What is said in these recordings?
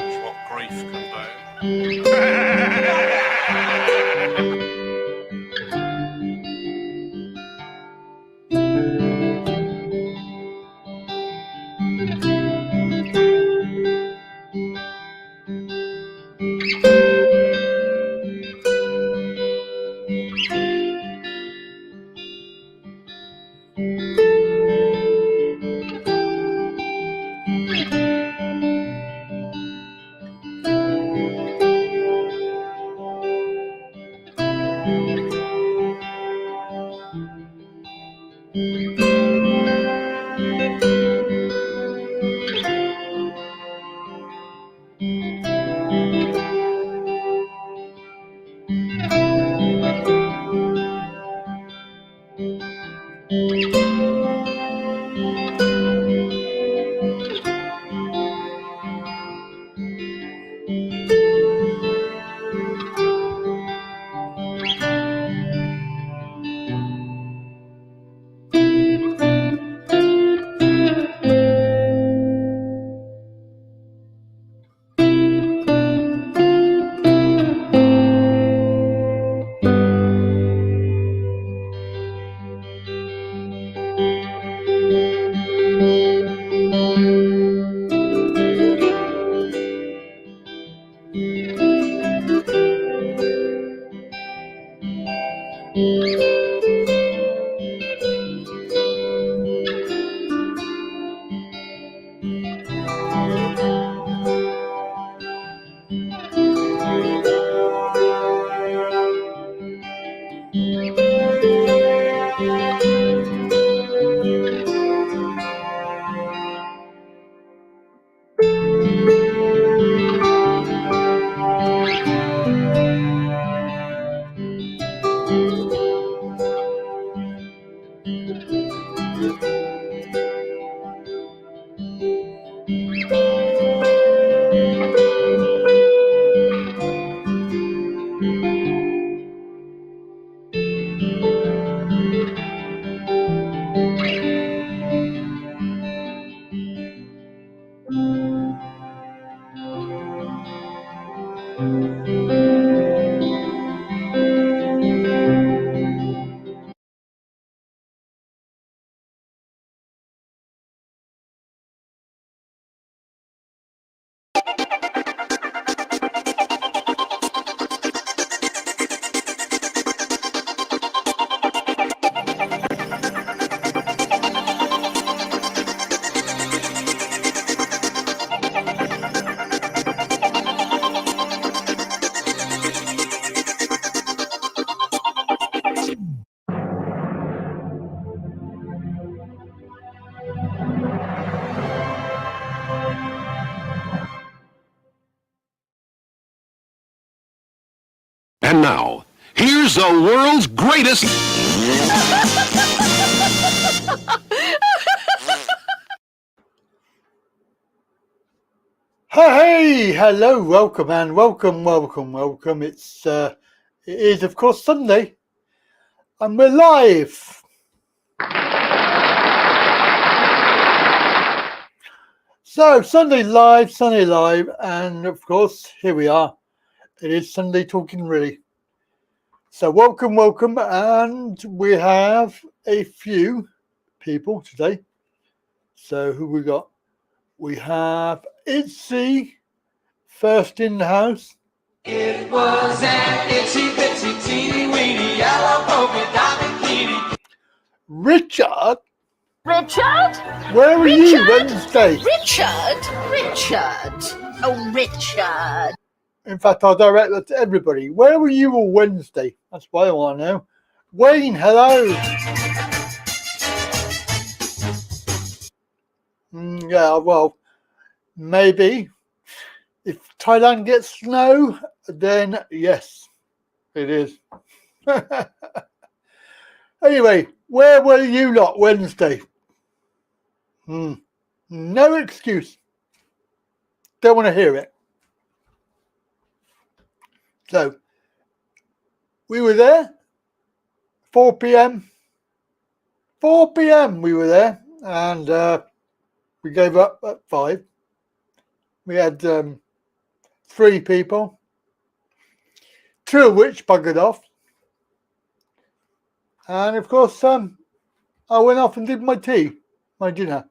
strange what grief can do. And now, here's the world's greatest... Hey, hello, welcome and welcome. It is of course Sunday and we're live. So Sunday live, and of course here we are. It is Sunday Talking Really. So welcome, and we have a few people today. So who we got? We have Itzy first in the house. It was an itsy bitsy teeny weeny yellow polka dot bikini. Richard, Richard? where are you Wednesday? Richard? Oh, Richard. In fact, I'll direct that to everybody. Where were you on Wednesday? That's what I want to know. Wayne, hello. Yeah, well, maybe. If Thailand gets snow, then yes, it is. Anyway, where were you lot Wednesday? No excuse. Don't want to hear it. So, we were there, 4 p.m. 4 p.m. we were there, and we gave up at 5. We had 3 people, 2 of which buggered off. And of course, I went off and did my dinner.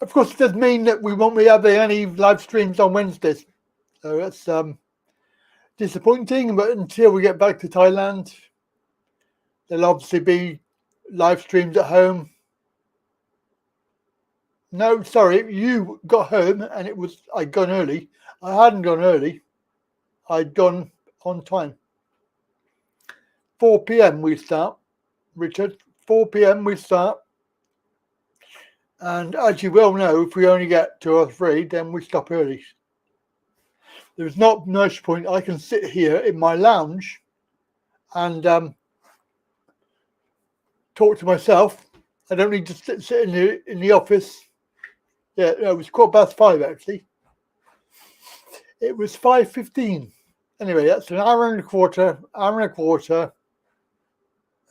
Of course, it does mean that we won't be having any live streams on Wednesdays. So that's disappointing, but until we get back to Thailand, there'll obviously be live streams at home. No, sorry, you got home and I'd gone early. I hadn't gone early. I'd gone on time. 4 p.m. we start, Richard. 4 p.m. we start. And as you well know, if we only get 2 or 3, then we stop early. There's not much point. I can sit here in my lounge and talk to myself. I don't need to sit in the office. Yeah, no, it was 5:15 actually. It was 5:15. Anyway, that's an hour and a quarter,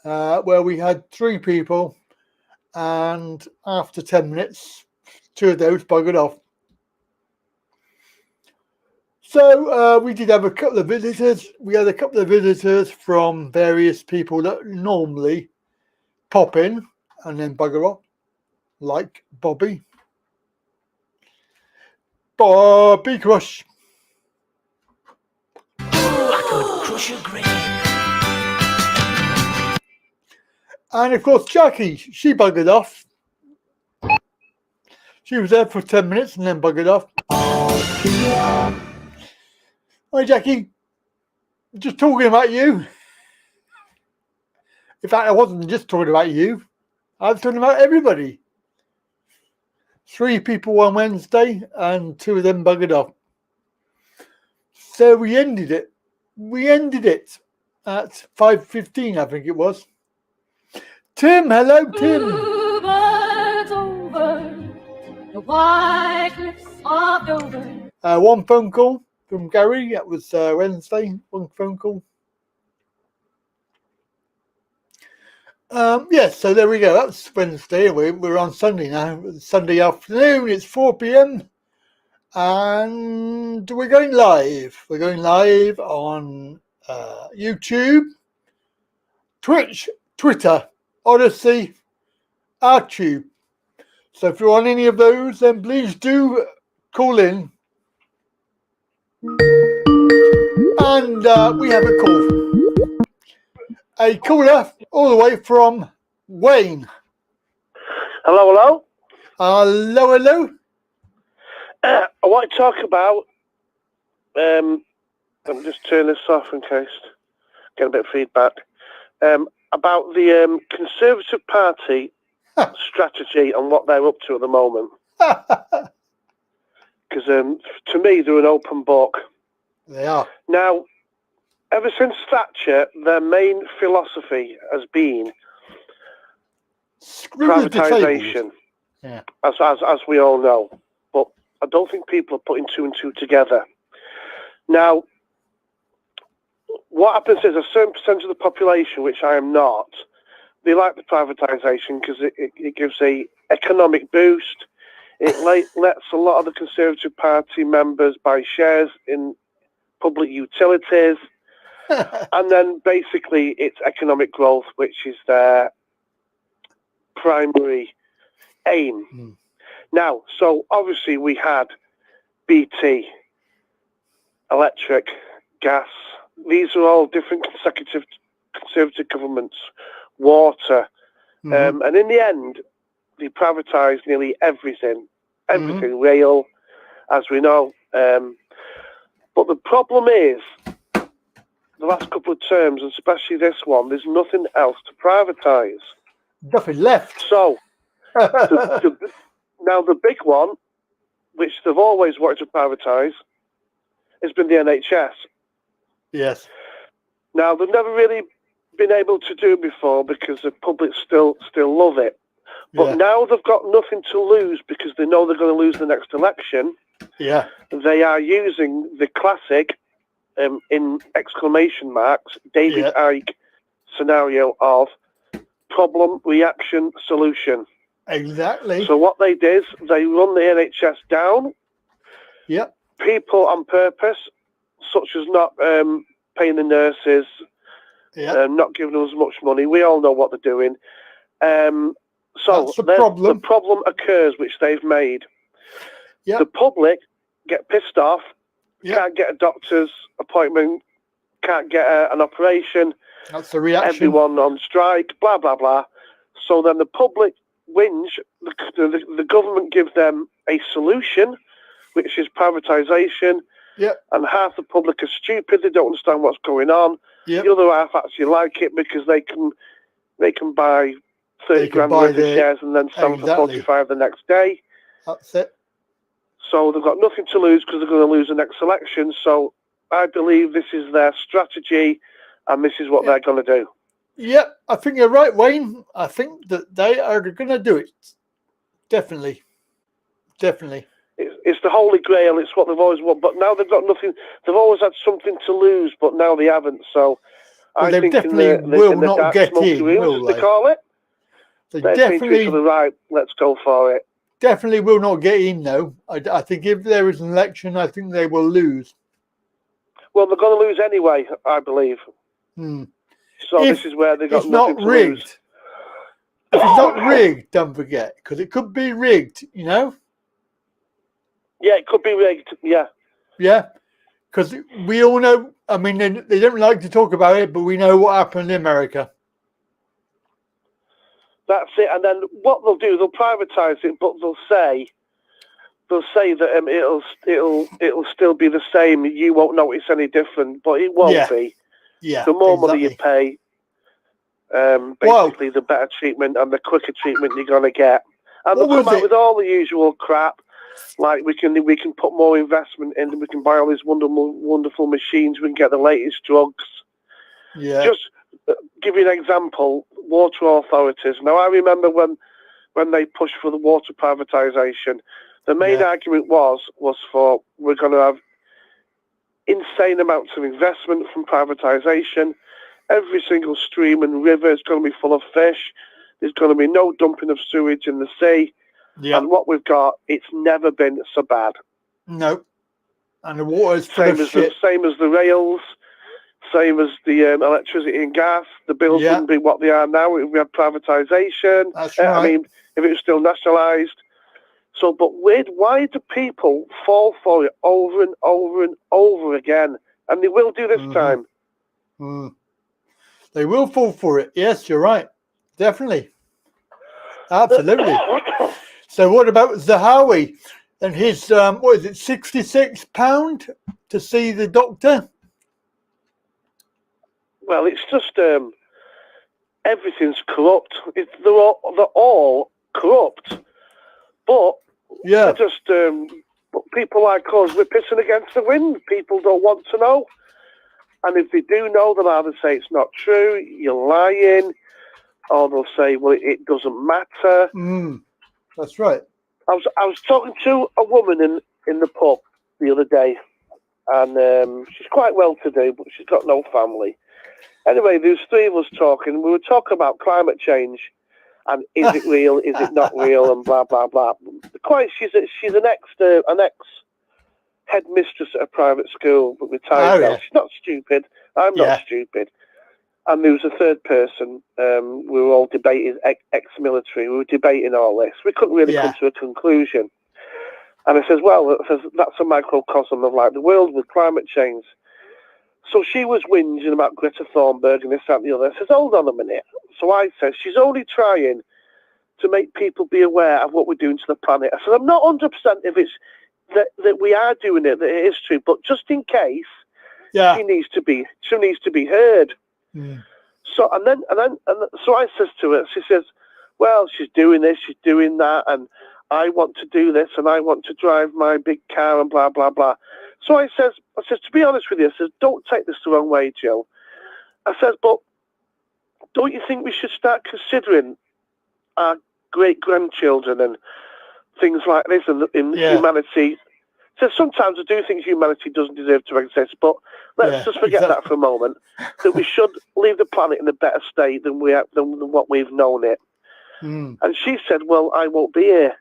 where we had 3 people, and after 10 minutes, 2 of those buggered off. So we did have a couple of visitors. We had a couple of visitors from various people that normally pop in and then bugger off, like Bobby Crush. I could crush your grave. And of course, Jackie, she buggered off. She was there for 10 minutes and then buggered off. Hi, Jackie. Just talking about you. In fact, I wasn't just talking about you. I was talking about everybody. 3 people on Wednesday and 2 of them buggered off. So we ended it. We ended it at 5:15, I think it was. Tim, hello, Tim. The white cliffs of Dover. 1 phone call from Gary. That was Wednesday. 1 phone call. Yes, so there we go. That's Wednesday. We're on Sunday now. Sunday afternoon. It's 4 p.m. And we're going live. We're going live on YouTube, Twitch, Twitter, Odyssey, OurTube. So if you're on any of those, then please do call in. And we have a call. A caller all the way from Wayne. Hello. Hello. I want to talk about, I'm just turning this off in case, get a bit of feedback, about the Conservative Party strategy and what they're up to at the moment. Because to me, they're an open book. They are. Now, ever since Thatcher, their main philosophy has been privatisation, as we all know. But I don't think people are putting 2 and 2 together. Now, what happens is a certain percentage of the population, which I am not, they like the privatisation because it gives a economic boost. It lets a lot of the Conservative Party members buy shares in public utilities. And then basically it's economic growth, which is their primary aim. Now, so obviously we had BT, electric, gas. These are all different conservative governments, water. And in the end, they privatised nearly everything, rail, as we know. But the problem is, the last couple of terms, and especially this one, there's nothing else to privatise. Nothing left. So, now the big one, which they've always wanted to privatise, has been the NHS. Yes. Now, they've never really been able to do it before because the public still love it. But now they've got nothing to lose because they know they're going to lose the next election. Yeah. They are using the classic, in exclamation marks, David Icke scenario of problem, reaction, solution. Exactly. So what they did is they run the NHS down Yep. People on purpose, such as not paying the nurses, not giving us much money. We all know what they're doing. So that's the problem. The problem occurs, which they've made. Yep. The public get pissed off, Yep. can't get a doctor's appointment, can't get an operation. That's the reaction. Everyone on strike, blah, blah, blah. So then the public whinge, the government gives them a solution, which is privatisation. Yep. And half the public are stupid, they don't understand what's going on. Yep. The other half actually like it because they can buy 30 grand worth of shares and then sell them for 45 the next day. That's it. So they've got nothing to lose because they're going to lose the next election. So I believe this is their strategy and this is what they're going to do. Yep, I think you're right, Wayne. I think that they are going to do it. Definitely. Definitely. It's the holy grail. It's what they've always wanted. But now they've got nothing. They've always had something to lose, but now they haven't. So well, I they think definitely will not get in, will they call it? They They're definitely to the right. Let's go for it. Definitely will not get in, though. I think if there is an election, I think they will lose. Well, they're going to lose anyway, I believe. So this is where they got nothing to lose. If it's not rigged, don't forget, because it could be rigged, you know? Yeah, it could be rigged, yeah. Yeah, because we all know, I mean, they don't like to talk about it, but we know what happened in America. That's it. And then what they'll do, they'll privatise it, but they'll say that it'll still be the same. You won't notice any different, but it won't be. Yeah, the more money you pay, basically, the better treatment and the quicker treatment you're going to get. And they'll come out with all the usual crap, like we can put more investment in, we can buy all these wonderful machines, we can get the latest drugs. Yeah. Just give you an example, water authorities. Now, I remember when they pushed for the water privatisation, the main argument was for we're going to have insane amounts of investment from privatisation. Every single stream and river is going to be full of fish. There's going to be no dumping of sewage in the sea. Yeah. And what we've got, it's never been so bad. No. And the water is same as the rails, same as the electricity and gas. The bills wouldn't be what they are now if we had privatisation. That's right. I mean, if it was still nationalised. So, but why do people fall for it over and over and over again? And they will do this time. They will fall for it. Yes, you're right. Definitely. Absolutely. So what about Zahawi and his, what is it, £66 to see the doctor? Well, it's just everything's corrupt. They're all corrupt. But they're just people like us, we're pissing against the wind. People don't want to know. And if they do know, they'll either say it's not true, you're lying, or they'll say, well, it doesn't matter. That's right. I was talking to a woman in the pub the other day, and she's quite well-to-do, but she's got no family. Anyway, there was three of us talking. We were talking about climate change, and is it real? Is it not real? And blah blah blah. She's an ex headmistress at a private school, but retired now. She's not stupid. I'm not stupid. And there was a third person. We were all debating, ex-military. We were debating all this. We couldn't really come to a conclusion. And I says, that's a microcosm of like the world with climate change. So she was whinging about Greta Thunberg and this, that, and the other. I says, hold on a minute. So I said, she's only trying to make people be aware of what we're doing to the planet. I said, I'm not 100% if it's that we are doing it, that it is true, but just in case, she needs to be heard. So so I says to her, she says, well, she's doing this, she's doing that, and I want to do this, and I want to drive my big car, and blah blah blah. So I says, to be honest with you, I says, don't take this the wrong way, Jill. I says, but don't you think we should start considering our great-grandchildren and things like this in humanity? So sometimes I do think humanity doesn't deserve to exist, but let's just forget that for a moment, that we should leave the planet in a better state than what we've known it. And she said, well, I won't be here.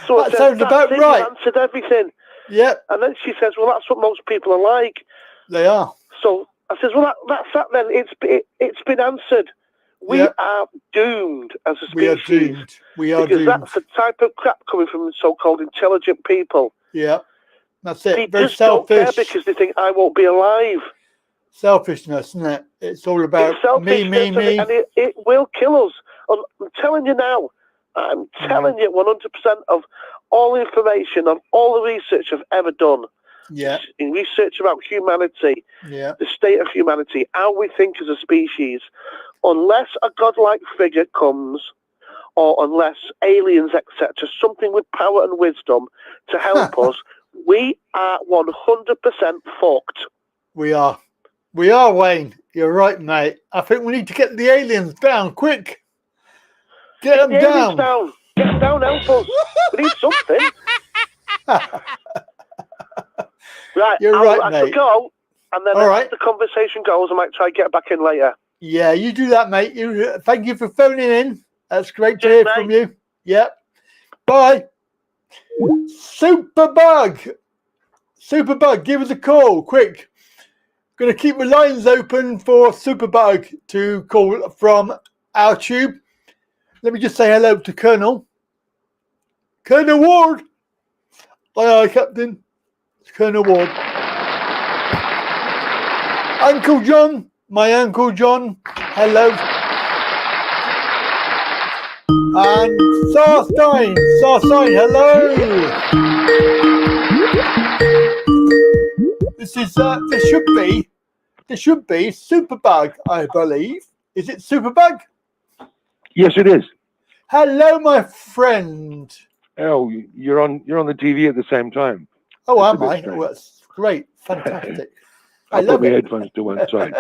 So I That said, sounds "That's about it, right." You've answered everything. Yep, And then she says, well, that's what most people are like. they are. So I says, well, that's that then. It's been answered. We Yep. are doomed as a species. We are doomed. We are because doomed. that's the type of crap coming from the so-called intelligent people. Yeah, that's it. They Very just don't care selfish. because they think I won't be alive. Selfishness, isn't it? It's all about It's selfishness, me. and it will kill us. I'm telling you now. I'm telling you 100% of all information on all the research I've ever done. Yeah, In research about humanity, yeah, the state of humanity, how we think as a species, unless a godlike figure comes, or unless aliens, etc., something with power and wisdom to help us, we are 100% fucked. we are. We are, Wayne. You're right, mate. I think we need to get the aliens down quick. Get them the aliens down. down. Get them down, help us. We need something. Right, You're I right, have mate. to go, and then All as right. the conversation goes, I might try to get back in later. Yeah, you do that, mate. Thank you for phoning in. That's great to Cheers, hear mate. from you. Yep. Bye. Superbug, give us a call, quick. Going to keep the lines open for Superbug to call from our tube. Let me just say hello to Colonel Ward. Aye, Captain. It's Colonel Ward. Uncle John, my Uncle John. Hello. And Sarstein, hello. This is there should be Superbug, I believe. Is it Superbug? Yes, it is. Hello, my friend. Oh, you're on the TV at the same time. Oh, That's am a bit I? strange. Oh, that's great, fantastic. I I love put my it. headphones to one side.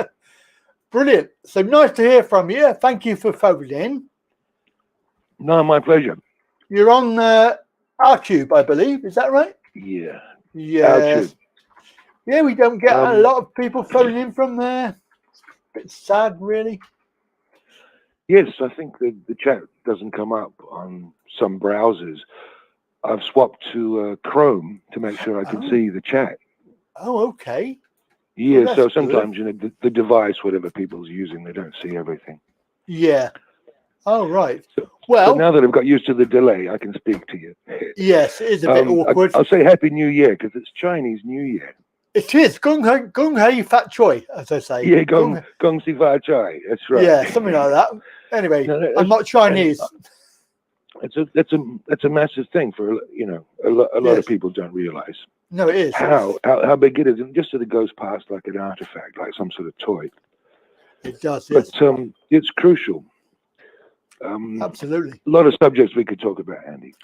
Brilliant. So nice to hear from you. Thank you for phoning in. No, my pleasure. You're on our tube, I believe. Is that right? Yeah. Yes. tube. Yeah, we don't get a Um, lot of people phoning in from there. Bit sad, really. Yes, I think the chat doesn't come up on some browsers. I've swapped to Chrome to make sure I can see the chat. Oh, okay. Yeah, Well, so that's sometimes the device, whatever people's using, they don't see everything. Yeah. Oh, right. So Well, now that I've got used to the delay, I can speak to you. yes, it is a bit awkward. I'll say Happy New Year because it's Chinese New Year. It is. Gung Hei Fat Choi, as I say. Yeah, Gong Si Fa Chai. That's right. Yeah, something like that. Anyway, No, I'm not Chinese. That's a massive thing for a lot Yes. of people don't realize No, it is. how big it is, and just that it goes past like an artifact, like some sort of toy. It does, But yes. it's crucial. Absolutely. A lot of subjects we could talk about, Andy.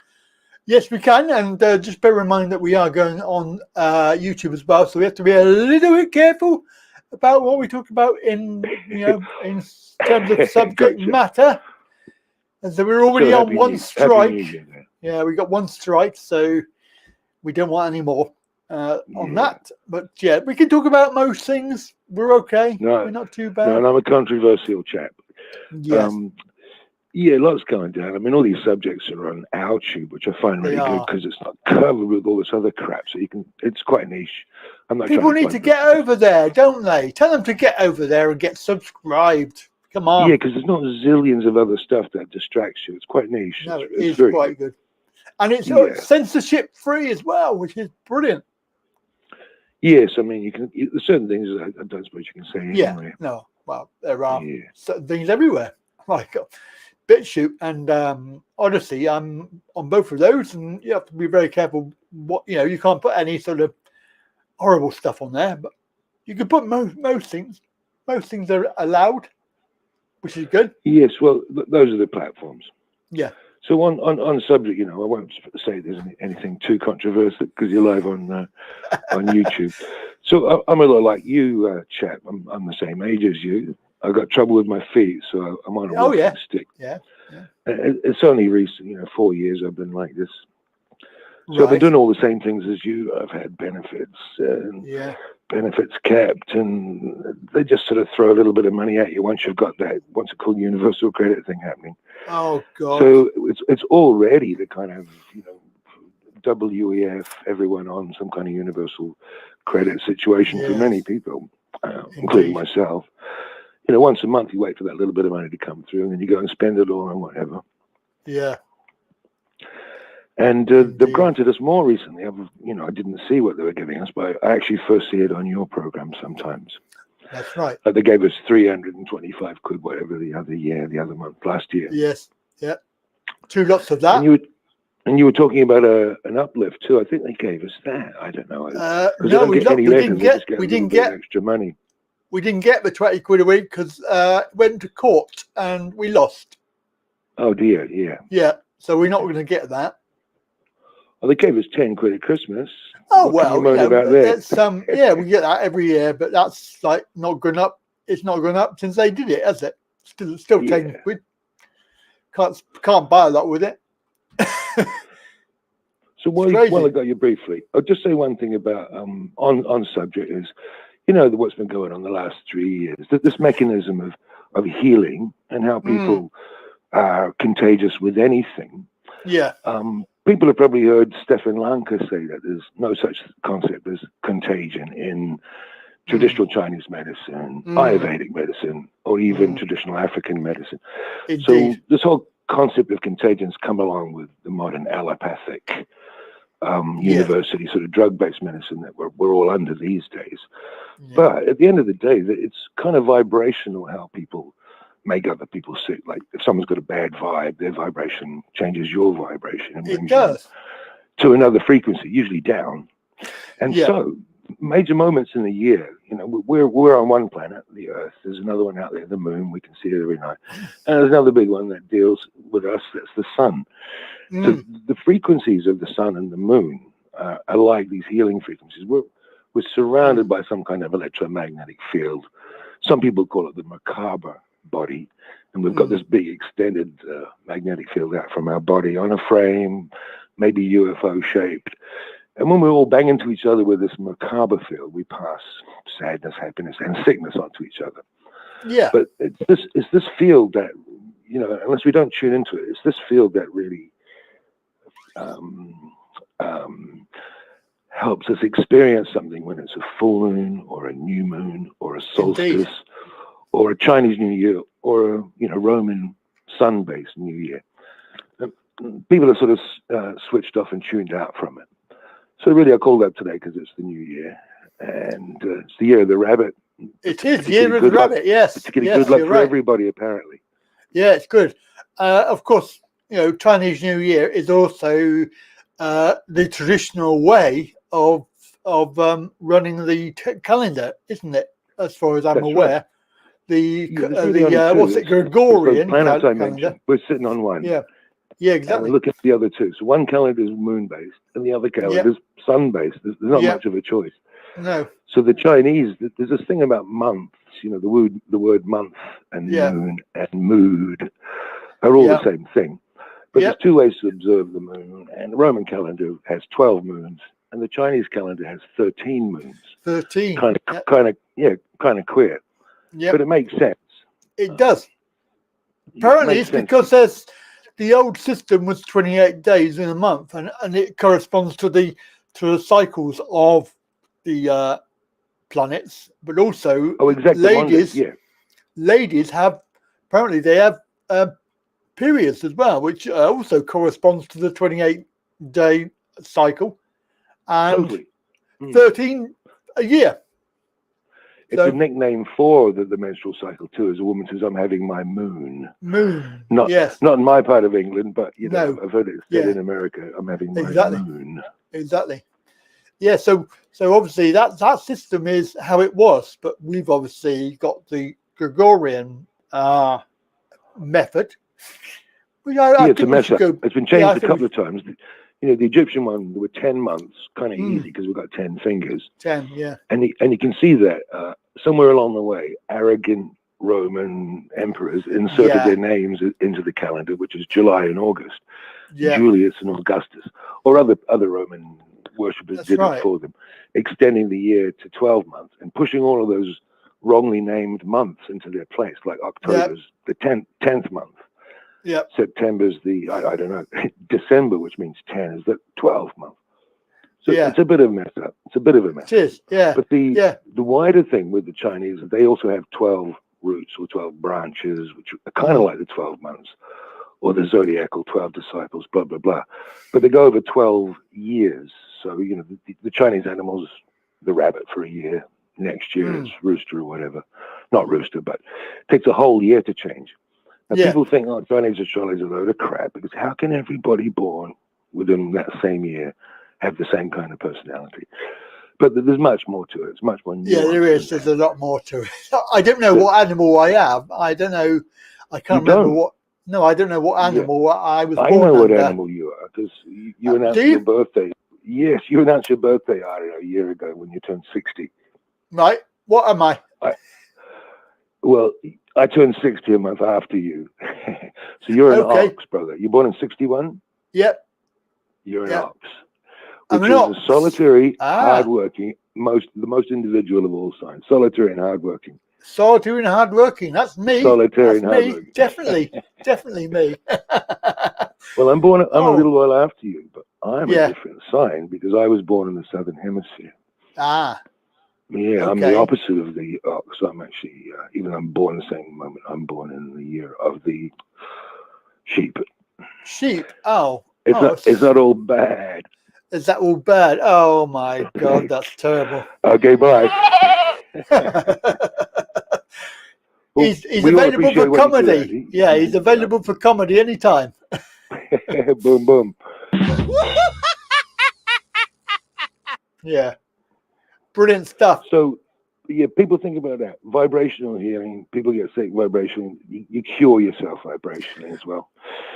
Yes, we can. And just bear in mind that we are going on YouTube as well. So we have to be a little bit careful about what we talk about in terms of subject Gotcha. matter. And so we're already So on one Happy New strike. Year, then. Yeah, we got one strike. So we don't want any more on Yeah. that. But yeah, we can talk about most things. We're okay. No, We're not too No, bad. and I'm a controversial chap. Yes. Yeah, lots going down. I mean, all these subjects are on our tube, which I find really They good are. because it's not covered with all this other crap. So it's quite niche. I'm not. People trying need to plug get over there, don't they? Tell them to get over there and get subscribed. Come on. Yeah, because there's not zillions of other stuff that distracts you. It's quite niche. No, it it's is very quite good. And it's Yeah. censorship free as well, which is brilliant. Yes, I mean, there's certain things I don't suppose you can say Yeah. anyway. No, well, there are Yeah. certain things everywhere. Like BitChute and Odyssey, I'm on both of those, and you have to be very careful. You can't put any sort of horrible stuff on there, but you can put most things. Most things are allowed, which is good. Yes, well, those are the platforms. Yeah. So on subject, I won't say there's anything too controversial because you're live on YouTube. So I'm a lot like you, chap. I'm the same age as you. I got trouble with my feet, so I'm on a walking stick. Yeah. It's only recent, 4 years I've been like this. So I've Right. been doing all the same things as you. I've had benefits. And Yeah. benefits kept, and they just sort of throw a little bit of money at you once you've got that, what's it called, universal credit thing happening. Oh God! So it's already the kind of, you know, WEF, everyone on some kind of universal credit situation for many people, including myself. You know, once a month you wait for that little bit of money to come through, and then you go and spend it all on whatever. Yeah. And they've granted us more recently. I didn't see what they were giving us, but I actually first see it on your program sometimes. That's right. They gave us 325 quid, whatever, the other month, last year. Yes. Yeah. 2 lots of that. And you were talking about an uplift too. I think they gave us that. I don't know. No, we didn't get extra money. We didn't get the 20 quid a week because it went to court and we lost. Oh dear, yeah. Yeah. So we're not going to get that. Well, they gave us 10 quid at Christmas. Oh, what well, can you moan about that? Yeah, we get that every year, but that's like not gone up. It's not gone up since they did it, has it? Still 10 quid. Can't buy a lot with it. So while I got you briefly, I'll just say one thing about on subject is, you know, what's been going on the last 3 years, that this mechanism of healing and how people are contagious with anything. Yeah. People have probably heard Stefan Lanka say that there's no such concept as contagion in traditional Chinese medicine, Ayurvedic medicine, or even traditional African medicine. Indeed. So this whole concept of contagions come along with the modern allopathic university sort of drug-based medicine that we're all under these days. Yeah. But at the end of the day, it's kind of vibrational how people make other people sick. Like if someone's got a bad vibe, their vibration changes your vibration and brings you to another frequency, usually down. And so major moments in the year, you know, we're on one planet, the Earth. There's another one out there, the Moon. We can see it every night. And there's another big one that deals with us. That's the Sun. So the frequencies of the Sun and the Moon are like these healing frequencies. We're surrounded by some kind of electromagnetic field. Some people call it the macabre body, and we've got this big extended magnetic field out from our body on a frame, maybe UFO shaped. And when we all bang into each other with this macabre field, we pass sadness, happiness, and sickness onto each other. Yeah. But it's this field that, you know, unless we don't tune into it, it's this field that really helps us experience something when it's a full moon or a new moon or a solstice or a Chinese New Year or a, you know, Roman sun-based New Year. People are sort of switched off and tuned out from it. So really, I called up today because it's the new year, and it's the year of the rabbit. It is the year of the rabbit, yes. It's getting good luck for everybody, apparently. Yeah, it's good. Of course, you know, Chinese New Year is also the traditional way of running the calendar, isn't it? As far as I'm aware. Right. What's it, Gregorian calendar? We're sitting on one. Yeah. Yeah, exactly. Look at the other two. So one calendar is moon-based, and the other calendar is sun-based. There's not much of a choice. No. So the Chinese, there's this thing about months. You know, the word month and moon and mood are all the same thing. But there's two ways to observe the moon. And the Roman calendar has 12 moons, and the Chinese calendar has 13 moons. 13. Kind of queer. Yeah. But it makes sense. It does. Apparently, it's because the old system was 28 days in a month, and it corresponds to the cycles of the planets, but also ladies have periods as well, which also corresponds to the 28-day cycle, and 13 a year. It's a nickname for the menstrual cycle too. As a woman says, I'm having my moon. Not in my part of England, but you know, I've heard it said in America. I'm having my moon. Exactly. Yeah. So obviously that system is how it was, but we've obviously got the Gregorian method. It's a mess up. It's been changed a couple of times. You know, the Egyptian one, there were 10 months, kind of easy because we've got 10 fingers. 10, yeah. And you can see that somewhere along the way, arrogant Roman emperors inserted their names into the calendar, which is July and August. Yeah. Julius and Augustus, or other Roman worshippers did it for them. extending the year to 12 months and pushing all of those wrongly named months into their place, like October's the 10th month. Yep. September's the, I don't know, December, which means 10, is the 12th month. So it's a bit of a mess up. It's a bit of a mess. It is, yeah. But the wider thing with the Chinese is they also have 12 roots or 12 branches, which are kind of like the 12 months or the zodiacal 12 disciples, blah, blah, blah. But they go over 12 years. So, you know, the Chinese animals, the rabbit for a year. Next year it's rooster or whatever. Not rooster, but it takes a whole year to change. Now, people think, oh, Chinese astrology is a load of crap, because how can everybody born within that same year have the same kind of personality? But there's much more to it. It's much more nuanced. Yeah, there is. There's a lot more to it. I don't know what animal I am. I don't know. I can't remember what. No, I don't know what animal I was born I know what under. animal you are, because you announced your birthday. Yes, you announced your birthday, I don't know, a year ago when you turned 60. Right. What am I? Well, I turned 60 a month after you. So you're an ox, brother. You're born in 61? Yep. You're an ox. Which is a solitary, hardworking, the most individual of all signs. Solitary and hardworking. Solitary and hardworking. That's me. Solitary and hardworking. Definitely. Definitely me. Well, I'm a little while after you, but I'm a different sign because I was born in the Southern Hemisphere. Ah. Yeah, I'm the opposite of the ox. I'm actually, even though I'm born the same moment, I'm born in the year of the sheep. Sheep? Oh. It's not all bad. Is that all bad? Oh, my God, that's terrible. Okay, bye. He's available for comedy. Yeah, he's available for comedy anytime. Boom, boom. Yeah. Brilliant stuff. So, yeah, people think about that. Vibrational healing. People get sick vibration. You cure yourself vibrationally as well.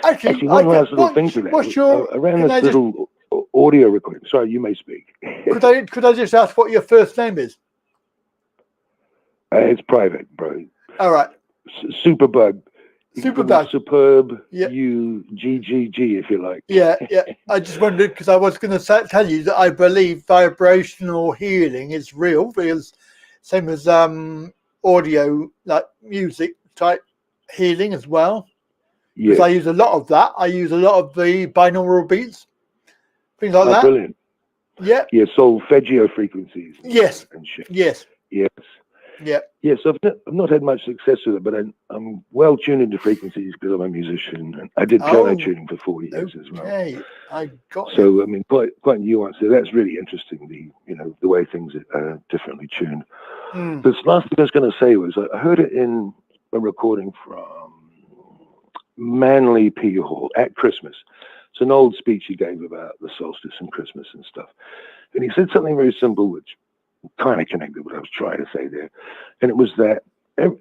Actually, one last little thing to that. I ran this little audio recording. Sorry, you may speak. Could I just ask what your first name is? It's private, bro. All right. Superbug. Superbug. Superb. UGGG, if you like. Yeah. I just wondered, because I was going to tell you that I believe vibrational healing is real, because same as audio, like music type healing as well. Because I use a lot of that. I use a lot of the binaural beats, things like that. Brilliant. Yeah. Yeah, solfeggio frequencies. Yes. And shit. Yes. Yes. Yeah. Yes, I've not had much success with it, but I'm well tuned into frequencies because I'm a musician. And I did piano tuning for 4 years as well. I got so, I mean, quite nuanced. So that's really interesting, the way things are differently tuned. The last thing I was going to say was I heard it in a recording from Manly P. Hall at Christmas. It's an old speech he gave about the solstice and Christmas and stuff. And he said something very simple, which kind of connected with what I was trying to say there. And it was that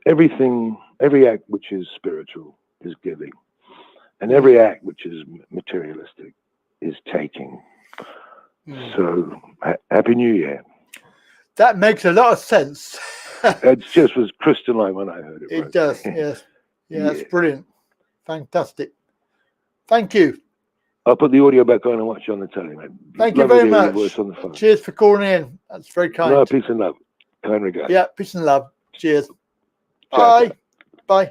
every act which is spiritual is giving. And every act which is materialistic is taking. So, Happy New Year. That makes a lot of sense. It just was crystalline when I heard it. It does, yes. Yeah, that's brilliant. Fantastic. Thank you. I'll put the audio back on and watch you on the telly, man. Thank you very much. Voice on the phone. Cheers for calling in. That's very kind. No, peace and love. Kind regards. Yeah, peace and love. Cheers. Ciao. Bye.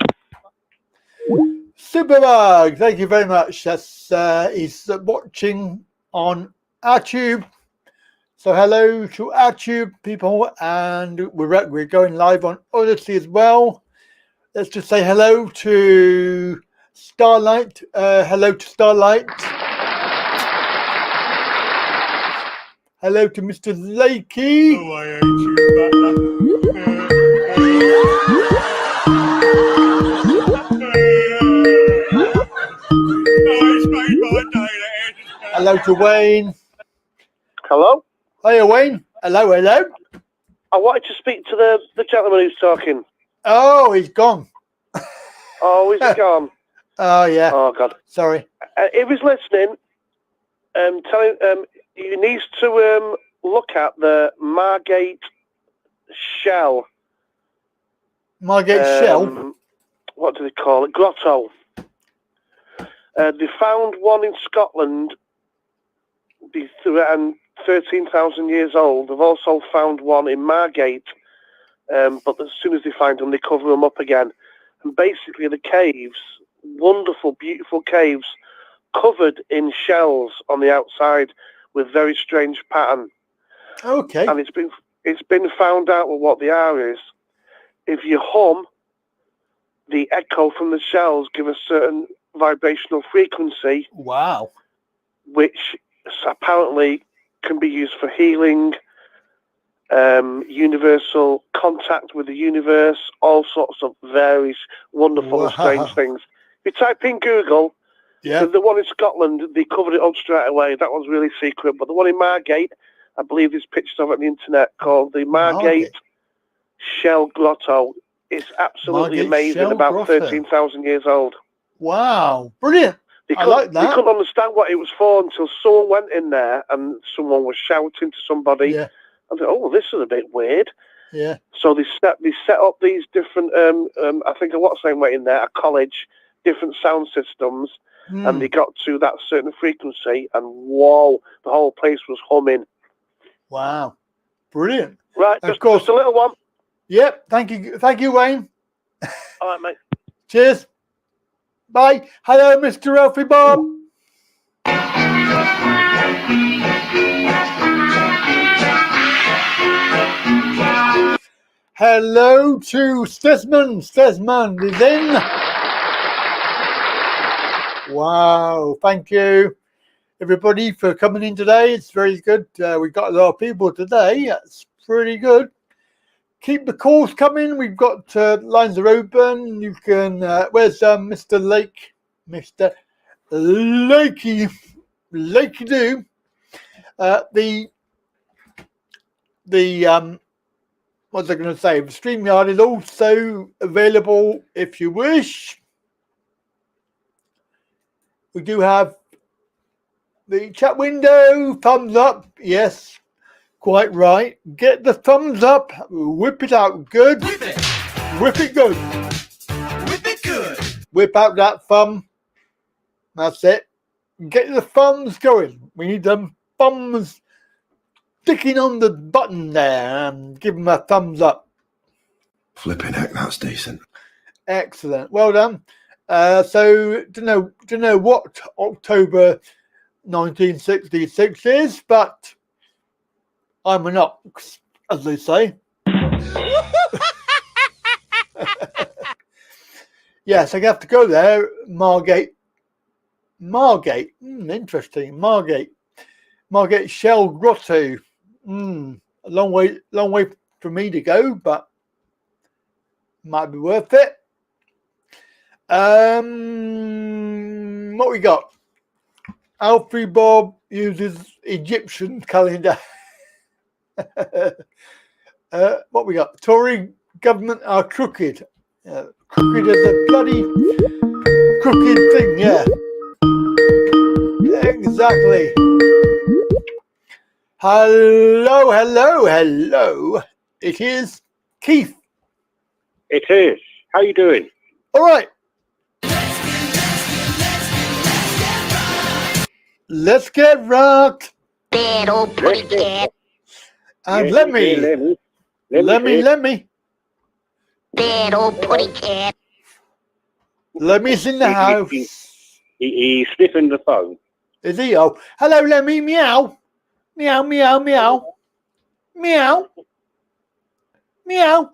Superbug, thank you very much. That's he's watching on our tube. So hello to our tube people, and we're going live on Odyssey as well. Let's just say hello to Starlight. Hello to Starlight. Hello to Mr. Lakey. Oh, I hate you, Hello to Wayne. Hello? Hiya, Wayne. Hello. I wanted to speak to the gentleman who's talking. Oh, he's gone. Oh, is he gone? Oh, yeah. Oh, God. Sorry. If he's listening, tell him he needs to look at the Margate Shell. Margate Shell? What do they call it? Grotto. They found one in Scotland, and 13,000 years old. They've also found one in Margate, but as soon as they find them, they cover them up again. And basically, the caves, wonderful, beautiful caves, covered in shells on the outside with very strange pattern. Okay. And it's been found out what they are is, if you hum, the echo from the shells give a certain vibrational frequency. Wow. Which apparently can be used for healing, universal contact with the universe, all sorts of very wonderful and strange things. If you type in Google, the one in Scotland, they covered it up straight away. That one's really secret. But the one in Margate, I believe there's pictures of it on the internet, called the Margate Shell Grotto. It's absolutely amazing, about 13,000 years old. Wow, brilliant. I like that. They couldn't understand what it was for until someone went in there and someone was shouting to somebody. Yeah. And they, oh, this is a bit weird. Yeah. So they set up these different, I think what's the name went in there, a college, different sound systems, and they got to that certain frequency, and whoa, the whole place was humming. Wow, brilliant. Right, of course, just a little one. Yep, thank you, Wayne. All right, mate. Cheers. Bye. Hello, Mr. Alfie Bob. Hello to Stesman. Stesman is in. Wow, thank you, everybody, for coming in today. It's very good. We've got a lot of people today. That's pretty good. Keep the calls coming. We've got lines are open. You can. Where's Mr. Lake? Mr. Lakey do. What's I going to say? The Streamyard is also available if you wish. We do have the chat window. Thumbs up. Yes. Quite right. Get the thumbs up. Whip it out good. Whip it. Whip it good. Whip it good. Whip out that thumb. That's it. Get the thumbs going. We need them thumbs sticking on the button there and give them a thumbs up. Flipping heck, that's decent. Excellent. Well done. So don't know what October 1966 is, but I'm an ox, as they say. Yes, I have to go there. Margate. Interesting. Margate Shell Grotto. A long way for me to go, but might be worth it. What we got? Alfie Bob uses Egyptian calendar. What we got? Tory government are crooked. Crooked as a bloody crooked thing, yeah. Exactly. Hello. It is Keith. It is. How you doing? All right. Let's get rocked. Bad old pretty cat. And Yes, let me. Bad old pretty cat. Lemmy's in the house. He's sniffing the phone. Is he? Oh, hello, Lemmy. Meow. Meow, meow, meow. Meow. Meow.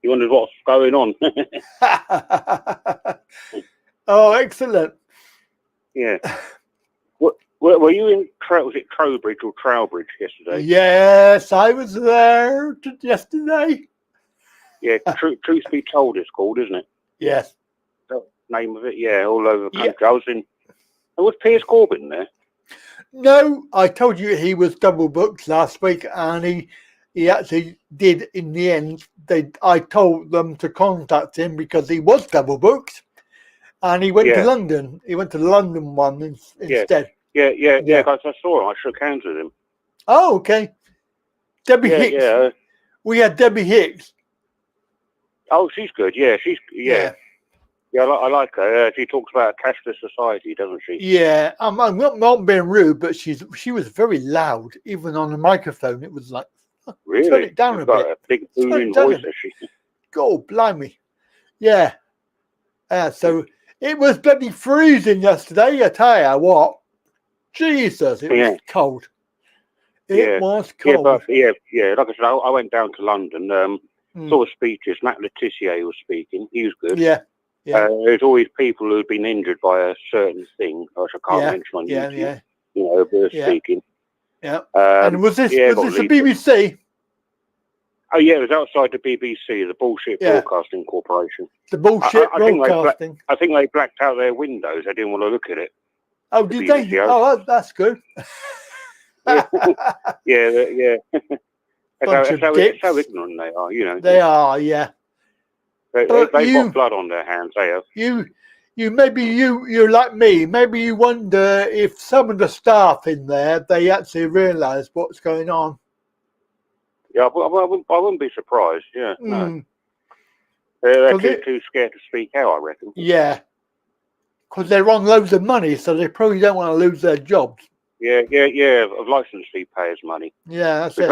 He wonders what's going on. Oh, excellent. Yeah. Were you in, was it Trowbridge or Trowbridge yesterday? Yes, I was there yesterday. Yeah, Truth Be Told it's called, isn't it? Yes. The name of it, yeah, all over the country. I was in, was Piers Corbyn there? No, I told you he was double booked last week, and he actually did in the end. I told them to contact him because he was double booked, and he went to London. He went to the London one instead. Yeah. Because I saw him. I shook hands with him. Oh, okay. Debbie Hicks. Yeah. We had Debbie Hicks. Oh, she's good. Yeah, Yeah, I like her. She talks about a cashless society, doesn't she? Yeah, I'm not being rude, but she was very loud, even on the microphone. It was like, Really? turn it down She's a got bit. a big Turn it booming down a voice, bit. has she? God, blimey. Yeah. So it was bloody freezing yesterday, I tell you what. Jesus, it was cold. It was cold. Like I said, I went down to London, saw speeches. Matt Letizia was speaking. He was good. Yeah. There's always people who've been injured by a certain thing, which I can't mention on YouTube. You know, who are speaking. Yeah. And was this the BBC? Oh yeah, it was outside the BBC, the Bullshit Broadcasting Corporation. The Bullshit Broadcasting. I think they blacked out their windows. They didn't want to look at it. Oh, did they? Oh, that's good. yeah. Bunch of dicks. So ignorant they are, you know. They are, yeah. They've got blood on their hands, they have. You're like me. Maybe you wonder if some of the staff in there, they actually realise what's going on. Yeah, I wouldn't be surprised. Yeah, no. They're too scared to speak out, I reckon. Yeah, because they're on loads of money, so they probably don't want to lose their jobs. Yeah. Of license fee payers' money. Yeah, that's it.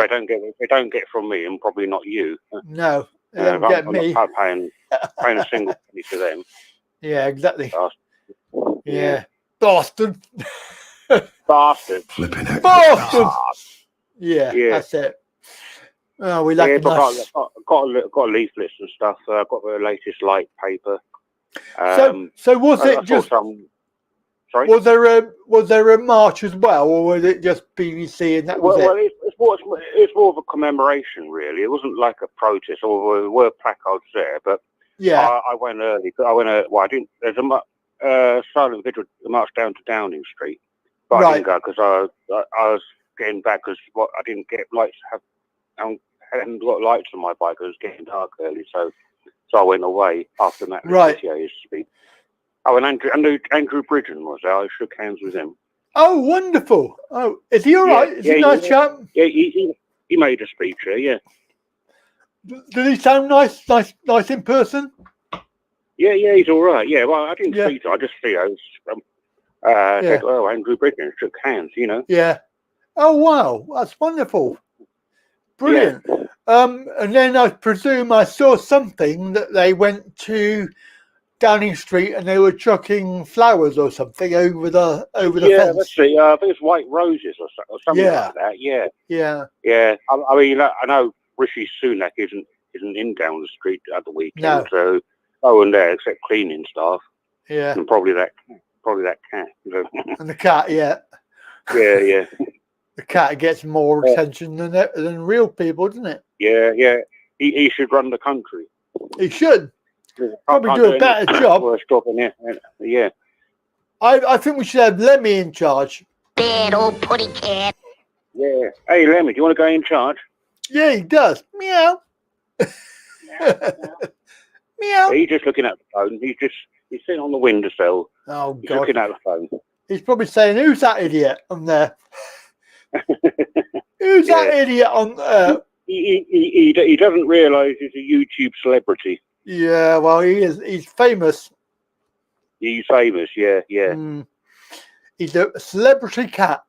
They don't get from me, and probably not you. No, they don't get me. I'm not paying a single penny to them. Yeah, exactly. Bastard. Yeah, bastard. Bastard. Flipping heck. Bastard. Yeah, that's it. Oh, we like got leaflets and stuff. I've got the latest light paper. So was it just? Sorry. Was there a march as well, or was it just BBC and that was it? It's more of a commemoration, really. It wasn't like a protest, or there were placards there, but I went early. I didn't. There's a silent vigil march down to Downing Street, but I didn't go because I was getting back because I didn't get lights. I hadn't got lights on my bike. It was getting dark early, so I went away after that. Right. Speak. Oh, and Andrew Bridgen was there. I shook hands with him. Oh, wonderful! Oh, is he all right? Is he a nice chap? Yeah, he made a speech here. Yeah. Did he sound nice in person? Yeah, he's all right. Yeah, well, I didn't speak to him. I just said, "Oh, Andrew Bridgen," shook hands. You know. Yeah. Oh wow, that's wonderful. Brilliant. Yeah. And then I presume I saw something that they went to Downing Street and they were chucking flowers or something over the fence. Yeah, let's see. I think it's white roses or something like that. Yeah. I mean, I know Rishi Sunak isn't in Downing Street at the weekend, so and there except cleaning staff. Yeah. And probably that cat. And the cat, yeah. Yeah. The cat gets more attention than real people, doesn't it? Yeah. He should run the country. He should. Probably do a better job. Worst job in it. Yeah. I think we should have Lemmy in charge. Bad old putty cat. Yeah. Hey, Lemmy, do you want to go in charge? Yeah, he does. Meow. Meow. He's just looking at the phone. He's sitting on the windowsill. Oh, God. He's looking at the phone. He's probably saying, "Who's that idiot on there? Who's that idiot on there?" He doesn't realise he's a YouTube celebrity. Yeah, well, he is. He's famous. He's famous, yeah. He's a celebrity cat.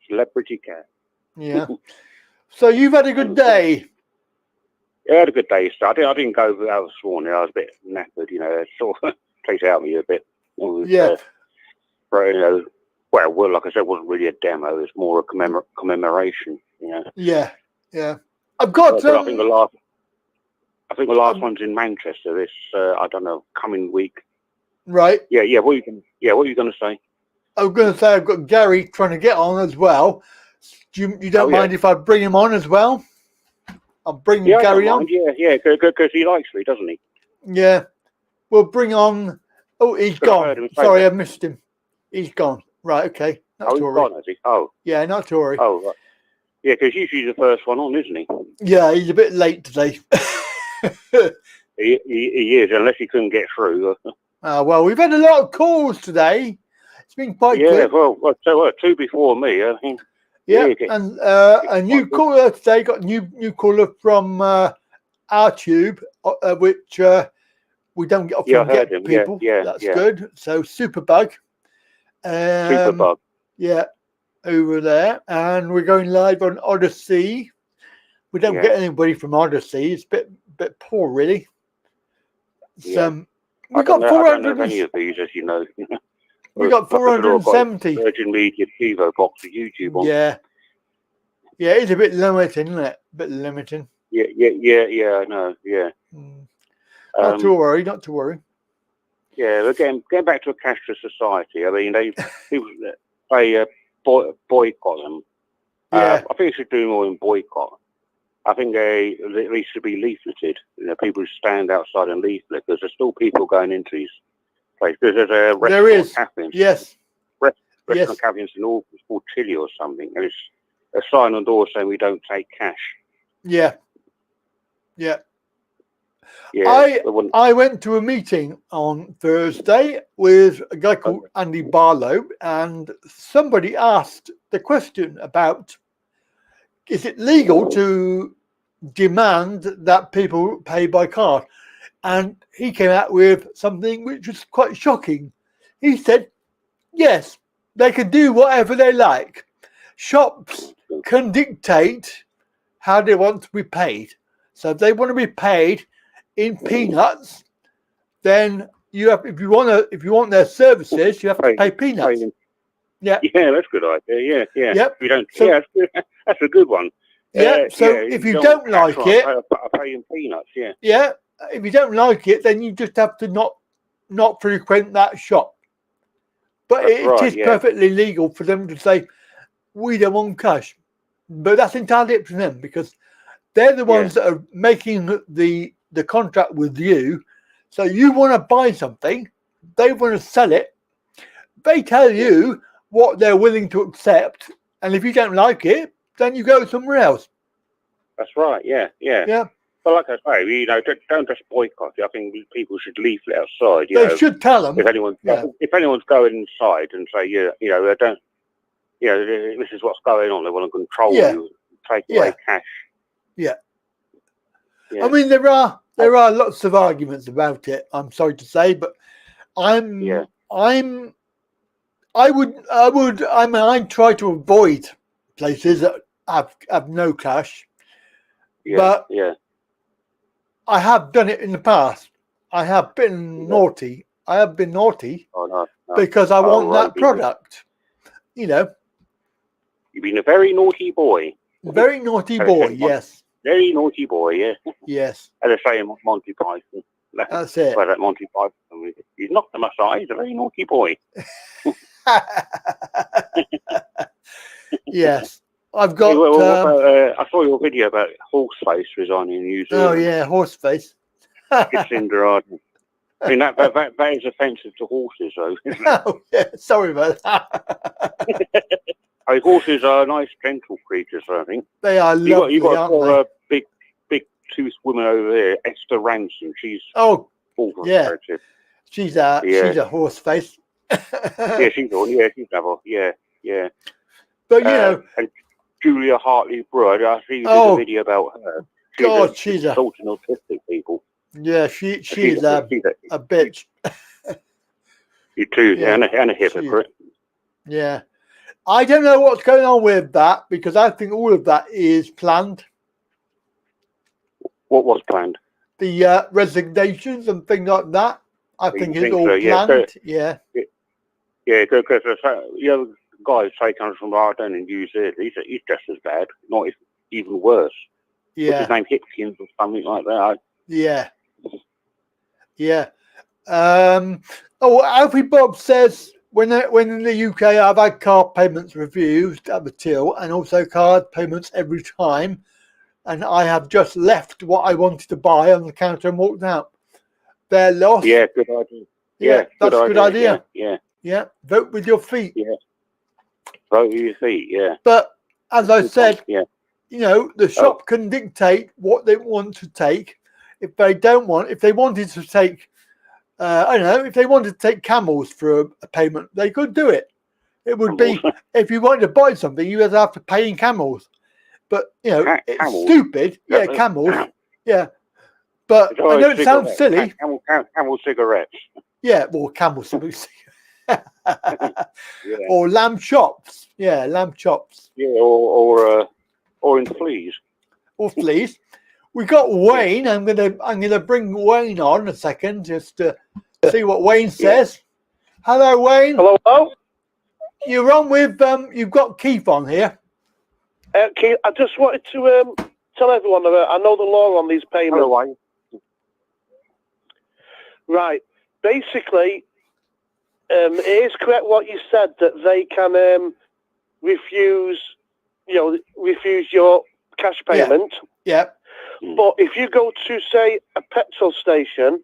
Celebrity cat. Yeah. So you've had a good day. Yeah, I had a good day. So I didn't go out this morning. I was a bit knackered, you know. It sort of takes out me a bit. Yeah. But, you know, well, like I said, it wasn't really a demo. It's more a commemoration, you know. Yeah. I've got. I think the last one's in Manchester. This I don't know, coming week. Right. Yeah. What are you going to say? I was going to say I've got Gary trying to get on as well. You don't mind if I bring him on as well? I'll bring Gary on. Yeah, because he likes me, doesn't he? Yeah. We'll bring on. Oh, he's gone. Sorry, I missed him. He's gone. Right. Okay. He's gone, has he? Oh. Yeah, not to worry. Oh, right. Yeah, because usually he's the first one on, isn't he? Yeah, he's a bit late today. he is, unless he couldn't get through. Well, we've had a lot of calls today. It's been quite good. Yeah, well, two before me. I think. And a new caller today. Got a new caller from our tube, which We don't get often get him. people. That's good. So Superbug. Superbug. Yeah, over there. And we're going live on Odyssey. We don't get anybody from Odyssey. It's a bit poor, really. We got 400. I don't know of any of these, as you know. We got 470. Virgin Media Tivo box of YouTube on. Yeah, it's a bit limiting, isn't it? A bit limiting. Yeah, I know. Yeah. Not to worry. Yeah, we're getting back to a cashless society. I mean, people boycott them. Yeah. I think they should do more in boycott. I think they should be leafleted. People stand outside and leaflet because there's still people going into these places. There's a restaurant cafe. Yes. Restaurant cafe in St Albans called Chili or something, and it's a sign on the door saying we don't take cash. Yeah. Yeah. I went to a meeting on Thursday with a guy called Andy Barlow, and somebody asked the question about, is it legal to demand that people pay by card? And he came out with something which was quite shocking. He said, yes, they can do whatever they like. Shops can dictate how they want to be paid. So if they want to be paid in peanuts, then if you want their services, you have to pay peanuts. Yeah, that's a good idea. Yeah. Yep. You don't. That's a good one. Yeah. If you don't like it, I pay in peanuts. Yeah. Yeah. If you don't like it, then you just have to not frequent that shop. But it is perfectly legal for them to say, we don't want cash. But that's entirely up to them, because they're the ones that are making the contract with you. So you want to buy something, they want to sell it. They tell you what they're willing to accept, and if you don't like it, then you go somewhere else. That's right. Yeah. But like I say, don't just boycott it. I think people should leaflet outside. They should tell them. If anyone's going inside and say, they don't, this is what's going on. They want to control you, take away cash. Yeah. I mean, there are lots of arguments about it. I'm sorry to say, but I try to avoid places that have no cash. But I have done it in the past. I have been naughty. Because I want that product. You've been a very naughty boy. Very naughty boy, yes. Very naughty boy, yeah. Yes. As I say in Monty Python. That's it. Well, that Monty Python, he's not the Messiah, he's a very naughty boy. Yes. I've got... I saw your video about Horseface resigning in New Zealand. Oh, yeah, Horseface. Jacinda Ardern. I mean, that is offensive to horses, though, isn't it? Oh, yeah, sorry about that. I mean, horses are nice, gentle creatures, I think. They are lovely, you got a big toothed woman over there, Esther Ransom. She's character. She's a horse face. Yeah, she's double. Yeah. But and Julia Hartley Brewer, I see you did a video about her. She's assaulting autistic people. Yeah, she's a bitch. You too, and a hypocrite. Yeah. I don't know what's going on with that, because I think all of that is planned. What was planned? The resignations and things like that. I think it's all planned. Yeah. Yeah, because guys taken from Ardern and New Zealand, he's just as bad, not even worse. Yeah. What's his name, Hipkins or something like that? Yeah. Alfie Bob says, when in the UK I've had card payments refused at the till, and also card payments every time, and I have just left what I wanted to buy on the counter and walked out. They're lost. Yeah, good idea. Yeah, that's a good idea. Yeah. Vote with your feet. Yeah. Vote with your feet, yeah. But as I said, the shop can dictate what they want to take. If they wanted to take, if they wanted to take camels for a payment, they could do it. It would be, if you wanted to buy something, you would have to pay in camels. But, it's stupid. Yeah, camels. Yeah. But I know it sounds silly. Camel cigarettes. Yeah, or camel cigarettes. Yeah. Or lamb chops. Yeah, lamb chops. Yeah, or in fleas. Or fleas. We got Wayne. I'm gonna bring Wayne on a second just to see what Wayne says. Hello, Wayne. Hello. You're on with you've got Keith on here. Keith, I just wanted to tell everyone that I know the law on these payments. Hello, Wayne. Right. Basically, it is correct what you said that they can refuse your cash payment. Yeah. But if you go to, say, a petrol station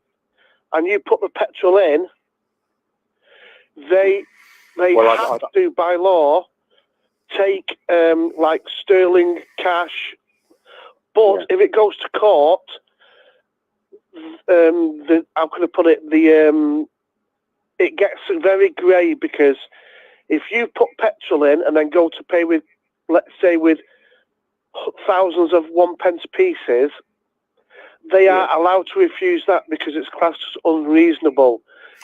and you put the petrol in, they have to, by law, take like sterling cash. But if it goes to court, how can I put it? It gets very grey, because if you put petrol in and then go to pay with, let's say, with thousands of 1p pieces, they are allowed to refuse that because it's classed as unreasonable.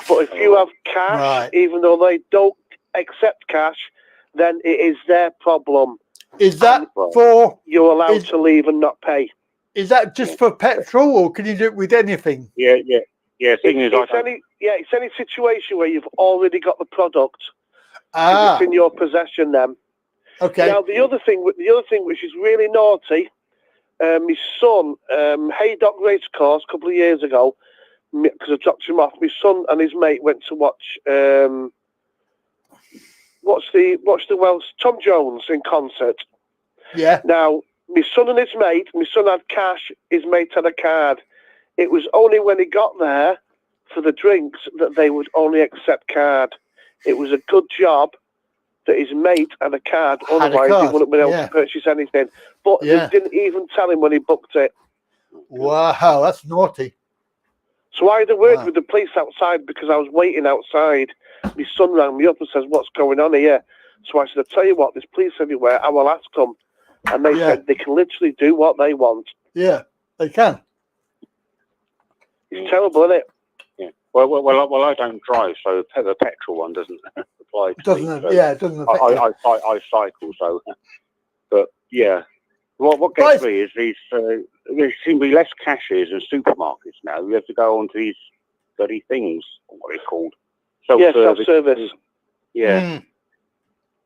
But if you have cash, even though they don't accept cash, then it is their problem. Is that for... You're allowed to leave and not pay. Is that just for petrol, or can you do it with anything? Yeah. It's any situation where you've already got the product. It's in your possession then. Okay. Now the other thing which is really naughty, my son, Haydock race course a couple of years ago, because I dropped him off. My son and his mate went to watch watch the Welsh Tom Jones in concert. Yeah. Now my son and his mate, my son had cash, his mate had a card. It was only when he got there for the drinks that they would only accept card. It was a good job that his mate had a card, otherwise he wouldn't have been able to purchase anything. But they didn't even tell him when he booked it. Wow, that's naughty. So I had a word with the police outside, because I was waiting outside. My son rang me up and says, "What's going on here?" So I said, "I'll tell you what, there's police everywhere. I will ask them." And they said they can literally do what they want. Yeah, they can. It's terrible, isn't it? Yeah. Well, I don't drive, so the petrol one doesn't apply to me. So it doesn't affect I cycle, so. But yeah, what gets me is these. There seem to be less cashiers in supermarkets now. You have to go on to these bloody things. What are they called? Self-service. Yeah.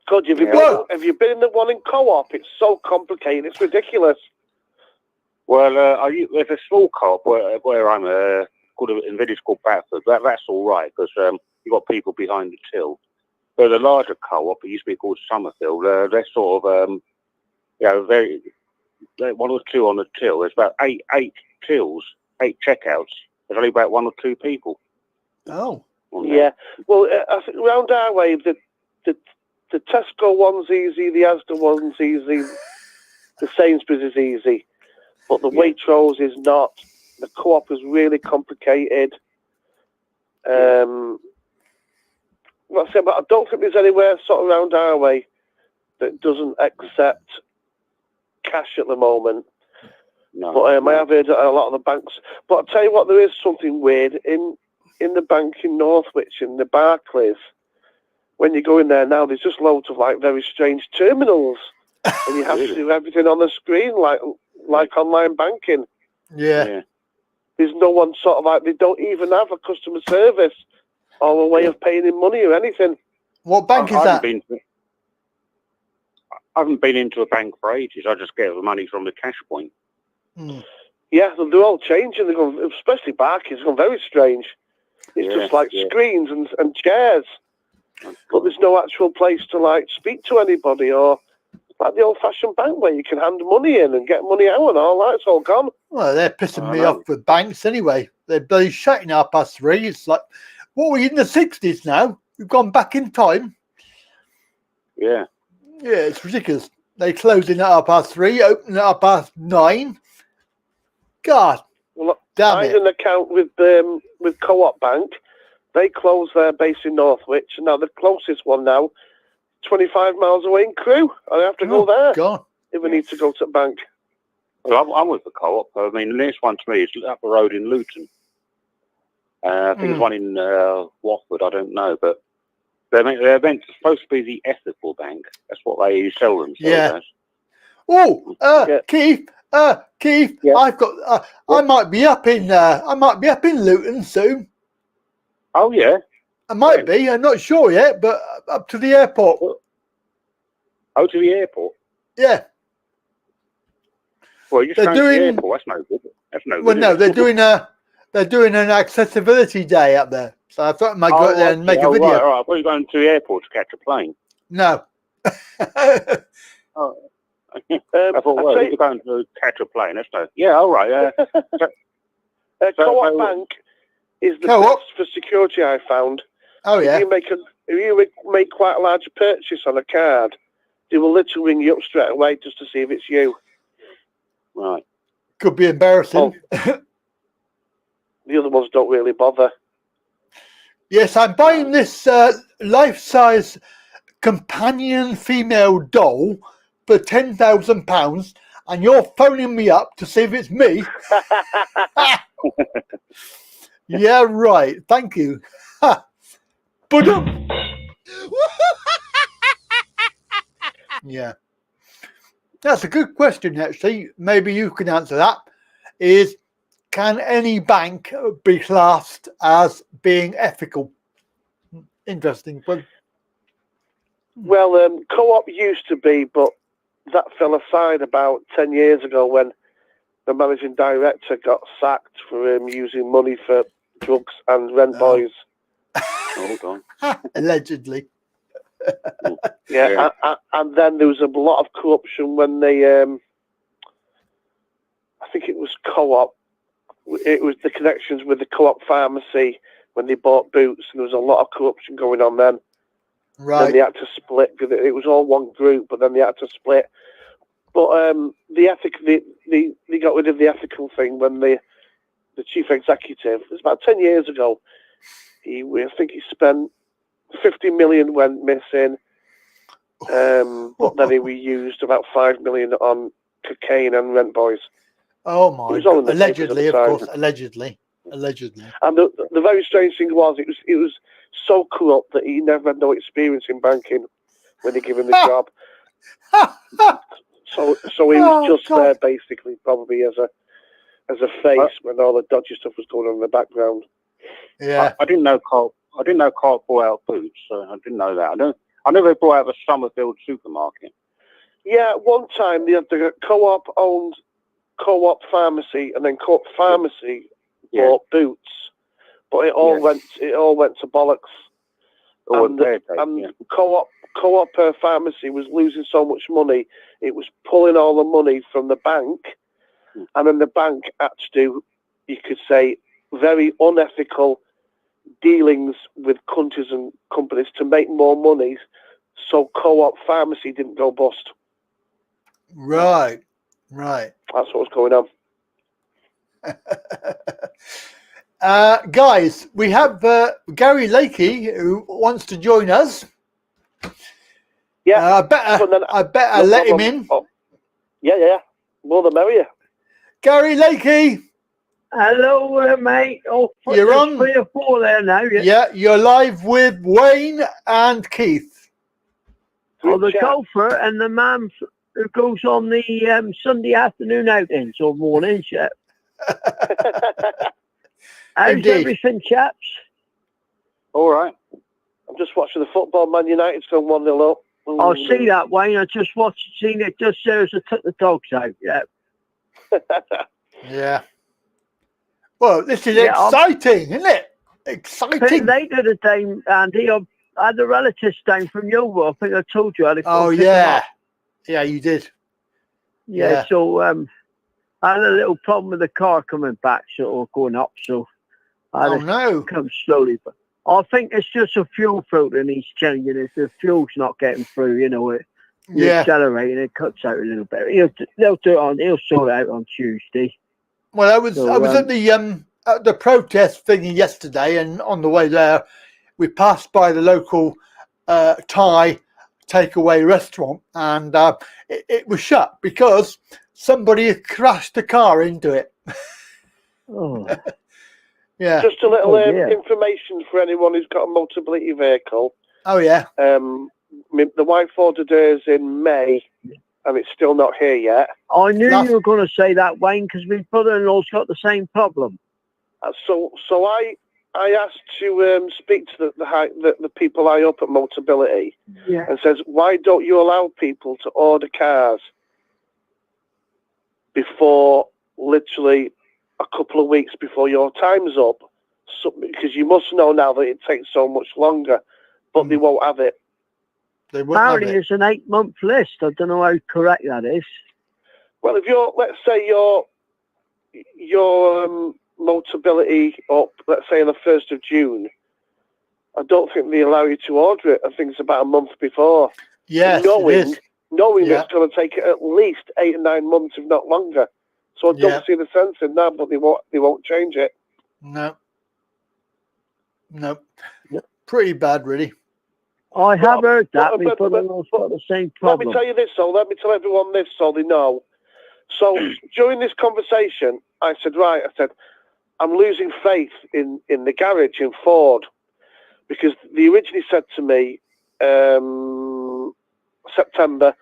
God, have you been in the one in Co-op? It's so complicated. It's ridiculous. Well, there's a small co-op where I'm called in village called Batford. That's all right, because you've got people behind the till. But the larger co-op, it used to be called Summerfield. They're sort of very one or two on the till. There's about eight tills, 8 checkouts. There's only about 1 or 2 people. Oh. Yeah. Well, I think around our way, the Tesco one's easy, the Asda one's easy, the Sainsbury's is easy, but the Waitrose is not. The Co-op is really complicated. But I don't think there's anywhere sort of around our way that doesn't accept cash at the moment. No, but I have heard a lot of the banks. But I'll tell you what, there is something weird in the bank in Northwich, in the Barclays. When you go in there now, there's just loads of like very strange terminals, and you have to do everything on the screen, like online banking. Yeah. There's no one sort of like, they don't even have a customer service or a way of paying in money or anything. What bank is that? I haven't been into a bank for ages. I just get the money from the cash point. Yeah, they're all changing. They're going, especially Barclays, it's gone very strange. It's just like screens and chairs. But there's no actual place to like speak to anybody, or like the old-fashioned bank where you can hand money in and get money out and all that. It's all gone. Well, they're pissing me off with banks anyway. They're bloody shutting up past 3. It's like, what, we're in the 60s now? We've gone back in time. Yeah. Yeah, it's ridiculous. They closing at 3:30, opening at 9:30. God, damn I it. had an account with Co-op Bank. They closed their base in Northwich, and now the closest one now, 25 miles away in Crewe. I have to go there God. if I need to go to the bank. Well, I'm with the co-op. I mean, the nearest one to me is up the road in Luton. I think there's one in Watford. I don't know, but they're supposed to be the ethical bank. That's what they sell themselves as. Oh, Keith. Keith, yeah. I've got. I might be up in. I might be up in Luton soon. Oh yeah. I might be. I'm not sure yet, but up to the airport. Oh, to the airport. Yeah. Well, you're doing the airport. That's no good. That's no good. Well, no, they're doing an accessibility day up there. So I thought I might go there and make a video. Right, all right. Well, you're going to the airport to catch a plane. No. Oh. I thought, well, you're going to catch a plane. That's no. Yeah, all right. Co-op Bank is the best for security, I found. Oh yeah. If you make quite a large purchase on a card, they will literally ring you up straight away just to see if it's you. Right. Could be embarrassing. The other ones don't really bother. Yes, I'm buying this life-size companion female doll for £10,000, and you're phoning me up to see if it's me. Yeah, right. Thank you. But yeah, that's a good question. Actually, maybe you can answer that. Can any bank be classed as being ethical? Interesting one. Well, co-op used to be, but that fell aside about 10 years ago when the managing director got sacked for using money for drugs and rent boys. Hold on. Allegedly. Yeah. And then there was a lot of corruption when they, I think it was co-op. It was the connections with the co-op pharmacy when they bought Boots, and there was a lot of corruption going on then. Right. Then they had to split because it was all one group, but then they had to split. But they got rid of the ethical thing when the chief executive, it was about 10 years ago, I think he spent 50 million went missing, but then he used about 5 million on cocaine and rent boys. Oh my God. Allegedly, of course, allegedly. And the very strange thing was it was so corrupt that he never had no experience in banking when they gave him the job. So he was just there basically, probably as a face when all the dodgy stuff was going on in the background. Yeah, I didn't know Co-op brought out Boots, so I didn't know that. I know they brought out the Summerfield supermarket. Yeah, one time the co-op owned co-op pharmacy, and then co-op pharmacy bought Boots, but it all went to bollocks. And co-op pharmacy was losing so much money, it was pulling all the money from the bank, and then the bank had to do, you could say, very unethical dealings with countries and companies to make more money, so co-op pharmacy didn't go bust. Right. That's what was going on. Guys, we have Gary Lakey who wants to join us. Yeah, I better let him in. Oh. Yeah. More the merrier. Gary Lakey. Hello, mate. You're on 3 or 4 there now. Yeah, you're live with Wayne and Keith. The golfer and the man who goes on the Sunday afternoon outings or mornings. Yeah. How's everything, chaps? All right. I'm just watching the football. Man United's gone 1-0 up. I'll see that, Wayne. I just seen it just there as I took the dogs out. Yeah. Yeah. Well, this is exciting, isn't it? Exciting. They did a game, Andy. I had a relative down from Yeovil. I think I told you. Yeah, you did. Yeah. So I had a little problem with the car coming back, sort of going up. So I had to come slowly, but I think it's just a fuel filter and he's changing it. The fuel's not getting through, you're accelerating, it cuts out a little bit. He'll sort it out on Tuesday. Well, I was at the protest thingy yesterday, and on the way there, we passed by the local Thai takeaway restaurant, and it was shut because somebody had crashed the car into it. Oh. Yeah. Just a little information for anyone who's got a mobility vehicle. Oh, yeah. The wife ordered hers in May, and it's still not here yet. I knew you were going to say that, Wayne, because my brother-in-law's got the same problem. So I asked to speak to the people high up at Motability, and says, why don't you allow people to order cars before literally a couple of weeks before your time's up? So, because you must know now that it takes so much longer, but they won't have it. Apparently it's an 8-month list. I don't know how correct that is. Well, if let's say your Motability up, let's say on the 1st of June, I don't think they allow you to order it. I think it's about a month before. Yes, knowing that it's going to take at least 8 or 9 months, if not longer. So I don't see the sense in that, but they won't change it. No. Pretty bad, really. I have heard that. My brother-in-law's got the same problem. Let me tell you this, so let me tell everyone this so they know. So during this conversation, I said, I'm losing faith in the garage in Ford, because they originally said to me September,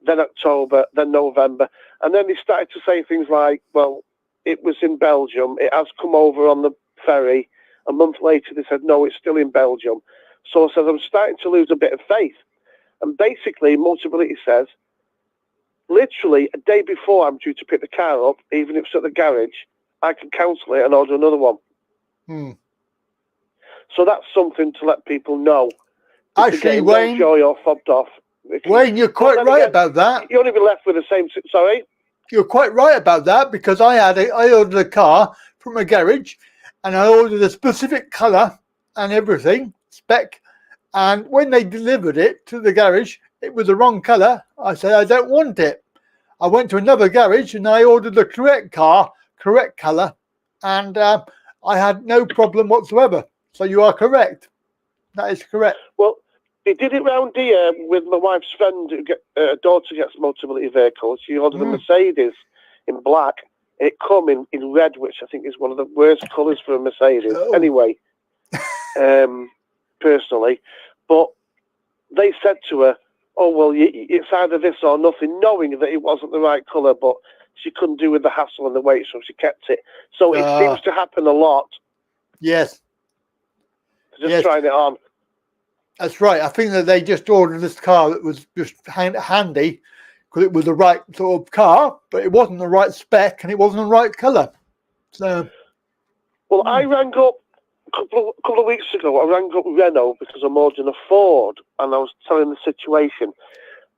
then October, then November, and then they started to say things like, well, it was in Belgium, it has come over on the ferry. A month later they said, no, it's still in Belgium. So I said, I'm starting to lose a bit of faith. And basically Motability says, literally a day before I'm due to pick the car up, even if it's at the garage, I can cancel it and order another one. So that's something to let people know. Actually, Wayne, joy or fobbed off. Wayne, you're quite right about that. You'll only be left with the same. Sorry, you're quite right about that, because I ordered a car from a garage, and I ordered a specific colour and everything spec, and when they delivered it to the garage, it was the wrong colour. I said, I don't want it. I went to another garage and I ordered the correct car, correct colour, and I had no problem whatsoever. So you are correct. That is correct. Well, they did it round here with my wife's friend, her daughter gets a Motability vehicle. She ordered a Mercedes in black. It come in red, which I think is one of the worst colours for a Mercedes. Anyway, personally. But they said to her, oh, well, it's either this or nothing, knowing that it wasn't the right colour, but she couldn't do with the hassle and the wait, so she kept it. So it seems to happen a lot. Yes. Just trying it on. That's right. I think that they just ordered this car that was just handy, because it was the right sort of car, but it wasn't the right spec and it wasn't the right colour. So, well, I rang up a couple of weeks ago. I rang up Renault because I'm ordering a Ford, and I was telling the situation.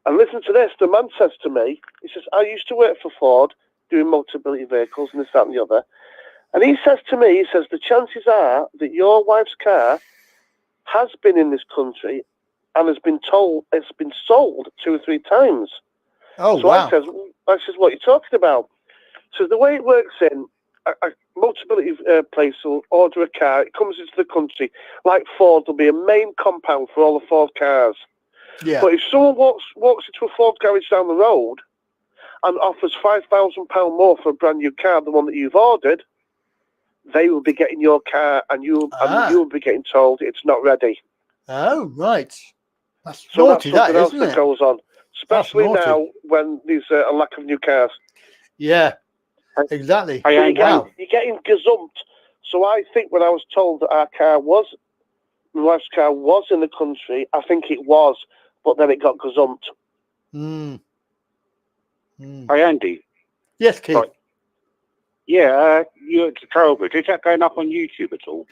And listen to this: the man says to me, he says, "I used to work for Ford doing Motability vehicles and this, that, and the other." And he says to me, he says, "The chances are that your wife's car has been in this country and has been told it's been sold 2 or 3 times." Oh, so wow. I says, what are you talking about? So the way it works in, a Motability place will order a car, it comes into the country, like Ford, there'll be a main compound for all the Ford cars. Yeah. But if someone walks into a Ford garage down the road and offers £5,000 more for a brand new car, the one that you've ordered, they will be getting your car, and you'll be getting told it's not ready. Oh, right. That's so naughty, that's something else isn't it? that goes on, especially now when there's a lack of new cars. Yeah, exactly. So you're getting gazumped. So I think when I was told that my wife's car was in the country, I think it was, but then it got gazumped. Hi, Andy. Yes, Keith. Sorry. Yeah, you're to Trowbridge. Is that going up on YouTube at all?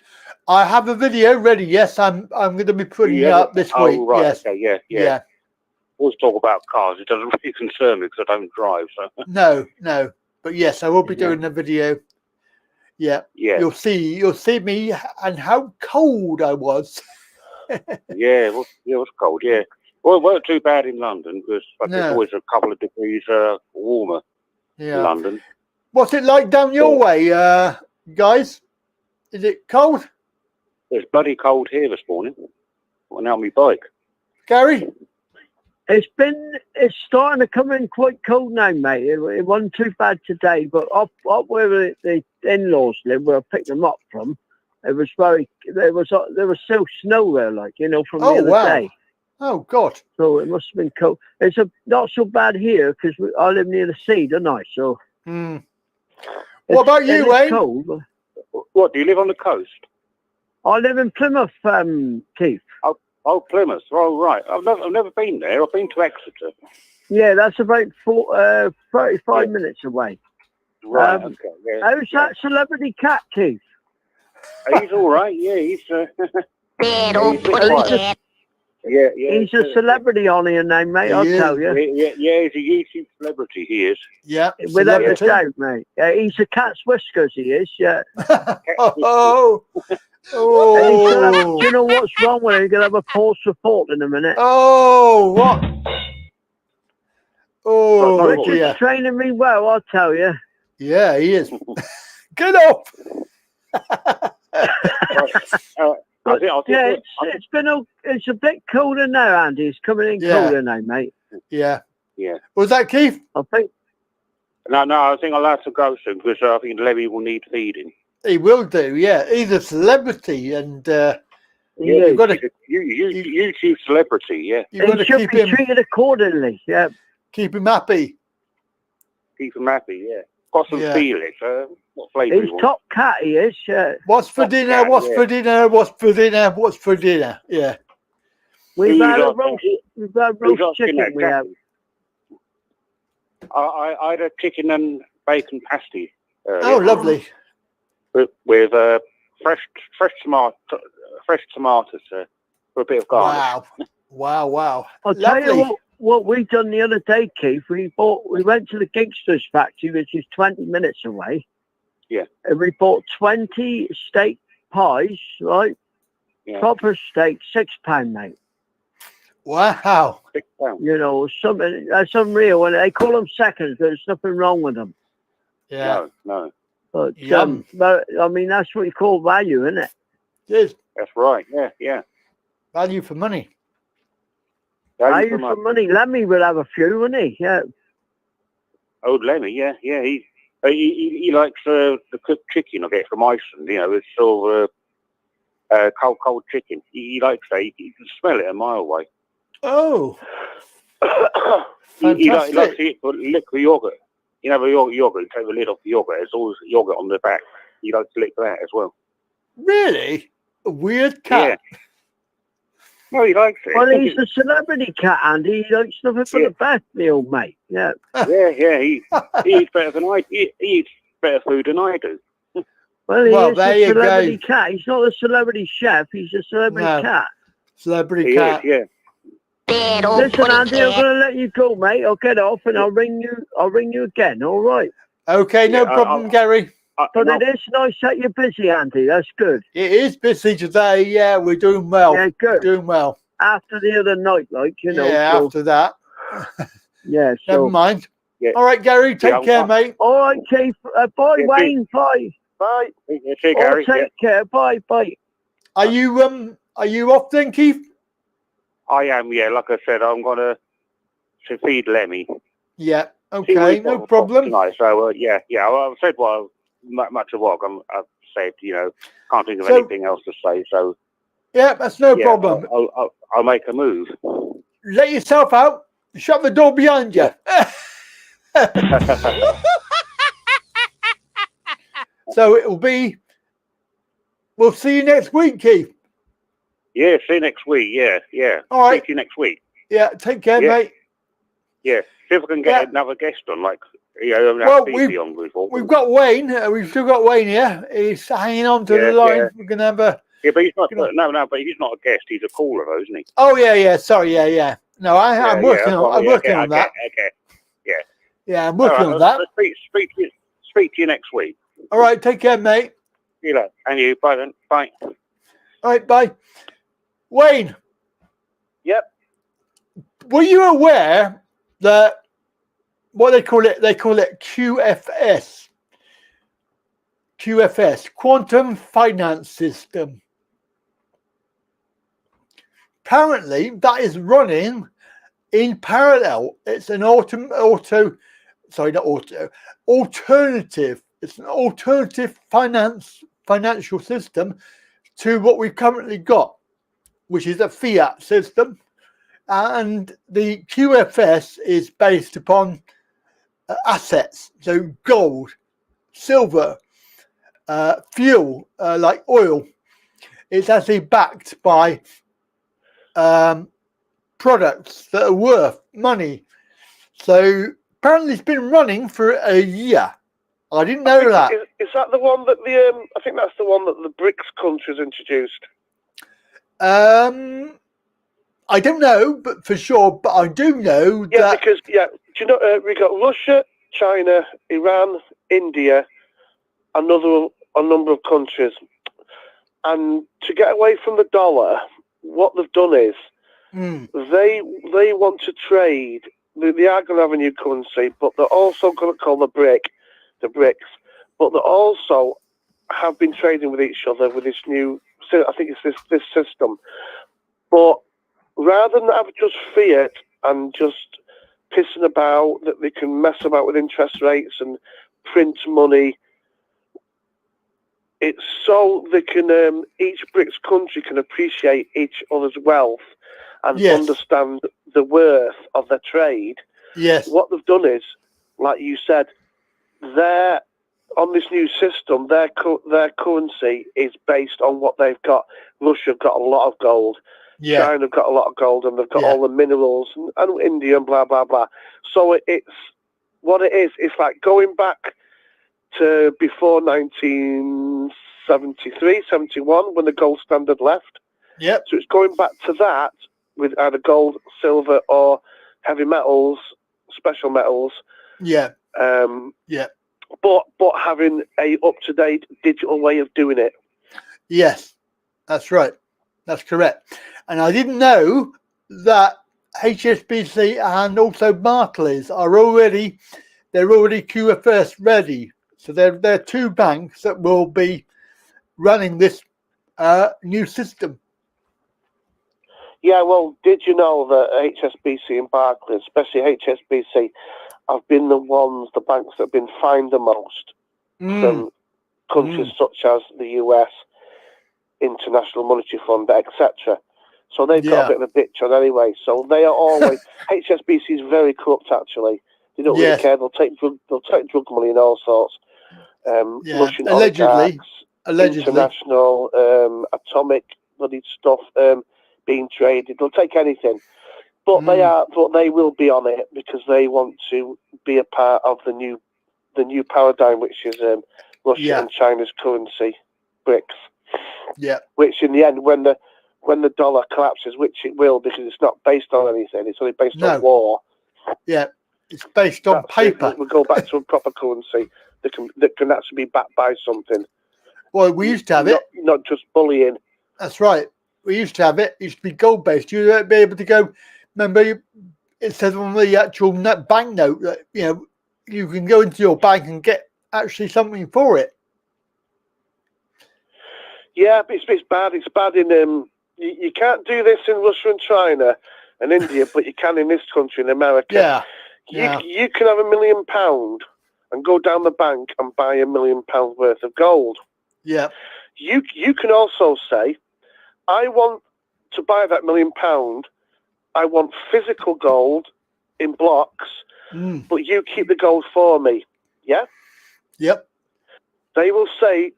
I have a video ready. Yes, I'm going to be putting it up this week. Right. Yes. Okay, yeah. Always talk about cars. It doesn't really concern me because I don't drive. So. No. But yes, I will be doing a video. Yeah. You'll see me and how cold I was. It was cold. Yeah. Well, it weren't too bad in London because it's always a couple of degrees warmer in London. What's it like down your way, guys? Is it cold? It's bloody cold here this morning. Went out on my bike. Gary? It's starting to come in quite cold now, mate. It wasn't too bad today, but up where the in-laws live, where I picked them up from, it was there was still snow there, like, you know, from the other day. Oh God! So it must have been cold. It's not so bad here because I live near the sea, don't I? So. What about you, Wayne? Cold. What, do you live on the coast? I live in Plymouth, Keith. Oh, Plymouth. Oh, right. I've never been there. I've been to Exeter. Yeah, that's about 35 minutes away. Right, okay. Yeah, how's that celebrity cat, Keith? He's all right, yeah. He's... Bad old putty cat. Yeah. He's a celebrity on here now, mate, I'll tell you. Yeah, he's a YouTube celebrity, he is. Yeah. Without a doubt, mate. He's a cat's whiskers, he is, yeah. Oh. Do you know what's wrong with him? He's going to have a pulse report in a minute. Oh, what? Oh, Richard's training me well, I'll tell you. Yeah, he is. Get up! It's a bit colder now, Andy. It's coming in colder now, mate. Yeah. Yeah. Was that Keith? I think. No, I think I'll have to go soon because I think Levy will need feeding. He will do, yeah. He's a celebrity, and you've got to YouTube celebrity, yeah. You've got to keep him treated accordingly, yeah. Keep him happy. Keep him happy, yeah. Got some feelings. What flavour? He's top cat, he is. Yeah. What's for dinner? What's for dinner? What's for dinner? What's for dinner? Yeah. We've had roast chicken. We have. I had a chicken and bacon pasty. Oh, lovely. With fresh tomatoes for a bit of garnish. Wow. I'll tell you what we done the other day, Keith. We went to the Gangsters factory, which is 20 minutes away. Yeah. And we bought 20 steak pies, right? Yeah. Proper steak, £6, mate. Wow. £6. You know, that's unreal. And they call them seconds, but there's nothing wrong with them. Yeah. No. But I mean, that's what you call value, isn't it? It is. That's right. Yeah. Value for money. Value for money. Lemmy will have a few, wouldn't he? Yeah. Old Lemmy, yeah. He likes the cooked chicken I get from Iceland. You know, it's sort of cold chicken. He likes that. You can smell it a mile away. Oh. he likes to eat liquid yogurt. You know, the yogurt, take the lid off the yogurt. There's always yogurt on the back. He likes to lick that as well. Really? A weird cat. Yeah. No, he likes it. Well, he's a celebrity cat, Andy. He likes nothing for the best, the old mate. Yeah. Yeah. He eats better than I. He eats better food than I do. Well, he is a celebrity cat. He's not a celebrity chef. He's a celebrity cat. Celebrity cat. Yeah. Listen, Andy, I'm going to let you go, mate. I'll get off and I'll ring you again. All right. Okay, no problem, Gary. But it is nice that you're busy, Andy. That's good. It is busy today. Yeah, we're doing well. Yeah, good. Doing well. After the other night, like, you know. Yeah, after that. Yeah, so. Never mind. Yeah. All right, Gary, take care, mate. All right, Keith. Bye, Wayne. Bye. Bye. See you, Gary. Take care. Bye. Are you off then, Keith? I am, yeah. Like I said, I'm going to feed Lemmy. Yeah, okay, no problem. Tonight. So, yeah. I've said much of what I've said, you know. Can't think of anything else to say, so. Yeah, that's no problem. I'll make a move. Let yourself out. Shut the door behind you. So it will be. We'll see you next week, Keith. Yeah, see you next week. Yeah. All right. See you next week. Yeah, take care, mate. Yeah, see if I can get another guest on, like, you know, we've got Wayne. We've still got Wayne here. He's hanging on to the line. Yeah. We're going to have a... Yeah, but he's not... No, but he's not a guest. He's a caller, though, isn't he? Oh, yeah. Sorry, yeah. No, I'm working on that. Okay. Yeah, I'm working on that. Speak to you next week. All right, take care, mate. You know, and you. Bye then. Bye. All right, bye. Wayne. Yep. Were you aware that what they call it QFS, Quantum Finance System? Apparently, that is running in parallel, it's an alternative. It's an alternative financial system to what we've currently got, which is a fiat system, and the QFS is based upon assets, so gold, silver, fuel like oil. It's actually backed by products that are worth money. So apparently it's been running for a year. I didn't know that. Is that the one that I think that's the one that the BRICS countries introduced. I don't know, but for sure. But I do know that. Because do you know we got Russia, China, Iran, India, a number of countries, and to get away from the dollar, what they've done is they want to trade. They are going to have a new currency, but they're also going to call the BRICS, but they also have been trading with each other with this new. I think it's this system, but rather than have just fiat and just pissing about, that they can mess about with interest rates and print money. It's so they can each BRICS country can appreciate each other's wealth and understand the worth of their trade. Yes. What they've done is, like you said, they're on this new system. Their currency is based on what they've got. Russia have got a lot of gold. Yeah. China have got a lot of gold, and they've got all the minerals, and India and blah blah blah. So it's what it is. It's like going back to before 1973, 71, when the gold standard left. Yep. So it's going back to that with either gold, silver, or heavy metals, special metals. Yeah. But having a up-to-date digital way of doing it. Yes, that's right. That's correct. And I didn't know that HSBC and also Barclays are already QFS ready. So they're two banks that will be running this new system. Yeah, well, did you know that HSBC and Barclays, especially HSBC, have been the banks that have been fined the most from countries such as the US, International Monetary Fund, etc. So they've got a bit of a bitch on anyway. So they are always HSBC is very corrupt. Actually, they don't really care. They'll take drug money and all sorts. Russian allegedly, international atomic bloody stuff being traded. They'll take anything, but they will be on it because they want to be a part of the new paradigm, which is Russia and China's currency, BRICS. Yeah. Which in the end, when the dollar collapses, which it will, because it's not based on anything, it's only based on war. Yeah, it's based on paper. We'll go back to a proper currency that can actually be backed by something. Well, we used to have it. Not just bullying. That's right. We used to have it. It used to be gold based. You'd be able to go. Remember, it says on the actual banknote that you can go into your bank and get actually something for it. Yeah, but it's bad. It's bad in you can't do this in Russia and China and India, but you can in this country, in America. Yeah. You can have £1 million and go down the bank and buy £1 million worth of gold. Yeah. You can also say, I want to buy that £1 million. I want physical gold in blocks, but you keep the gold for me. Yeah? Yep. They will say,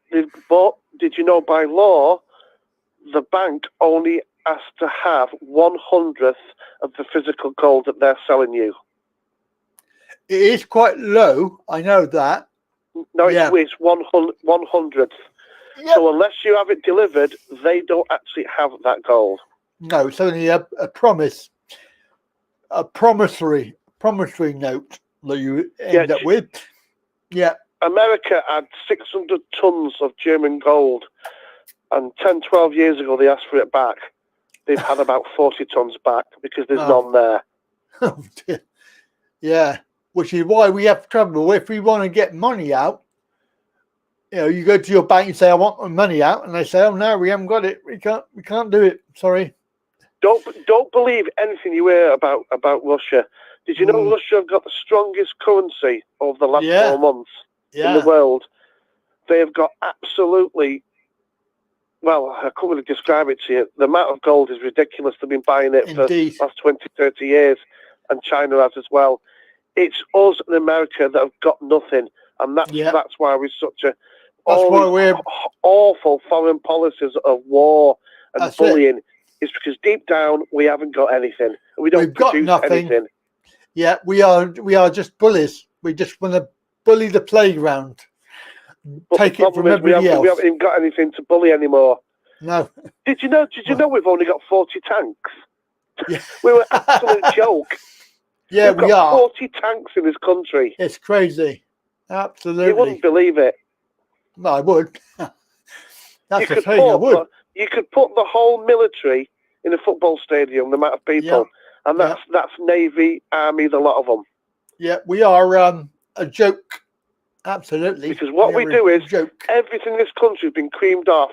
but did you know by law, the bank only has to have 1/100th of the physical gold that they're selling you. It is quite low. I know that. No, it's 1/100th. Yep. So unless you have it delivered, they don't actually have that gold. No, it's only a promissory note that you end up with. Yeah. America had 600 tons of German gold, and 10, 12 years ago they asked for it back. They've had about 40 tons back because there's none there. Oh dear. Yeah, which is why we have trouble. If we want to get money out, you go to your bank and say, I want my money out, and they say, oh no, we haven't got it. We can't do it. Sorry. Don't believe anything you hear about Russia. Did you know Russia have got the strongest currency over the last 4 months in the world? They have got absolutely, well, I couldn't really describe it to you. The amount of gold is ridiculous. They've been buying it for the last 20, 30 years, and China has as well. It's us in America that have got nothing, and that's why we're such a awful foreign policies of war and bullying. It's because deep down we haven't got anything. We don't produce anything. Yeah, we are just bullies. We just want to bully the playground. Take it from everybody else. We haven't even got anything to bully anymore. No. Did you know we've only got 40 tanks? Yeah. We were an absolute joke. Yeah, We've got 40 tanks in this country. It's crazy. Absolutely. You wouldn't believe it. No, I would. That's the thing, I would. You could put the whole military in a football stadium, the amount of people, and that's Navy, Army, the lot of them. Yeah, we are a joke. Absolutely. Because what we do is everything in this country has been creamed off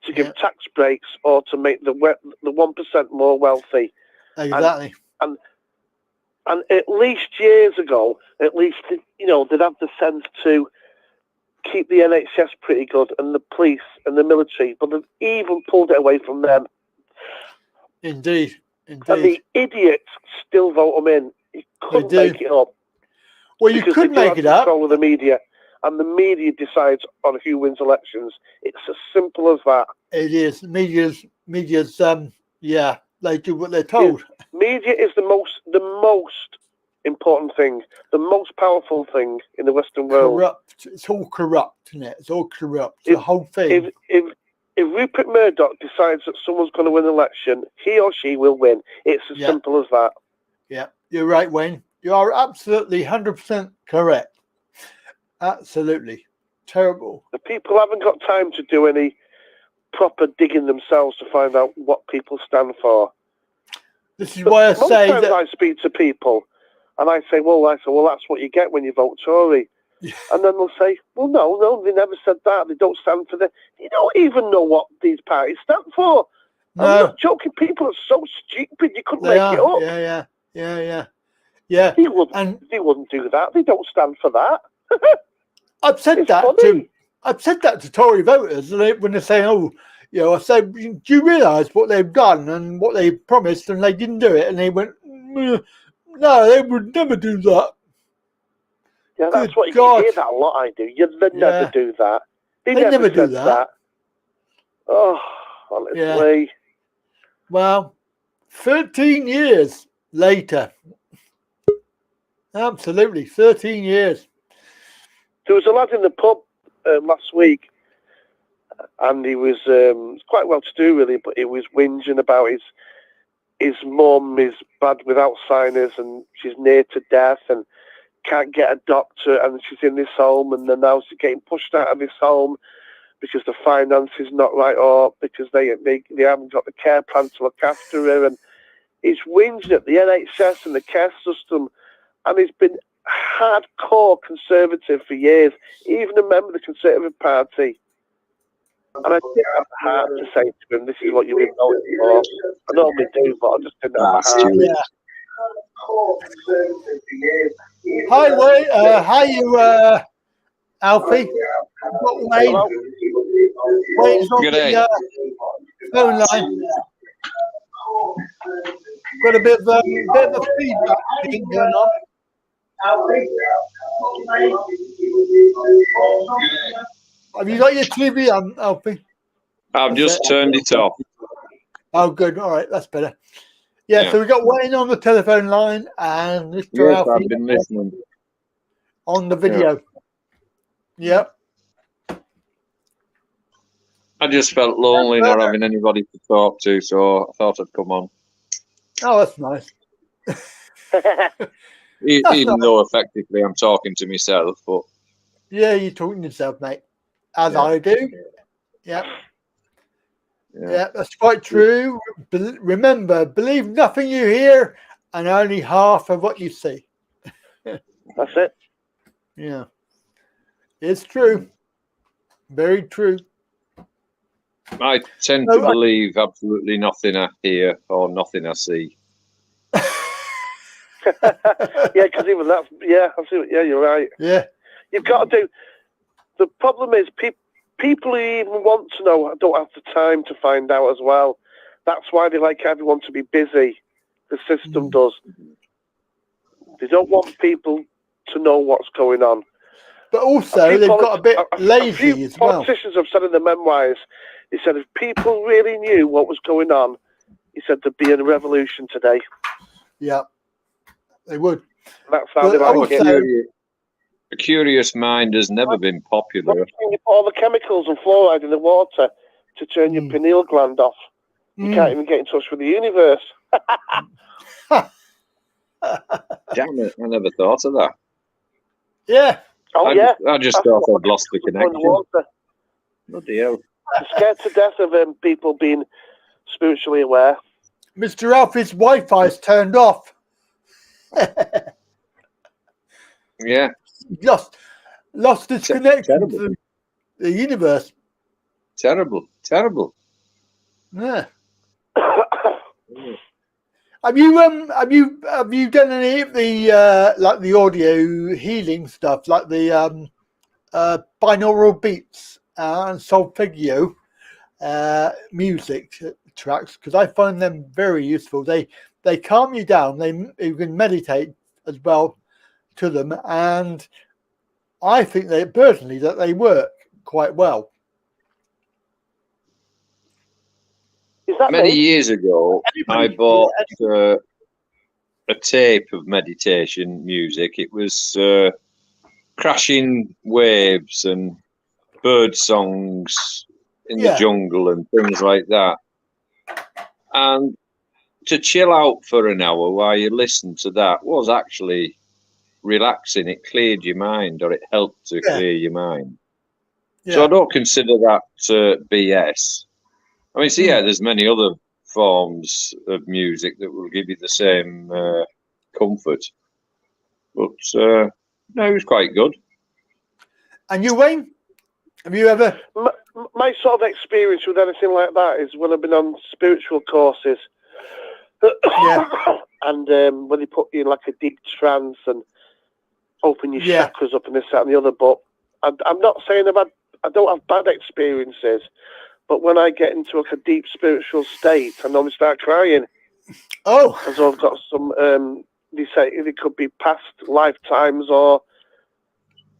to give tax breaks or to make the 1% more wealthy. Exactly. And at least years ago, they'd have the sense to keep the NHS pretty good and the police and the military, but they've even pulled it away from them. Indeed. And the idiots still vote them in. You couldn't make it up. Well, you could make it up. Control of the media, and the media decides on who wins elections. It's as simple as that. It is. Media's they do what they're told. Media is the most important thing, the most powerful thing in the Western world. Corrupt. It's all corrupt, isn't it? It's all corrupt. The whole thing. If Rupert Murdoch decides that someone's going to win an election, he or she will win. It's as simple as that. Yeah, you're right, Wayne. You are absolutely 100% correct. Absolutely. Terrible. The people haven't got time to do any proper digging themselves to find out what people stand for. This is why I say that I speak to people and I say, well, that's what you get when you vote Tory. Yeah. And then they'll say, well, no, they never said that. They don't stand for that. You don't even know what these parties stand for. No. I'm not joking. People are so stupid. You couldn't make it up. Yeah. They wouldn't do that. They don't stand for that. I've said that to Tory voters when they're saying, I said, do you realise what they've done and what they promised and they didn't do it? And they went, no, they would never do that. Yeah, that's what you hear that a lot. I do. They never do that. They never do that. Oh, honestly. Yeah. Well, 13 years later. Absolutely, 13 years. There was a lad in the pub last week, and he was quite well to do, really, but he was whinging about his mum is bad with Alzheimer's and she's near to death and can't get a doctor, and she's in this home, and then now she's getting pushed out of this home because the finance is not right, or because they haven't got the care plan to look after her, and he's whinging at the NHS and the care system, and he's been hardcore conservative for years, even a member of the Conservative Party. And I didn't have the heart to say to him, this is what you've been voting for. I normally do, but I just didn't have the heart. Hi, Wayne. Hi, you, Alfie. Wayne. Wayne's on the phone line. Got a bit of a feedback thing going on. Have you got your TV on, Alfie? I've just turned it off. Oh, good. All right, that's better. Yeah, so we got Wayne on the telephone line and Mr. Alfie. I've been listening. On the video. Yep. I just felt lonely not having anybody to talk to, so I thought I'd come on. Oh, that's nice. Even though effectively I'm talking to myself, but yeah, you're talking to yourself, mate, as I do. Yeah, that's quite true. Remember, believe nothing you hear and only half of what you see. That's it. Yeah, it's true. Very true. I tend to believe absolutely nothing I hear or nothing I see. Yeah, because even that, yeah, you're right. Yeah. You've got to do, the problem is people who even want to know don't have the time to find out as well. That's why they like everyone to be busy. The system does. They don't want people to know what's going on. But also, they've got a bit lazy as well. Politicians have said in their memoirs, he said, if people really knew what was going on, he said there'd be a revolution today. Yeah, they would. That's how they like it. A curious mind has never been popular. You put all the chemicals and fluoride in the water to turn your pineal gland off. You can't even get in touch with the universe. Damn it, I never thought of that. Yeah. I just thought I'd lost the connection. Bloody hell. I'm scared to death of people being spiritually aware. Mr. Alfie's Wi-Fi's turned off. Yeah. Lost its connection to the universe. Terrible. Yeah. Have you done any of the like the audio healing stuff, like the binaural beats and solfeggio music tracks? Because I find them very useful. They calm you down. You can meditate as well to them, and I think personally that they work quite well. Many years ago, I bought a tape of meditation music. It was crashing waves and bird songs in the jungle and things like that. And to chill out for an hour while you listen to that was actually relaxing. It cleared your mind, or it helped to clear your mind. So I don't consider that BS. I mean, there's many other forms of music that will give you the same comfort. But no, it was quite good. And you, Wayne? Have you ever... My sort of experience with anything like that is when I've been on spiritual courses. And when they put you in like a deep trance and open your chakras up and this, that and the other. But I'm not saying I don't have bad experiences. But when I get into like a deep spiritual state, I normally start crying. Oh. As I've got some, they say it could be past lifetimes or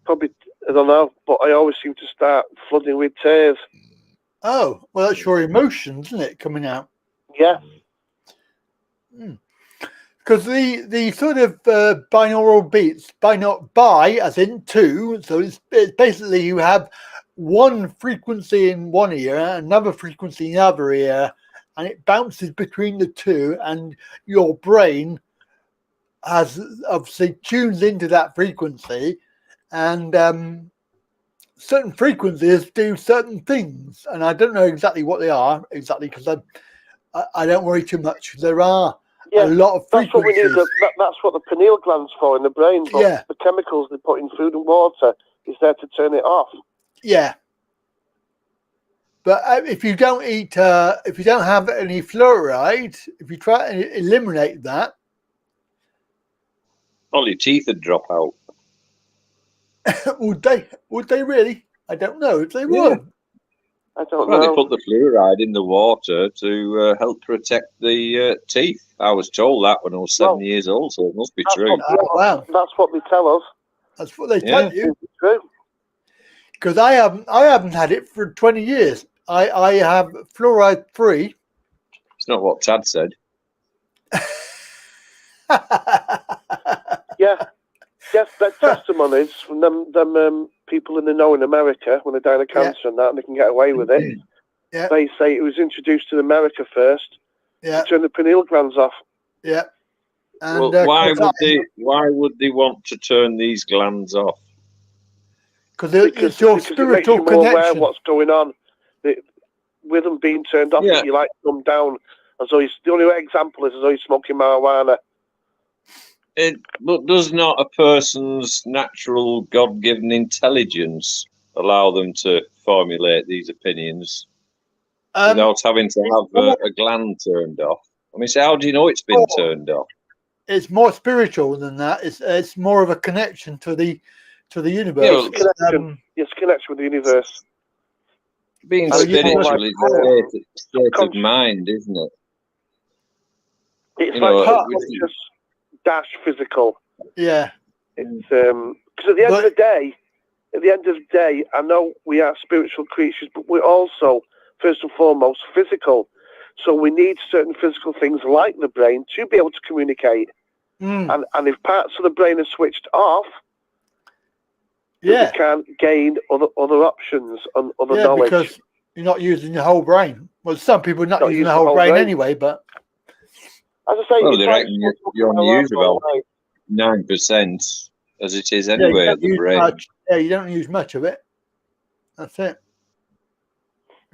probably, I don't know, but I always seem to start flooding with tears. Oh, well, that's your emotions, isn't it, coming out? Yeah. Because the sort of binaural beats, bi as in two, so it's basically you have one frequency in one ear, another frequency in the other ear, and it bounces between the two, and your brain has obviously tunes into that frequency, and certain frequencies do certain things, and I don't know exactly what they are because I don't worry too much. There are a lot of frequencies. That's what we need. That's what the pineal gland's for in the brain. But the chemicals they put in food and water is there to turn it off. Yeah, but if you don't eat, if you don't have any fluoride, if you try and eliminate that, all your teeth would drop out. Would they really? I don't know if they would. I don't know. They put the fluoride in the water to help protect the teeth. I was told that when I was 7 years old, so it must be true. Wow, that's what they tell us. That's what they tell you. It's true. Because I haven't had it for 20 years. I have fluoride free. It's not what Tad said. Yes, there's testimonies from them people in the know in America when they die of cancer and that, and they can get away with it. Yeah. They say it was introduced in America first to turn the pineal glands off. Yeah. And, well, why would they want to turn these glands off? Because it's your spiritual it makes you more connection. aware of what's going on. With them being turned off, you like them down. As though the only example is as though you're smoking marijuana. But does not a person's natural God-given intelligence allow them to formulate these opinions? without having to have a gland turned off. I mean, so how do you know it's been turned off? It's more spiritual than that. It's more of a connection to the universe. Yeah, it's connection with the universe. Being spiritual is a state of mind, isn't it? It's like just dash physical. Yeah. It's because at the end of the day, I know we are spiritual creatures, but we're also first and foremost physical. So we need certain physical things like the brain to be able to communicate. And if parts of the brain are switched off, we can't gain other options and other knowledge. Because you're not using your whole brain. Well, some people are not using the whole brain anyway, but as I say, they reckon you only use about 9% as it is anyway at the brain. You don't use much of it. That's it.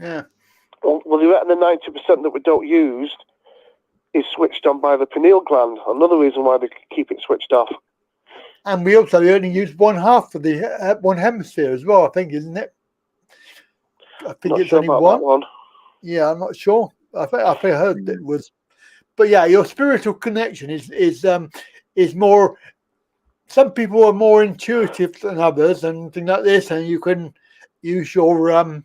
Yeah. Well, they reckon the 90% that we don't use is switched on by the pineal gland. Another reason why they keep it switched off. And we also only use one half of the one hemisphere as well, I think, isn't it? I think it's only one. Yeah, I'm not sure. I think I heard it was. But yeah, your spiritual connection is more. Some people are more intuitive than others, and things like this, and you can use your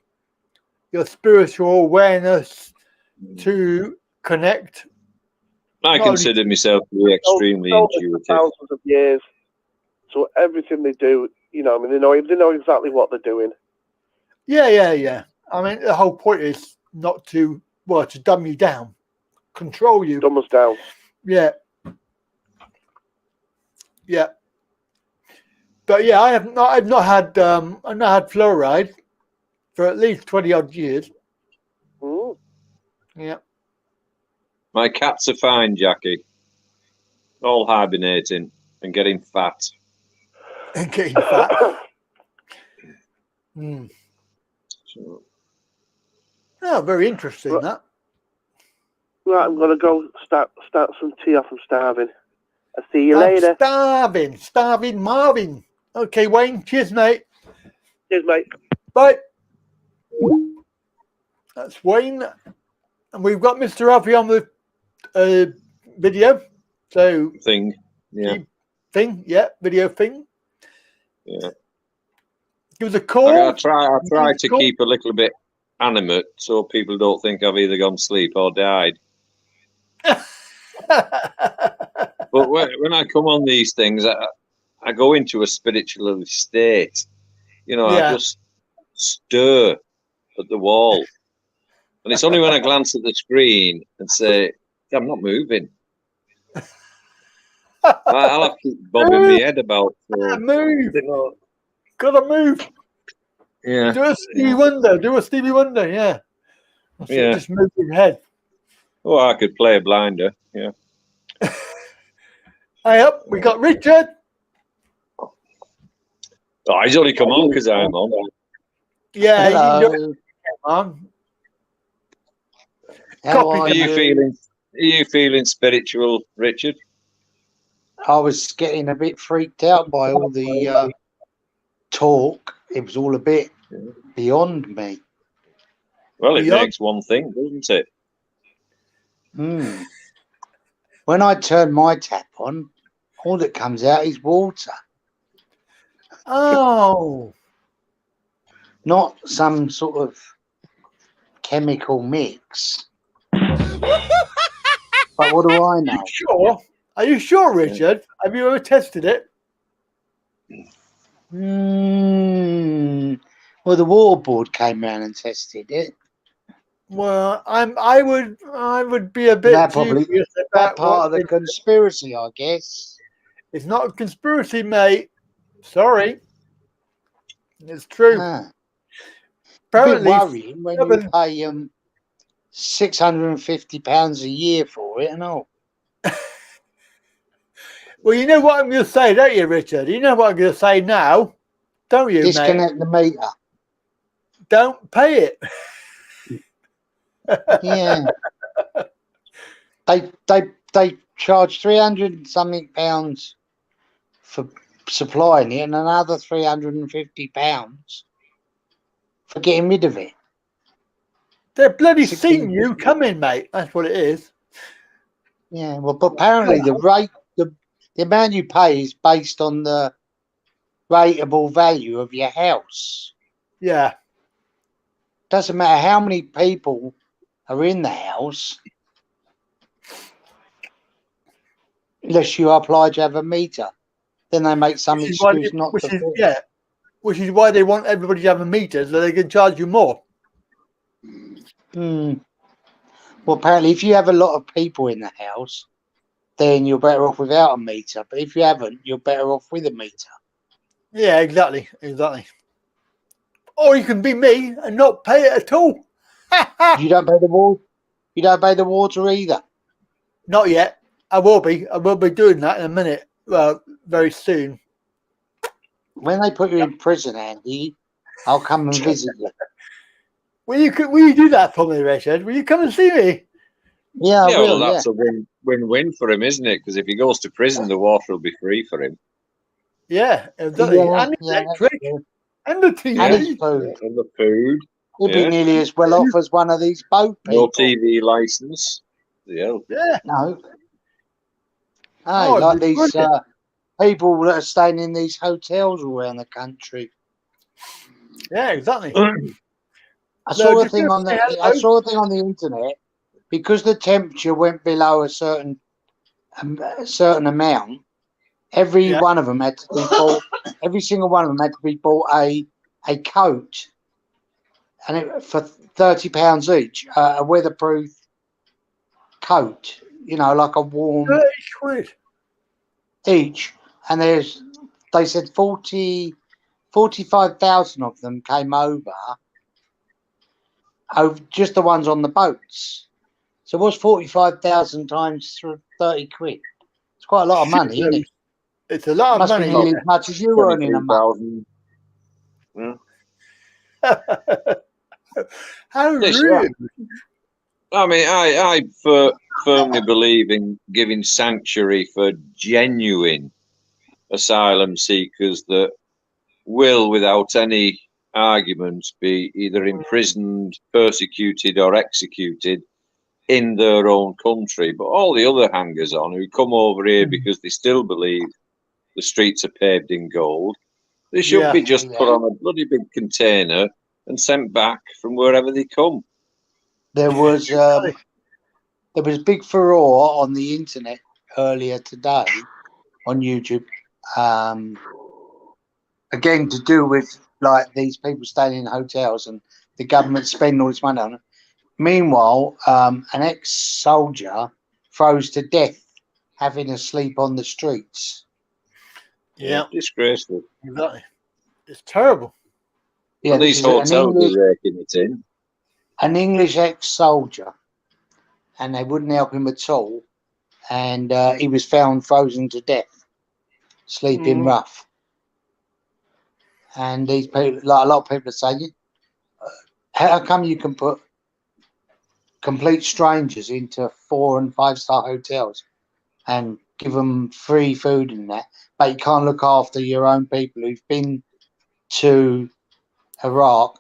spiritual awareness to connect. I consider myself to be extremely intuitive. Thousands of years, so everything they do, they know exactly what they're doing. Yeah. I mean, the whole point is not to dumb you down, control you, dumb us down. Yeah. But yeah, I've not had fluoride for at least 20 odd years. Ooh. Yeah. My cats are fine, Jackie. All hibernating and getting fat. And getting fat. So. Oh, very interesting, that. Right, I'm going to go start some tea off. I'm starving. I'll see you later. Starving Marvin. Okay, Wayne. Cheers, mate. Cheers, mate. Bye. That's Wayne. And we've got Mr. Alfie on the video. So thing. Yeah. Video thing. Yeah. Give us a call. I try to keep a little bit animate so people don't think I've either gone to sleep or died. But when I come on these things, I go into a spiritual state. I just stir at the wall. And it's only when I glance at the screen and say, I'm not moving. I'll have to keep bobbing my head about. Move. Gotta move. Yeah. Do a Stevie Wonder. Yeah. Just move your head. Oh, I could play a blinder. Yeah. Hey up, we got Richard. Oh, he's only come on because I'm on. Yeah. Hello. Are you feeling spiritual, Richard? I was getting a bit freaked out by all the talk. It was all a bit beyond me. Well, it makes one thing, doesn't it? When I turn my tap on, all that comes out is water. Oh. Not some sort of chemical mix. But what do I know? Are you sure, Richard? Have you ever tested it? Well, the war board came around and tested it. Well, I would be a bit dubious about that part of the conspiracy, I guess. It's not a conspiracy, mate. Sorry, it's true. Apparently, a bit worrying when you pay £650 a year for it and all. Well, you know what I'm going to say, don't you, Richard? You know what I'm going to say now, don't you, Disconnect the meter. Don't pay it. Yeah. They charge 300 and something pounds for supplying it and another £350 for getting rid of it. They're bloody seeing you coming, mate. That's what it is. Yeah, well, but apparently the rate, the amount you pay is based on the rateable value of your house. Yeah. Doesn't matter how many people are in the house, unless you apply to have a meter. Then they make some excuse not to. Yeah, which is why they want everybody to have a meter so they can charge you more. Well, apparently, if you have a lot of people in the house, then you're better off without a meter. But if you haven't, you're better off with a meter. Yeah, exactly. Or you can be me and not pay it at all. You don't pay the water. You don't pay the water either. Not yet. I will be. I will be doing that in a minute. Well, very soon. When they put you in prison, Andy, I'll come and visit you. Will you do that for me, Richard? Will you come and see me? Yeah, I will. Well, that's a win-win for him, isn't it? Because if he goes to prison, the water will be free for him. Yeah, exactly. And electric. And the TV. And the food. He'll be nearly as well off as one of these boat people. No TV license. Yeah. No. Hey, like these people that are staying in these hotels all around the country. Yeah, exactly. I saw a thing on the internet, because the temperature went below a certain amount. Every one of them had to be bought. Every single one of them had to be bought a coat, and for £30 each, a weatherproof coat. You know, like a warm. 30 quid each, and they said 45,000 of them came over just the ones on the boats. So what's 45,000 times 30 quid? It's quite a lot of money, isn't it? It's a lot of money. Must be nearly as much as you earning a month. How rude. I mean, I firmly believe in giving sanctuary for genuine asylum seekers that will, without any arguments, be either imprisoned, persecuted, or executed in their own country. But all the other hangers-on who come over here because they still believe the streets are paved in gold, they should be just put on a bloody big container and sent back from wherever they come. There was big furore on the internet earlier today on YouTube, again to do with like these people staying in hotels and the government spending all this money on it. Meanwhile, an ex-soldier froze to death having to sleep on the streets. Yeah, disgraceful. Exactly. It's terrible. Yeah, well, these hotels are raking it in. An English ex-soldier, and they wouldn't help him at all, and he was found frozen to death, sleeping rough. And these people, like a lot of people are saying, how come you can put complete strangers into 4- and 5-star hotels and give them free food and that, but you can't look after your own people who've been to Iraq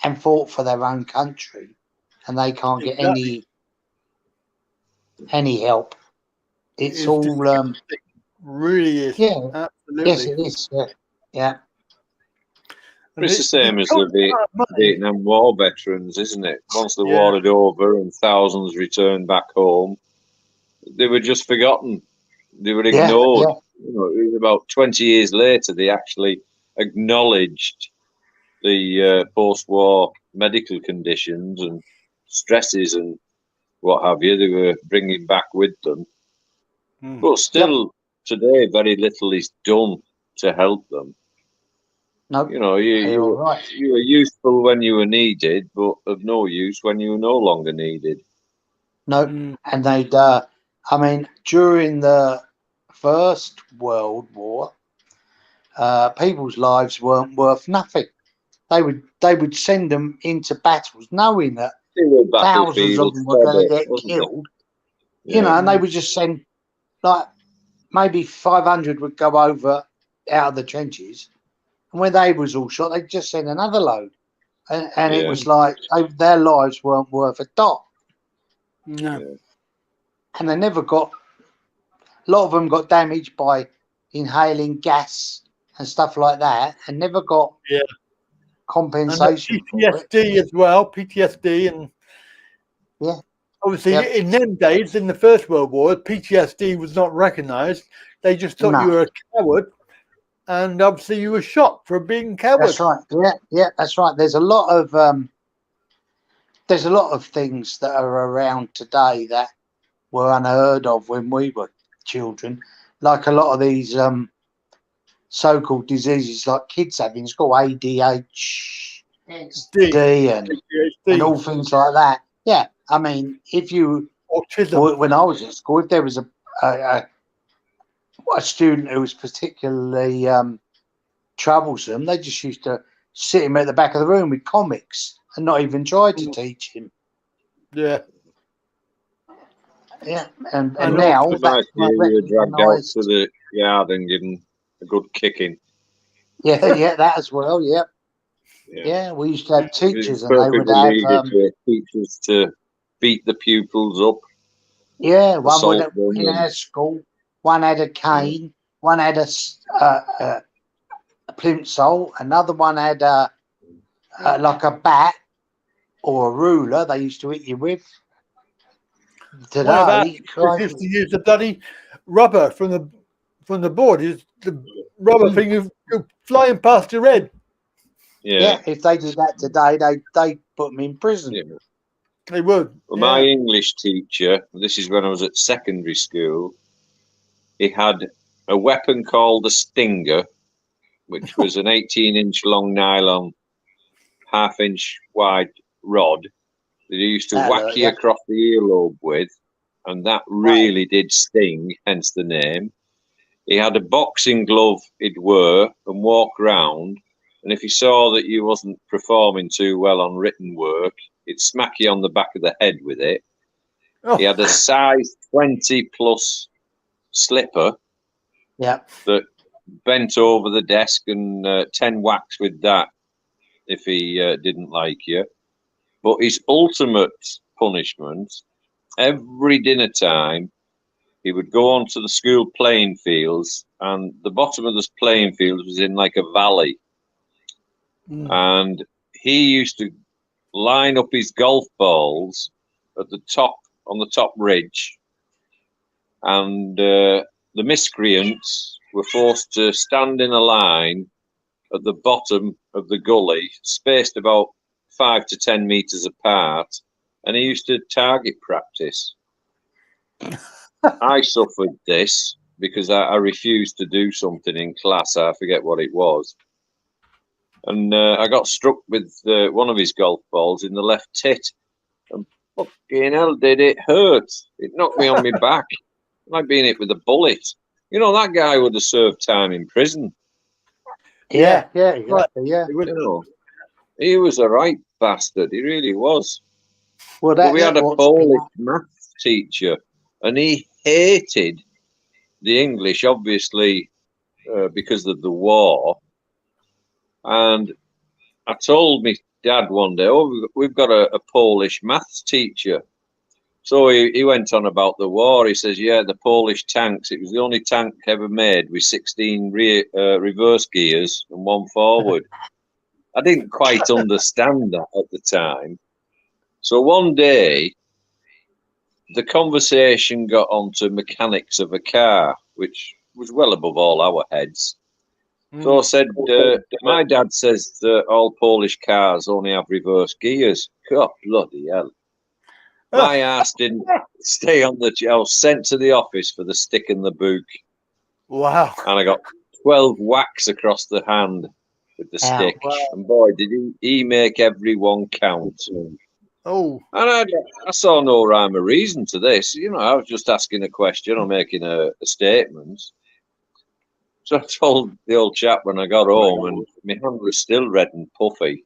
and fought for their own country, and they can't get any help. It's all really is. Yeah, absolutely. Yes, it is. Yeah. It's the same as the Vietnam War veterans, isn't it? Once the war had over and thousands returned back home, they were just forgotten. They were ignored. You know, it was about 20 years later they actually acknowledged the post-war medical conditions and stresses and what have you they were bringing back with them. But still, today, very little is done to help them. No, you know, you were useful when you were needed, but of no use when you were no longer needed. No, and they'd, I mean, during the First World War, people's lives weren't worth nothing. They would send them into battles, knowing that thousands of them were going to get killed. You know, and they would just send, like, maybe 500 would go over out of the trenches. And when they was all shot, they'd just send another load. and it was like their lives weren't worth a dot. No. And they never got. A lot of them got damaged by inhaling gas and stuff like that, and never got compensation. And PTSD as well. PTSD and obviously in them days, in the First World War, PTSD was not recognised. They just thought you were a coward, and obviously you were shot for being coward. That's right. Yeah, that's right. There's a lot of things that are around today that were unheard of when we were children, like a lot of these so-called diseases like kids having. It's called ADHD and all things like that. Yeah, I mean, if you autism. When I was at school, if there was a student who was particularly troublesome, they just used to sit him at the back of the room with comics and not even try to teach him. Yeah. Yeah, and now you were dragged out to the yard and given a good kicking. Yeah, that as well. Yeah, we used to have teachers, and they would have teachers to beat the pupils up. Yeah, one would in our school. One had a cane, one had a plimsoll, another one had like a bat or a ruler. They used to hit you with. Today, used to use the bloody rubber from the board. Is the rubber thing of flying past your head? Yeah, if they did that today, they put them in prison. Yeah. They would. Well, my English teacher, this is when I was at secondary school, he had a weapon called a stinger, which was an 18-inch long nylon, half-inch wide rod that he used to whack you across the earlobe with, and that really did sting, hence the name. He had a boxing glove he'd wear and walk round, and if he saw that you wasn't performing too well on written work, he'd smack you on the back of the head with it. He had a size 20+ slipper that bent over the desk, and 10 whacks with that if he didn't like you. But his ultimate punishment, every dinner time, he would go onto the school playing fields, and the bottom of this playing field was in like a valley. And he used to line up his golf balls at the top, on the top ridge, and the miscreants were forced to stand in a line at the bottom of the gully, spaced about 5 to 10 meters apart, and he used to target practice. I suffered this because I refused to do something in class. I forget what it was. And I got struck with one of his golf balls in the left tit. And fucking hell, did it hurt. It knocked me on my back. Like being hit with a bullet. You know, that guy would have served time in prison. Yeah, exactly, yeah. You know, he was a right bastard. He really was. Well, but we had a Polish maths teacher, and he hated the English, obviously, because of the war. And I told my dad one day, we've got a Polish maths teacher. So he went on about the war. He says, yeah, the Polish tanks, it was the only tank ever made with 16 reverse gears and 1 forward. I didn't quite understand that at the time. So one day, the conversation got onto mechanics of a car, which was well above all our heads. So I said, my dad says that all Polish cars only have reverse gears. God, bloody hell. My ass didn't stay on the... I was sent to the office for the stick in the book. Wow. And I got 12 whacks across the hand with the stick. Wow. And boy, did he make every one count. Oh. And I saw no rhyme or reason to this. You know, I was just asking a question or making a statement. So I told the old chap when I got home, and my hand was still red and puffy.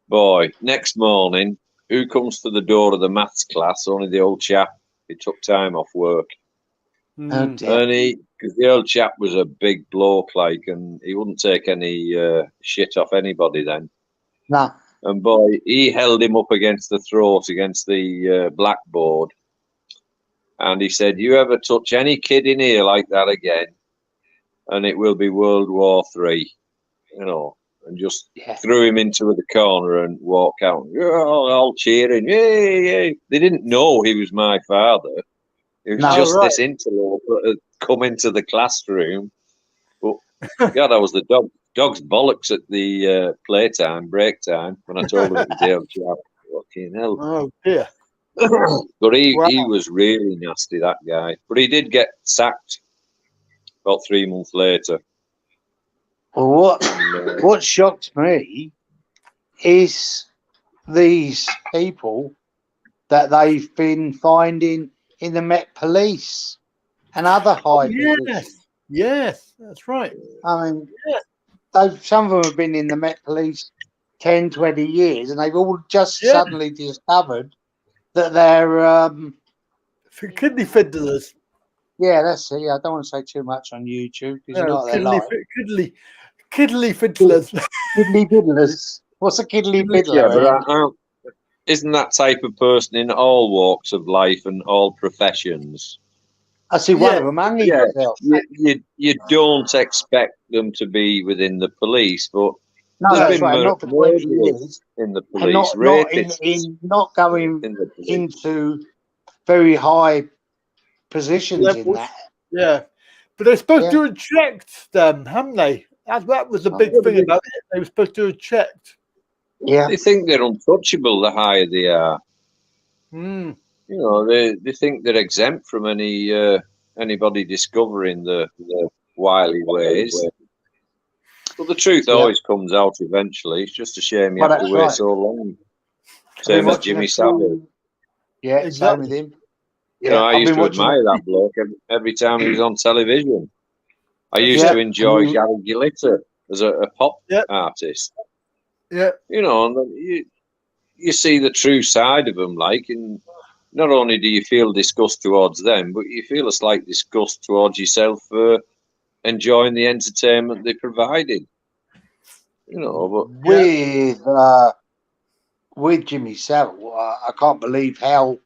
Boy, next morning, who comes to the door of the maths class? Only the old chap. He took time off work. And because the old chap was a big bloke, like, and he wouldn't take any shit off anybody then. Nah. And boy, he held him up against the throat, against the blackboard. And he said, "You ever touch any kid in here like that again, and it will be World War III," you know, and just threw him into the corner and walk out. All cheering, yay, yay. They didn't know he was my father. It was just this interloper that had come into the classroom. But God, I was the dog's bollocks at the playtime, break time, when I told him to do job. Fucking hell. Oh, dear. But he was really nasty, that guy. But he did get sacked about 3 months later. Well, what shocked me is these people that they've been finding in the Met Police and other high positions. Yes, that's right. I mean, some of them have been in the Met Police 10, 20 years, and they've all just suddenly discovered that they're kidney fiddlers. Yeah, that's it. I don't want to say too much on YouTube because you know what they're like. Kiddly fiddlers. Kiddly fiddlers. What's a kiddly fiddler? Yeah, but isn't that type of person in all walks of life and all professions? I see one of them hanging himself. You don't expect them to be within the police, but no, that's right. Not for 20 years in the police. Not going into very high positions in that. Yeah, but they're supposed to have checked them, haven't they? That was the big thing about it. They were supposed to have checked. Yeah, they think they're untouchable the higher they are. Mm. You know, they think they're exempt from anybody discovering the wily ways. But the truth always comes out eventually. It's just a shame you have to wait so long. Same as Jimmy Savile. Yeah, exactly. Same with him. You know, I used to admire that bloke every time he was on television. I used to enjoy Gary Glitter as a pop artist. Yeah. You know, and you see the true side of them, like, and not only do you feel disgust towards them, but you feel a slight disgust towards yourself for enjoying the entertainment they provided. You know, but with Jimmy Savile, I can't believe how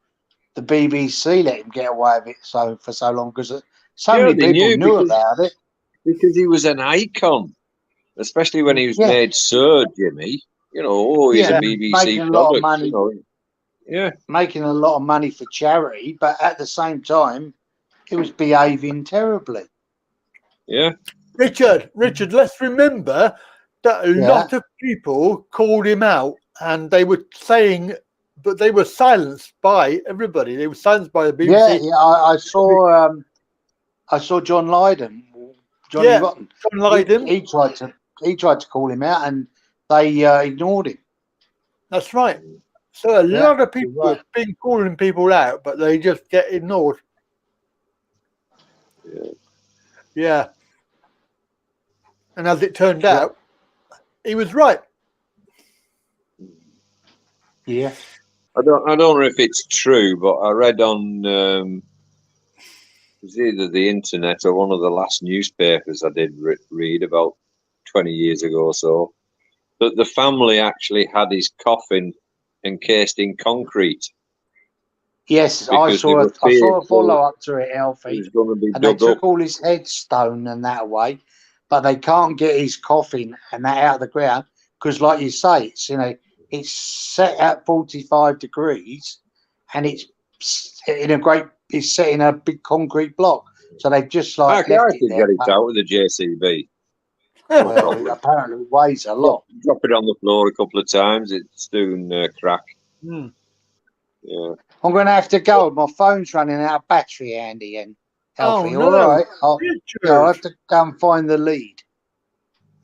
the BBC let him get away with it for so long, because so many people knew about it. Because he was an icon, especially when he was made Sir Jimmy. You know, he's a BBC making a lot of money. You know, making a lot of money for charity, but at the same time, he was behaving terribly. Yeah, Richard, let's remember that a lot of people called him out, and they were saying, but they were silenced by everybody. They were silenced by the BBC. Yeah, I saw John Lydon, Johnny Rotten. John Lydon. He tried to call him out, and they ignored him. That's right. So a lot of people have been calling people out, but they just get ignored. Yeah. And as it turned out, he was right. Yeah. I don't know if it's true, but I read on it was either the internet or one of the last newspapers I did read about 20 years ago or so, that the family actually had his coffin encased in concrete. Yes, I saw a follow-up to it, Alfie. And they took all his headstone and that away, but they can't get his coffin and that out of the ground because, like you say, it's set at 45 degrees, and it's set in a big concrete block. So they've just I can get it out with a JCB. Well, apparently it weighs a lot. Drop it on the floor a couple of times, it's doing crack. Mm. Yeah. I'm going to have to go. My phone's running out of battery, Andy and Alfie. Oh, no. All right. I'll have to go and find the lead.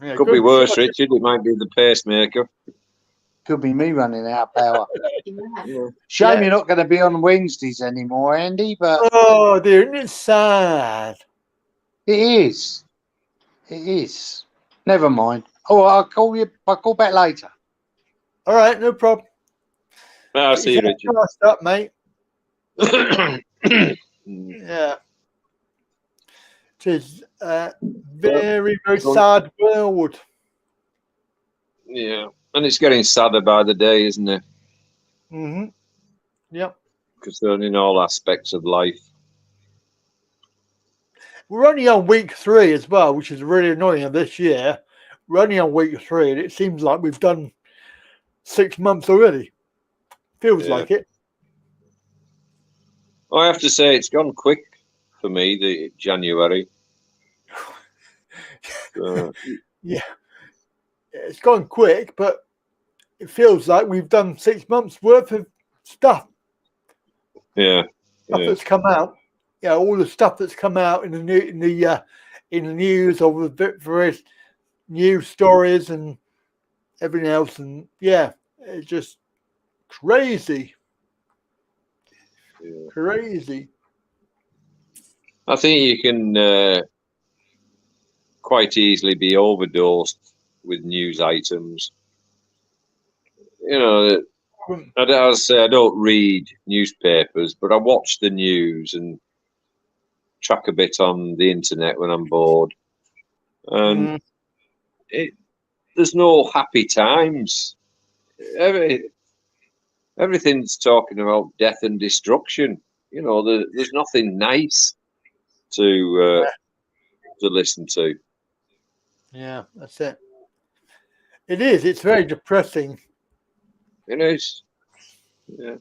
Yeah, could be worse, Richard. It might be the pacemaker. Could be me running out of power. Shame you're not going to be on Wednesdays anymore, Andy. But oh, dear, isn't it sad? It is. It is. Never mind. Oh, I'll call back later. All right, no problem. I'll see you, Richard. Up, mate. Yeah. It is a very, very sad world. Yeah, and it's getting sadder by the day, isn't it? Mm-hmm. Yep. Concerning all aspects of life. We're only on week 3 as well, which is really annoying of this year. We're only on week 3, and it seems like we've done 6 months already. Feels like it. I have to say, it's gone quick for me, the January. Yeah. It's gone quick, but it feels like we've done 6 months worth of stuff. Stuff that's come out. Yeah, all the stuff that's come out in the news, or the various news stories and everything else, and it's just crazy. Crazy. I think you can quite easily be overdosed with news items. You know, as I say, I don't read newspapers, but I watch the news and track a bit on the internet when I'm bored. And there's no happy times. Everything's talking about death and destruction. You know, there's nothing nice to listen to. Yeah, that's it. It is. It's very depressing. It is. Yeah.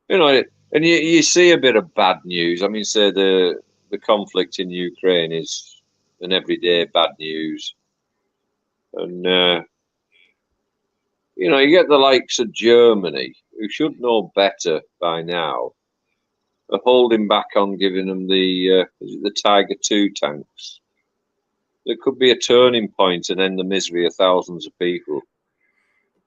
You know, and you see a bit of bad news. I mean, say the conflict in Ukraine is an everyday bad news. And, you know, you get the likes of Germany, who should know better by now, are holding back on giving them the Tiger II tanks. There could be a turning point and end the misery of thousands of people.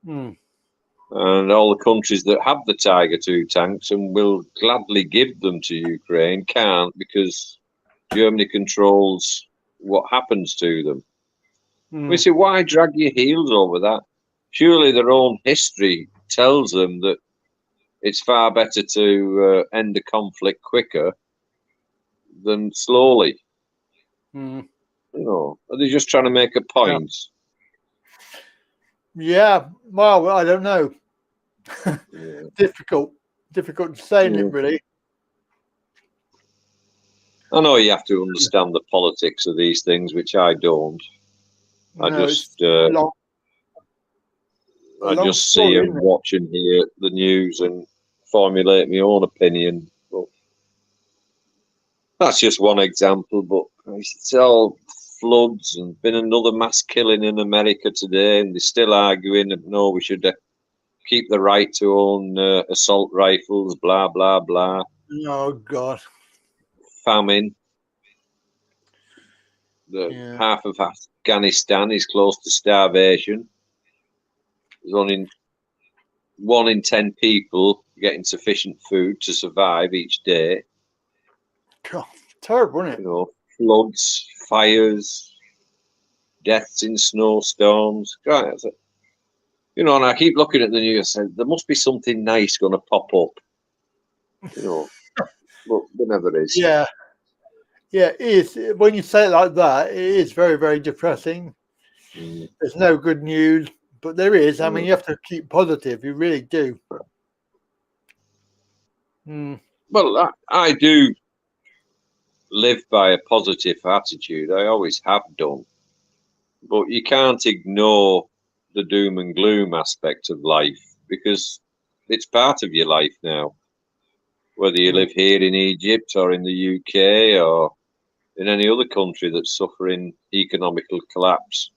And all the countries that have the Tiger II tanks and will gladly give them to Ukraine can't, because Germany controls what happens to them. We say, why drag your heels over that? Surely their own history tells them that it's far better to end the conflict quicker than slowly. You know, are they just trying to make a point? Yeah, well, I don't know. Difficult to say, isn't it, really? I know you have to understand the politics of these things, which I don't. I just see and watch and hear the news and formulate my own opinion. But that's just one example. But it's all floods, and been another mass killing in America today, and they're still arguing that no, we should keep the right to own assault rifles, blah, blah, blah. Oh, God. Famine. Half of Afghanistan is close to starvation. There's only 1 in 10 people getting sufficient food to survive each day. God, terrible, isn't it? You know, floods, fires, deaths in snowstorms. God, you know, and I keep looking at the news and there must be something nice going to pop up. You know, but there never is. Yeah. Yeah, it is. When you say it like that, it is very, very depressing. There's no good news, but there is. I mean, you have to keep positive. You really do. Well, I do live by a positive attitude. I always have done. But you can't ignore the doom and gloom aspect of life, because it's part of your life now. Whether you live here in Egypt or in the UK or in any other country that's suffering economical collapse.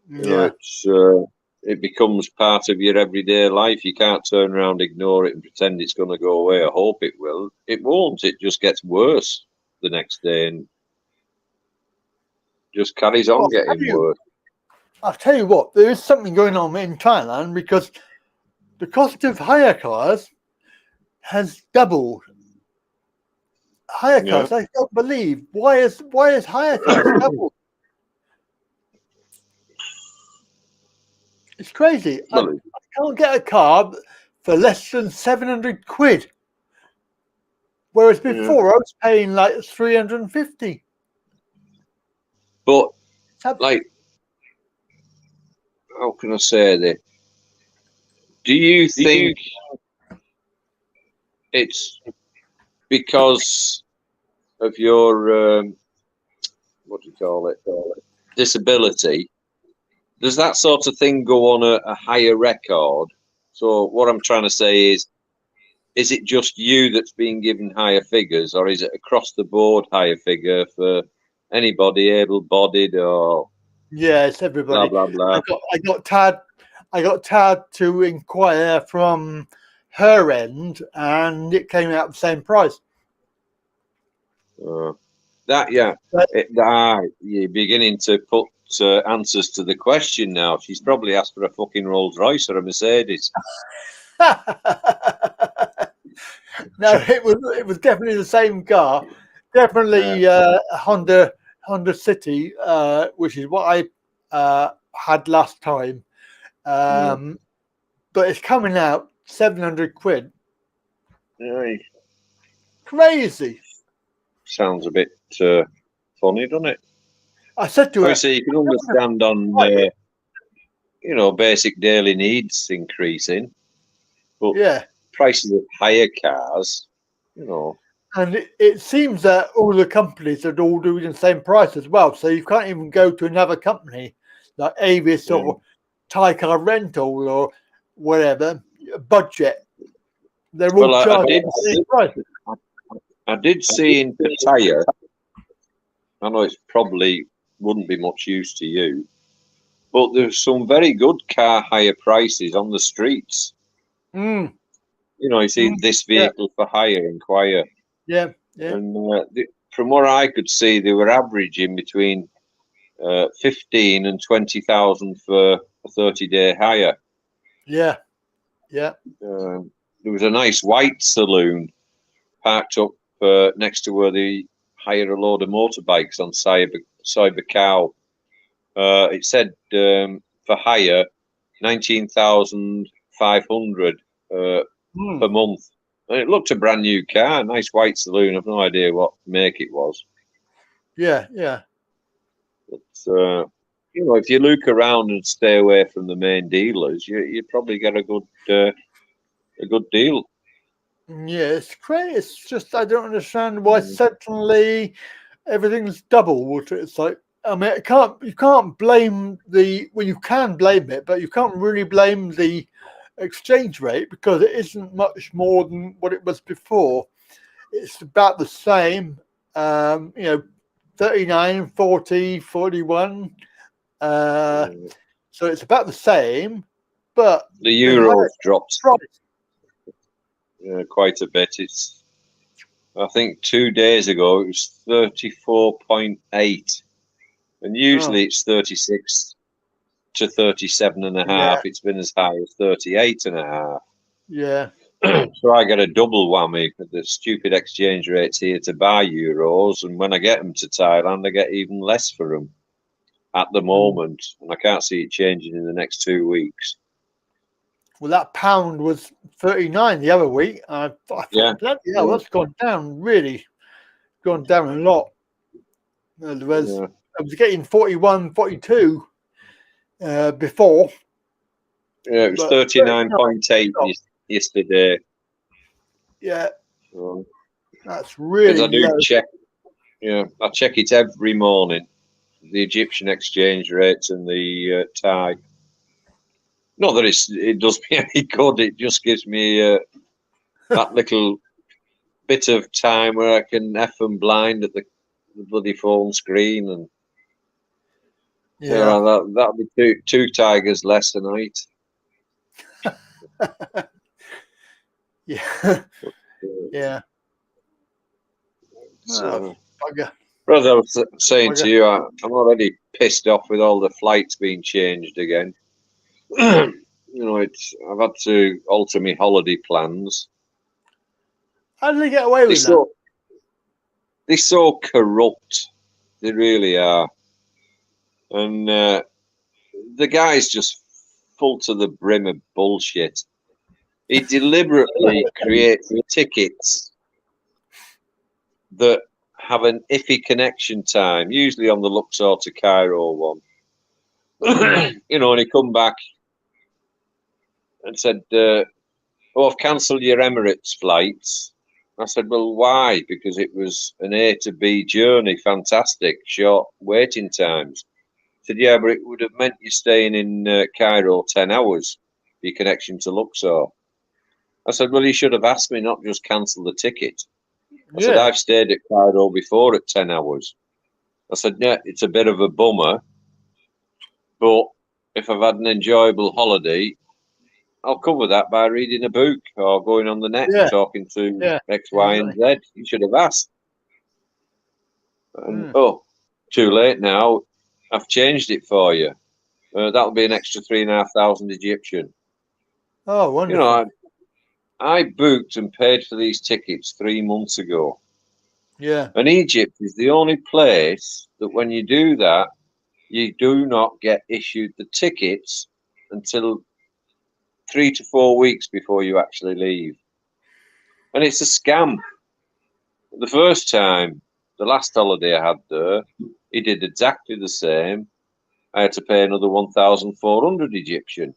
You know, it becomes part of your everyday life. You can't turn around, ignore it and pretend it's going to go away. I hope it will. It won't. It just gets worse the next day and just carries on getting worse. I'll tell you what, there is something going on in Thailand, because the cost of hire cars has doubled. Hire cars, I don't believe. Why is hire cars doubled? It's crazy. I can't get a car for less than 700 quid. Whereas before I was paying like 350. But like how can I say this? Do you think it's because of your what do you call it? Disability? Does that sort of thing go on a higher record? So what I'm trying to say is it just you that's being given higher figures, or is it across the board higher figure for anybody able-bodied or? Yeah, it's everybody. Blah blah blah. I got Tad to inquire from her end, and it came out the same price. You're beginning to put answers to the question now. She's probably asked for a fucking Rolls Royce or a Mercedes. No, it was definitely the same car. Definitely Honda City, which is what I had last time. But it's coming out 700 quid. Right. Crazy. Sounds a bit funny, doesn't it? I said to her, obviously you can understand on basic daily needs increasing, but prices of higher cars, and it seems that all the companies are all doing the same price as well, so you can't even go to another company like Avis or Thai Car Rental or whatever budget. They're all charging the same price. I did see in Pattaya, I know it's probably wouldn't be much use to you, but there's some very good car hire prices on the streets. You see this vehicle for hire, inquire. Yeah. And from what I could see, they were averaging between 15 and 20,000 for a 30-day hire. Yeah. There was a nice white saloon parked up next to where they hire a load of motorbikes on Cyber Cow. It said for hire 19,500 per month. And it looked a brand new car, a nice white saloon. I've no idea what make it was. Yeah. But if you look around and stay away from the main dealers, you probably get a good deal. Yeah, it's crazy. It's just I don't understand why suddenly everything's doubled. It's like, I mean, you can't blame you can blame it, but you can't really blame the exchange rate because it isn't much more than what it was before. It's about the same, 39, 40, 41. So it's about the same, but the euro dropped quite a bit. I think 2 days ago it was 34.8, and usually it's 36 to 37.5. It's been as high as 38.5. Yeah. So I get a double whammy with the stupid exchange rates here to buy euros, and when I get them to Thailand, I get even less for them at the moment, and I can't see it changing in the next 2 weeks. Well, that pound was 39 the other week. I thought, that's gone down, really gone down a lot. I was getting 41, 42 before. Yeah, it was 39.8 yesterday. Yeah. So, that's really I do check. Yeah, I check it every morning. The Egyptian exchange rates and the Thai. Not that it does me any good. It just gives me that little bit of time where I can F and blind at the bloody phone screen, and that'll be two tigers less tonight. Yeah. So, as I was saying to you, I'm already pissed off with all the flights being changed again. I've had to alter my holiday plans. How did they get away with that? They're so corrupt. They really are. And the guy's just full to the brim of bullshit. He deliberately creates tickets that have an iffy connection time, usually on the Luxor to Cairo one. You know, and he come back and said, "Oh, I've cancelled your Emirates flights." I said, "Well, why?" Because it was an A to B journey, fantastic, short waiting times. He said, "Yeah, but it would have meant you staying in Cairo 10 hours for your connection to Luxor." I said, "Well, you should have asked me, not just cancel the ticket." I said, "I've stayed at Cairo before at 10 hours. I said, "Yeah, it's a bit of a bummer, but if I've had an enjoyable holiday, I'll cover that by reading a book or going on the net and talking to X, Y, and Z. You should have asked." And oh, too late now. I've changed it for you. That'll be an extra 3,500 Egyptian. Oh, wonderful. You know, I booked and paid for these tickets 3 months ago. Yeah. And Egypt is the only place that when you do that, you do not get issued the tickets until 3 to 4 weeks before you actually leave. And it's a scam. The first time, the last holiday I had there, he did exactly the same. I had to pay another 1,400 Egyptian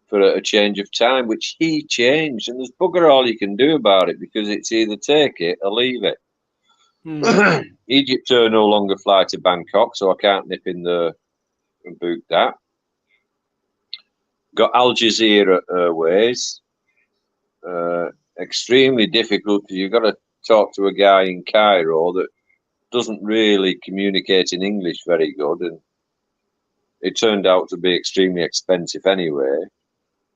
for a change of time, which he changed. And there's bugger all you can do about it, because it's either take it or leave it. Egypt no longer fly to Bangkok, so I can't nip in there and book that. Got Al Jazeera Airways. Extremely difficult, because you've got to talk to a guy in Cairo that doesn't really communicate in English very good, and it turned out to be extremely expensive anyway.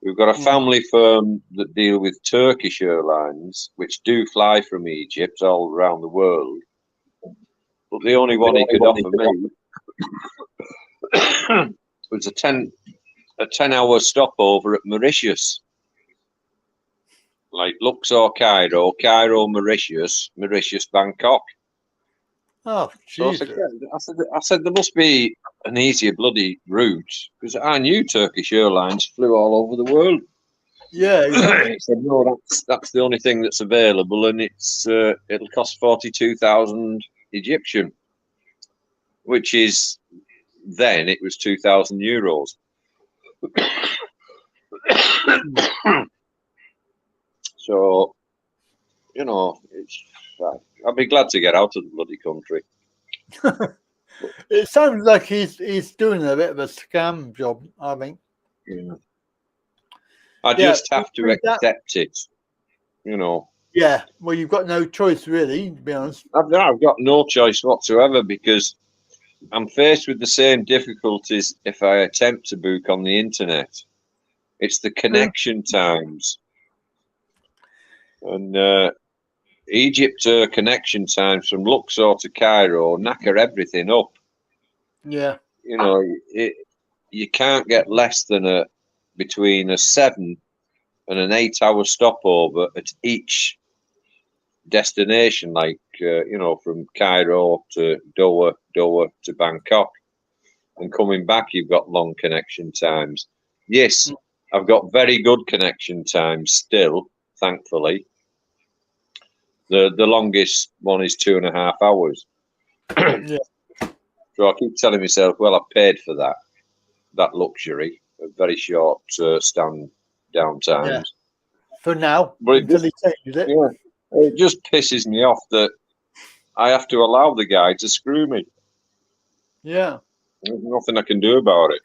We've got a family firm that deal with Turkish Airlines, which do fly from Egypt all around the world. But the only one he could offer me was a 10-hour stopover at Mauritius. Like Luxor, Cairo, Cairo, Mauritius, Mauritius, Bangkok. Oh, Jesus. So I said, there must be an easier bloody route, because I knew Turkish Airlines flew all over the world. Yeah, exactly. He said, "No, that's the only thing that's available, and it'll cost 42,000 Egyptian, which is then it was 2,000 euros." So, you know, I'd be glad to get out of the bloody country. It sounds like he's doing a bit of a scam job, I think. Yeah. I just have to accept it, you know. Yeah, well, you've got no choice, really, to be honest. I've got no choice whatsoever, because I'm faced with the same difficulties if I attempt to book on the internet. It's the connection times. And Egypt connection times from Luxor to Cairo knacker everything up. Yeah. You know, you can't get less than between a 7 and an 8-hour stopover at each destination, like, you know, from Cairo to Doha to Bangkok. And coming back, you've got long connection times. Yes, I've got very good connection times still, thankfully. The longest one is 2.5 hours. Yeah. So I keep telling myself, well, I paid for that luxury, a very short stand down times. Yeah. For now, but until he changes it. Yeah, it just pisses me off that I have to allow the guy to screw me. Yeah. There's nothing I can do about it.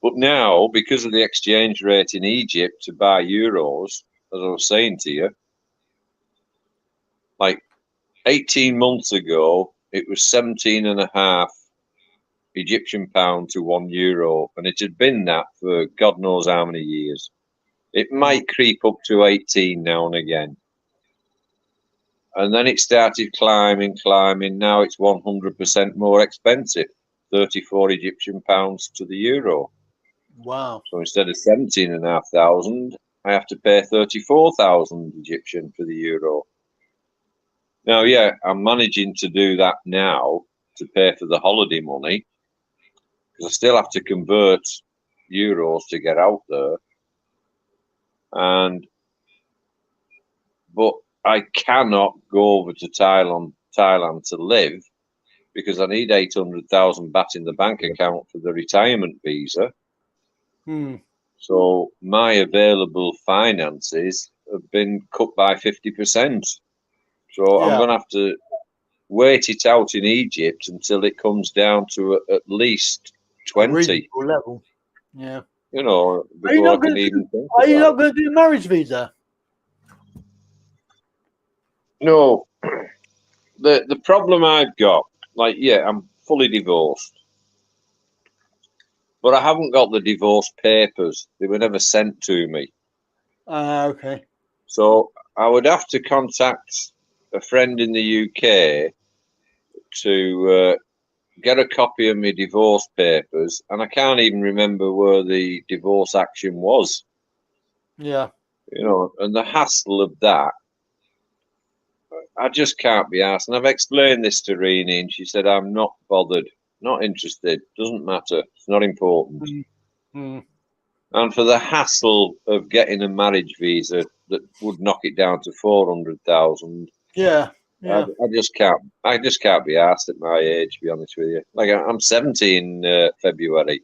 But now, because of the exchange rate in Egypt to buy euros, as I was saying to you, like 18 months ago, it was 17.5 Egyptian pound to €1, and it had been that for God knows how many years. It might creep up to 18 now and again. And then it started climbing. Now it's 100% more expensive, 34 Egyptian pounds to the euro. Wow. So instead of 17,500, I have to pay 34,000 Egyptian for the euro. Now, yeah, I'm managing to do that now to pay for the holiday money, because I still have to convert euros to get out there. But I cannot go over to Thailand to live, because I need 800,000 baht in the bank account for the retirement visa. So my available finances have been cut by 50%. So I'm going to have to wait it out in Egypt until it comes down to at least 20. Level. Yeah. You know, before I can even think about it. Are you not going to do a marriage visa? No. The problem I've got, like, yeah, I'm fully divorced. But I haven't got the divorce papers. They were never sent to me. Okay. So I would have to contact a friend in the UK to get a copy of my divorce papers, and I can't even remember where the divorce action was. Yeah. You know, and the hassle of that, I just can't be asked. And I've explained this to Rini, and she said, I'm not bothered, not interested, doesn't matter, it's not important. And for the hassle of getting a marriage visa that would knock it down to 400,000. Yeah. I just can't be asked at my age, to be honest with you. Like, I'm 70 in February.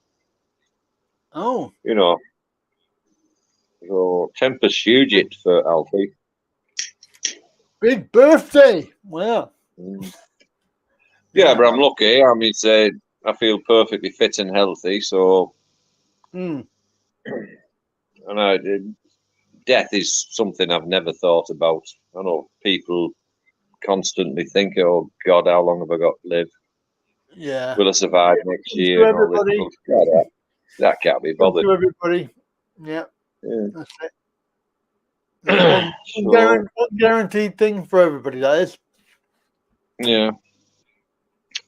Oh. You know. So Tempest Fugit for Alfie. Big birthday. Wow. Yeah, but I'm lucky. I mean, I feel perfectly fit and healthy, so and death is something I've never thought about. I know people constantly think, oh God, how long have I got to live? Yeah. Will I survive next year? To everybody. God, that can't be bothered. To everybody. Yeah. That's it. One guaranteed thing for everybody, that is. Yeah.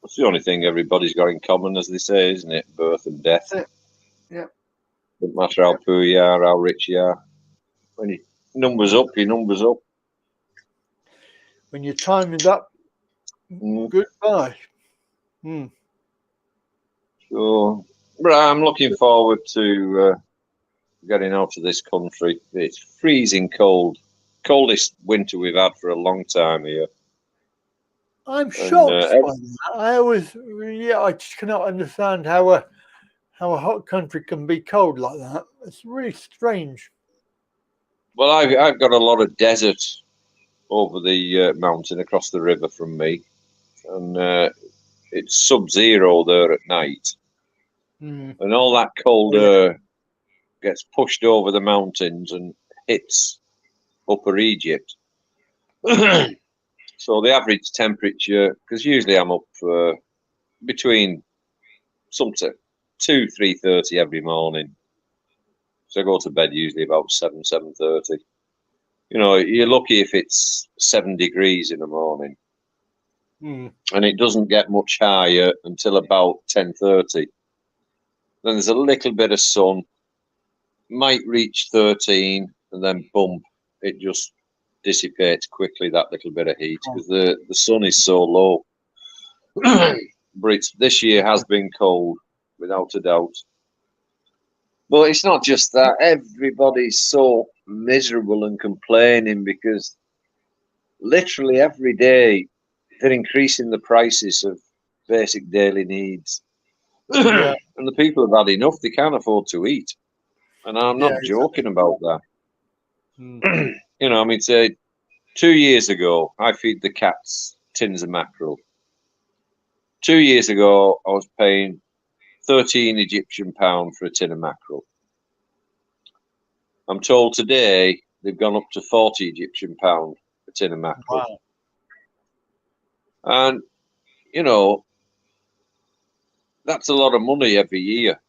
It's the only thing everybody's got in common, as they say, isn't it? Birth and death. That's it. Yeah. Doesn't matter how poor you are, how rich you are. When your number's up, your number's up. When your time is up, goodbye. So, but I'm looking forward to getting out of this country. It's freezing cold. Coldest winter we've had for a long time here. I'm shocked by that. I just cannot understand how a hot country can be cold like that. It's really strange. Well, I've got a lot of desert over the mountain across the river from me, and it's sub-zero there at night, and all that cold air gets pushed over the mountains and hits Upper Egypt. So the average temperature, because usually I'm up between 2-3:30 every morning. So I go to bed usually about 7:30. You know, you're lucky if it's 7 degrees in the morning. And it doesn't get much higher until about 10:30. Then there's a little bit of sun, might reach 13, and then boom, it just dissipates quickly, that little bit of heat, because the sun is so low. But this year has been cold, without a doubt. But it's not just that. Everybody's so miserable and complaining because literally every day they're increasing the prices of basic daily needs. And the people have had enough. They can't afford to eat. And I'm not joking about that. You know, I mean, say 2 years ago, I feed the cats tins of mackerel. 2 years ago, I was paying 13 Egyptian pounds for a tin of mackerel. I'm told today they've gone up to 40 Egyptian pounds a tin of mackerel. Wow. And, you know, that's a lot of money every year.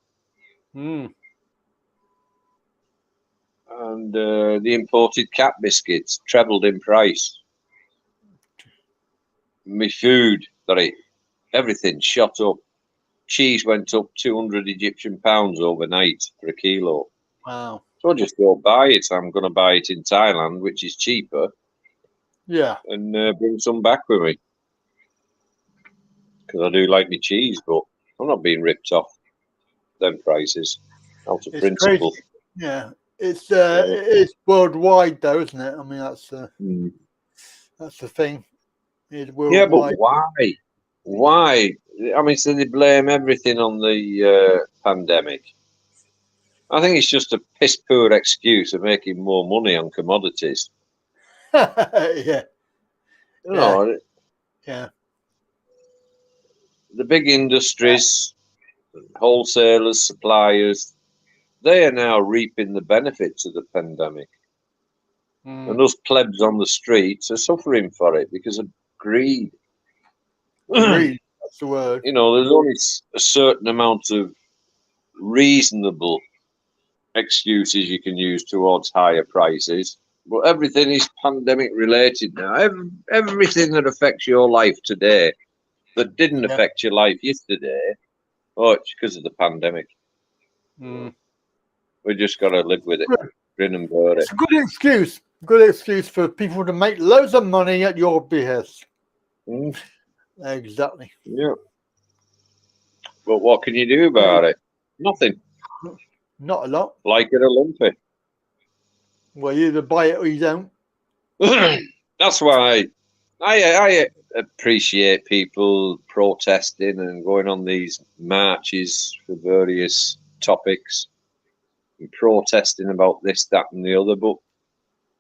And the imported cat biscuits trebled in price. My food, everything shot up. Cheese went up 200 Egyptian pounds overnight for a kilo. Wow. So I just don't buy it. I'm going to buy it in Thailand, which is cheaper. Yeah. And bring some back with me. Because I do like my cheese, but I'm not being ripped off them prices out of principle. Crazy. Yeah. It's worldwide though, isn't it? I mean, that's the thing. It's worldwide. Yeah, but why? why? I mean, so they blame everything on the pandemic. I think it's just a piss poor excuse of making more money on commodities. Yeah. You know, yeah. The big industries, wholesalers, suppliers, they are now reaping the benefits of the pandemic. And those plebs on the streets are suffering for it because of greed. Greed, that's the word. You know, there's only a certain amount of reasonable excuses you can use towards higher prices. But everything is pandemic related now. Everything that affects your life today that didn't affect your life yesterday, it's because of the pandemic. We just got to live with it, grin and bear it. It's a good excuse. Good excuse for people to make loads of money at your behest. Exactly. Yeah. But what can you do about it? Nothing. Not a lot. Like it or lump it. Well, you either buy it or you don't. That's why I appreciate people protesting and going on these marches for various topics and protesting about this, that, and the other. But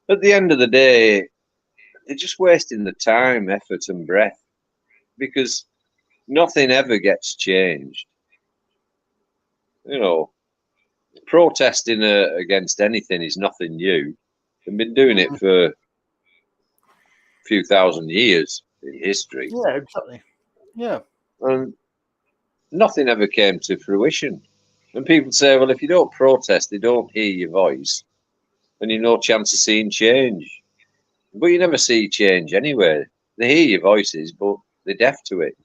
at the end of the day, they're just wasting the time, effort, and breath because nothing ever gets changed. You know, protesting against anything is nothing new. They've been doing it for a few thousand years in history. Yeah, exactly. Yeah. And nothing ever came to fruition. And people say, well, if you don't protest, they don't hear your voice, and you've no chance of seeing change. But you never see change anyway. They hear your voices, but they're deaf to it.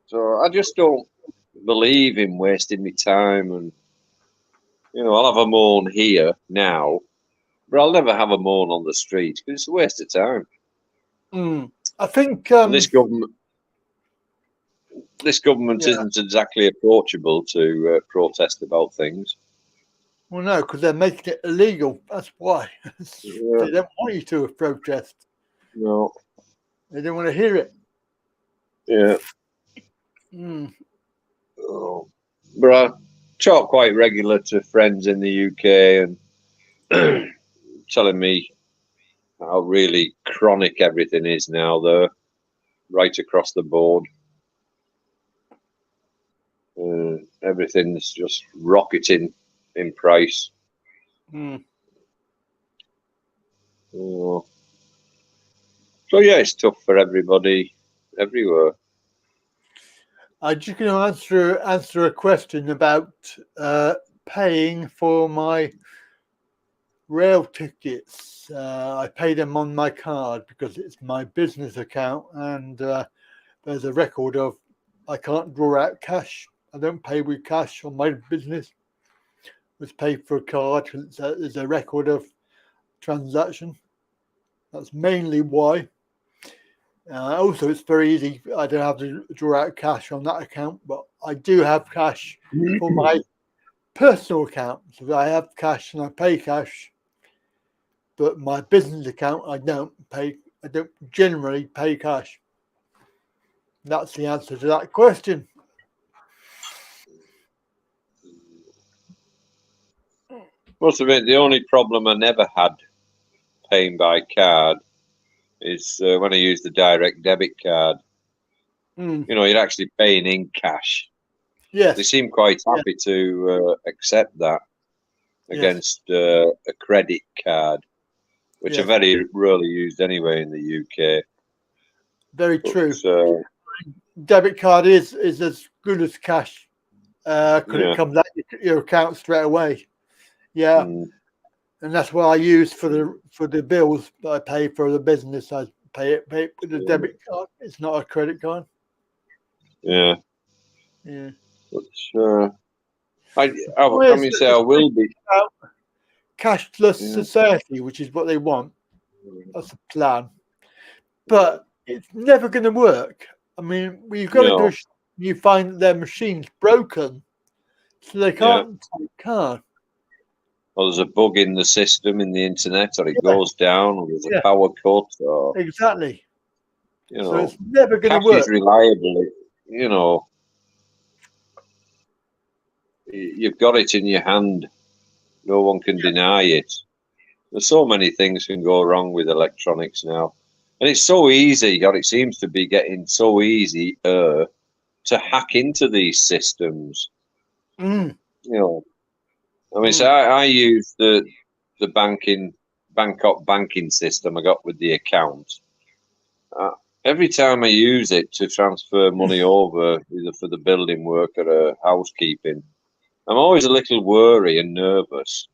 So I just don't believe in wasting my time. And, you know, I'll have a moan here now, but I'll never have a moan on the street because it's a waste of time. I think this government isn't exactly approachable to protest about things. Well, no, because they're making it illegal. That's why. They don't want you to protest. No. They don't want to hear it. Yeah. But I talk quite regular to friends in the UK and telling me how really chronic everything is now there, right across the board. Everything's just rocketing in price. So yeah, it's tough for everybody everywhere. I'm just going to answer a question about paying for my rail tickets. I pay them on my card because it's my business account, and there's a record of I can't draw out cash. I don't pay with cash on my business. It's paid for a card. There's a record of transaction. That's mainly why. Also, it's very easy. I don't have to draw out cash on that account, but I do have cash for my personal account. So I have cash and I pay cash, but my business account, I don't pay. I don't generally pay cash. That's the answer to that question. Must admit, the only problem I never had paying by card is when I use the direct debit card. You know, you're actually paying in cash. Yes. They seem quite happy to accept that against a credit card, which are very rarely used anyway in the UK. Very true. Debit card is as good as cash because it comes out your account straight away. Yeah. And that's what I use for the bills that I pay for the business. I pay it with a debit card. It's not a credit card. Yeah. Yeah. But I mean, say I will be cashless society, which is what they want. That's the plan. But it's never going to work. I mean, you've got to do. You find their machine's broken, so they can't take card. Or there's a bug in the system, in the internet, or it goes down, or there's a power cut. Or... Exactly. You know, so it's never going cash to work. is reliable. You know, you've got it in your hand. No one can deny it. There's so many things can go wrong with electronics now. And it's so easy, or it seems to be getting so easy to hack into these systems. Mm. You know, I mean, so I use the Bangkok banking system I got with the account. Every time I use it to transfer money over, either for the building work or housekeeping, I'm always a little worried and nervous.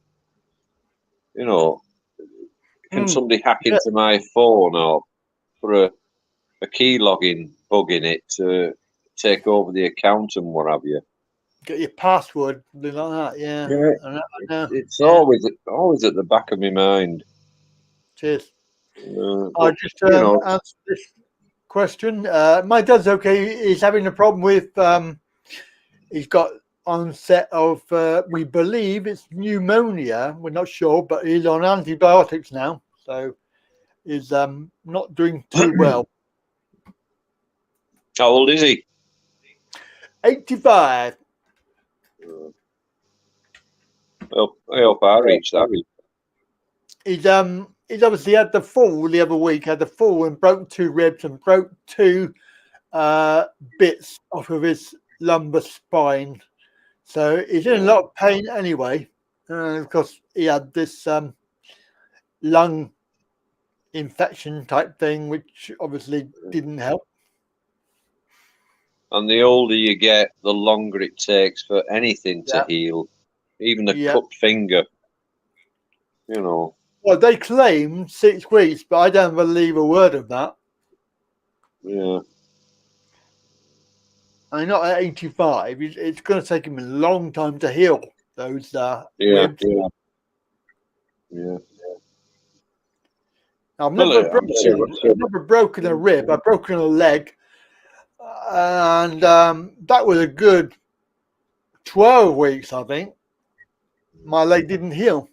You know, can somebody hack into my phone or put a key login bug in it to take over the account and what have you? Get your password, something like that. Yeah, Yeah. I know. It's always at the back of my mind. Cheers. I just answered this question. My dad's okay. He's having a problem with. He's got onset of. We believe it's pneumonia. We're not sure, but he's on antibiotics now, so he's not doing too well. How old is he? 85. Well, I hope I reach that. He's obviously had the fall the other week. Had the fall and broke 2 ribs and broke 2 bits off of his lumbar spine. So he's in a lot of pain anyway. Of course, he had this lung infection type thing, which obviously didn't help. And the older you get, the longer it takes for anything to heal, even a cut finger. You know. Well, they claim 6 weeks, but I don't believe a word of that. Yeah. I'm not at 85. It's going to take him a long time to heal those ribs. Yeah. I've never broken a rib. I've broken a leg. And that was a good 12 weeks, I think. My leg didn't heal.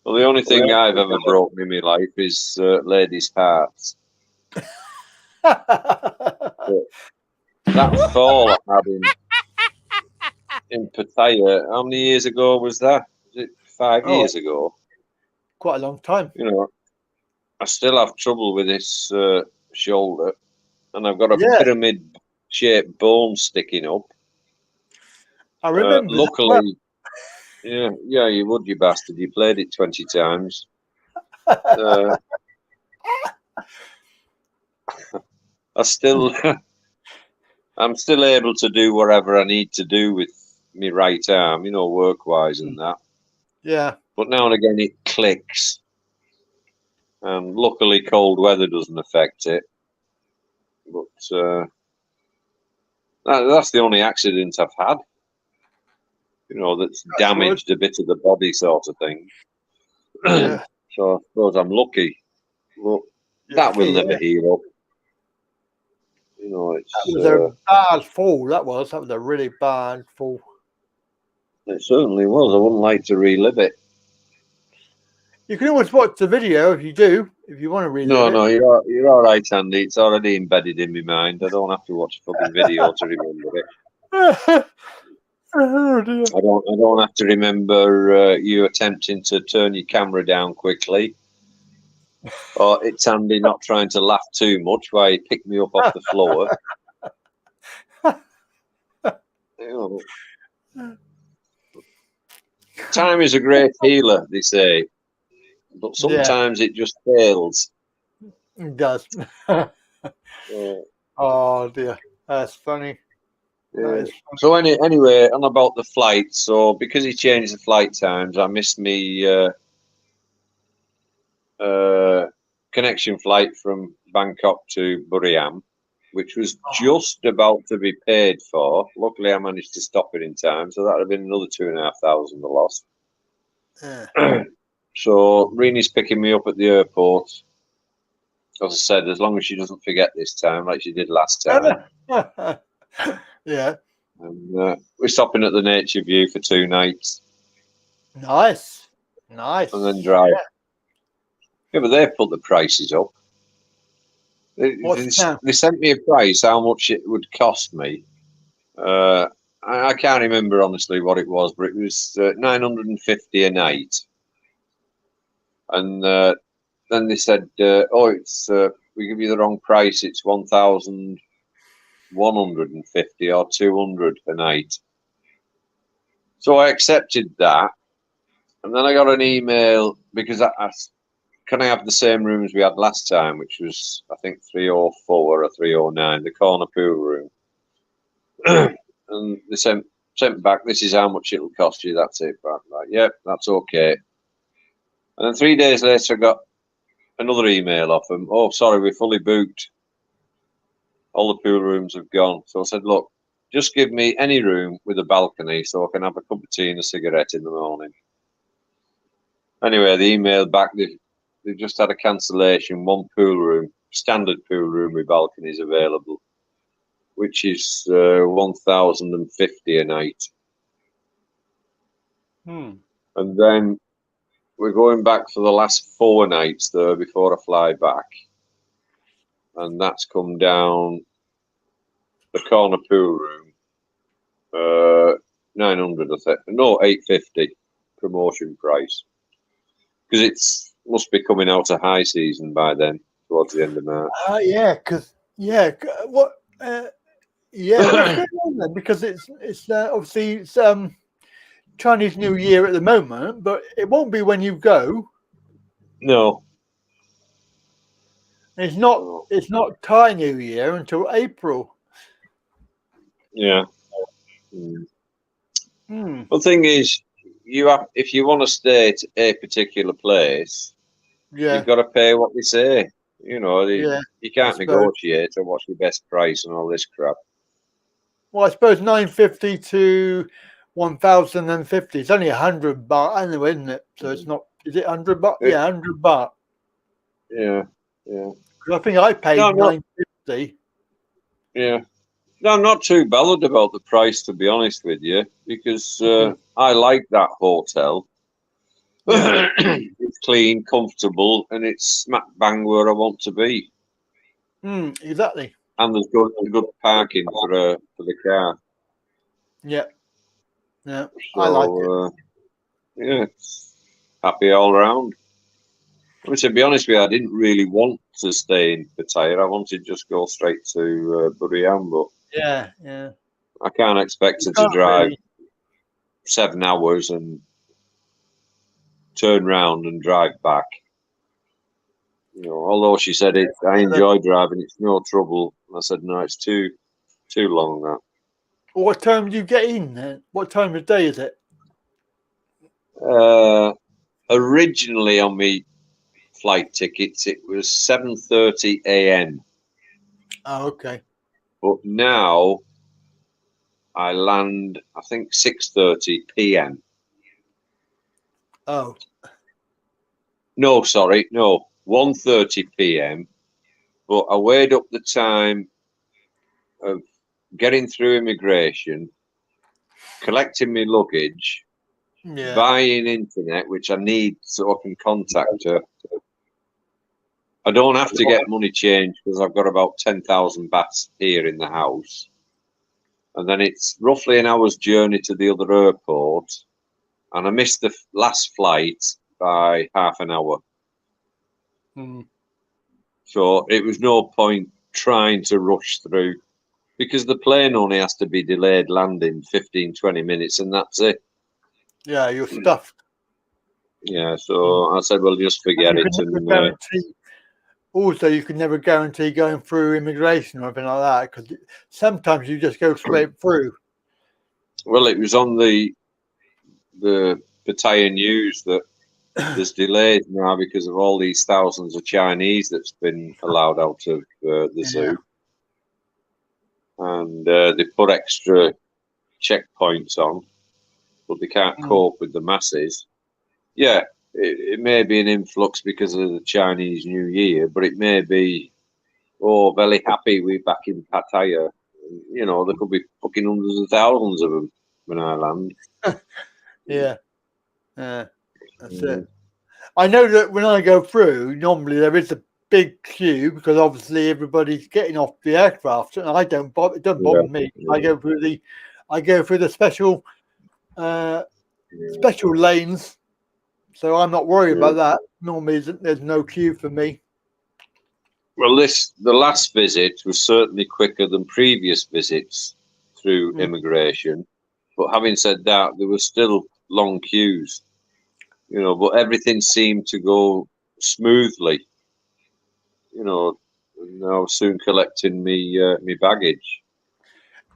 Well, the only thing I've ever broken in my life is ladies' parts. That fall I had in Pattaya, how many years ago was that? Was it 5 years ago? Quite a long time. You know, I still have trouble with this shoulder, and I've got a pyramid-shaped bone sticking up. I remember. Luckily, yeah, you would, you bastard. You played it 20 times. I'm still able to do whatever I need to do with my right arm, you know, work-wise and that. Yeah. But now and again it clicks. And luckily cold weather doesn't affect it. But that's the only accident I've had. You know, that's damaged a bit of the body sort of thing. Yeah. So I suppose I'm lucky. But that will never heal up. You know, it's that was a bad fall. That was a really bad fall. It certainly was. I wouldn't like to relive it. You can always watch the video if you want to relive it. No, you're all right, Andy. It's already embedded in my mind. I don't have to watch a fucking video to remember it. Oh dear. I don't have to remember you attempting to turn your camera down quickly. Or it's Andy not trying to laugh too much while he picked me up off the floor. You know. Time is a great healer, they say. But sometimes it just fails. It does. Oh dear. That's funny. Yeah. So anyway, on about the flight. So because he changed the flight times, I missed me connection flight from Bangkok to Buriram, which was just about to be paid for. Luckily, I managed to stop it in time, so that would have been another 2,500 I lost. Yeah. So Reenie's picking me up at the airport. As I said, as long as she doesn't forget this time, like she did last time. Yeah. And we're stopping at the Nature View for 2 nights. Nice. And then drive. Yeah, but they've put the prices up. They sent me a price, how much it would cost me. I can't remember honestly what it was, but it was 950 a night. And then they said, it's we give you the wrong price. It's 1,150 or 200 a night. So I accepted that, and then I got an email because I asked, can I have the same rooms we had last time, which was I think 304 or 309, the corner pool room. And they sent back, this is how much it'll cost you. That's it. Right, yep, that's okay. And then 3 days later, I got another email off them. Oh, sorry, we're fully booked. All the pool rooms have gone. So I said, look, just give me any room with a balcony so I can have a cup of tea and a cigarette in the morning. Anyway, the email back, they just had a cancellation. One pool room, standard pool room with balconies available, which is 1,050 a night. And then we're going back for the last 4 nights there before I fly back. And that's come down the corner pool room, 900, I think. No, 850 promotion price. Because it's must be coming out of high season by then, towards the end of March. What's going on then? Because it's obviously it's Chinese New Year at the moment, but it won't be when you go. No. It's not Thai New Year until April. Yeah. The thing is, if you want to stay at a particular place, you've got to pay what they say. You know, you can't negotiate or what's your best price and all this crap. Well, I suppose 950 to 1,050. It's only 100 baht anyway, isn't it? So it's not. Is it 100 baht? Yeah, 100 baht. Yeah. I think I paid 950. Yeah. No, I'm not too bothered about the price, to be honest with you, because I like that hotel. It's clean, comfortable, and it's smack bang where I want to be. Exactly. And there's good parking for the car. Yeah. So, I like it. Yeah, it's happy all around. I mean, to be honest with you, I didn't really want to stay in Pattaya. I wanted to just go straight to Buriram, but I can't expect her to drive 7 hours and turn round and drive back. You know, although she said I enjoy driving, it's no trouble. And I said no, it's too long that. What time do you get in then? What time of day is it? Originally on me flight tickets, it was 7:30 a.m. Oh, okay. But now I land, I think 6:30 p.m. Oh. No, sorry, no, 1:30 p.m. But I weighed up the time of getting through immigration, collecting my luggage, buying internet, which I need so I can contact her. I don't have to get money changed because I've got about 10,000 bahts here in the house. And then it's roughly an hour's journey to the other airport. And I missed the last flight by half an hour. So it was no point trying to rush through because the plane only has to be delayed landing 15-20 minutes and that's it. Yeah, you're stuffed. Yeah, so I said, well, just forget it. And also, you can never guarantee going through immigration or anything like that because sometimes you just go straight through. Well, it was on the Pattaya news that there's delays now because of all these thousands of Chinese that's been allowed out of the zoo. And they put extra checkpoints on, but they can't cope with the masses. Yeah, it may be an influx because of the Chinese New Year, but it may be, very happy we're back in Pattaya. You know, there could be fucking hundreds of thousands of them when I land. That's it. I know that when I go through, normally there is a big queue because obviously everybody's getting off the aircraft, and I don't bother. It doesn't bother me. I go through the special special lanes, so I'm not worried about that. Normally, there's no queue for me. Well, the last visit was certainly quicker than previous visits through immigration. But having said that, there were still long queues, but everything seemed to go smoothly. And I was soon collecting me baggage.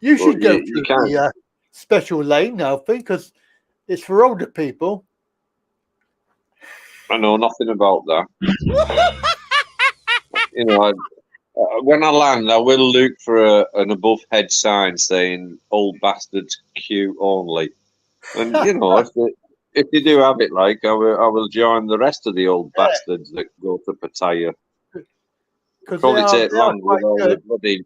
You should go through the special lane now, because it's for older people. I know nothing about that. When I land, I will look for an above head sign saying "Old Bastards Queue Only," and if you do have it, I will join the rest of the old bastards that go to Pattaya. Probably take long with all the bloody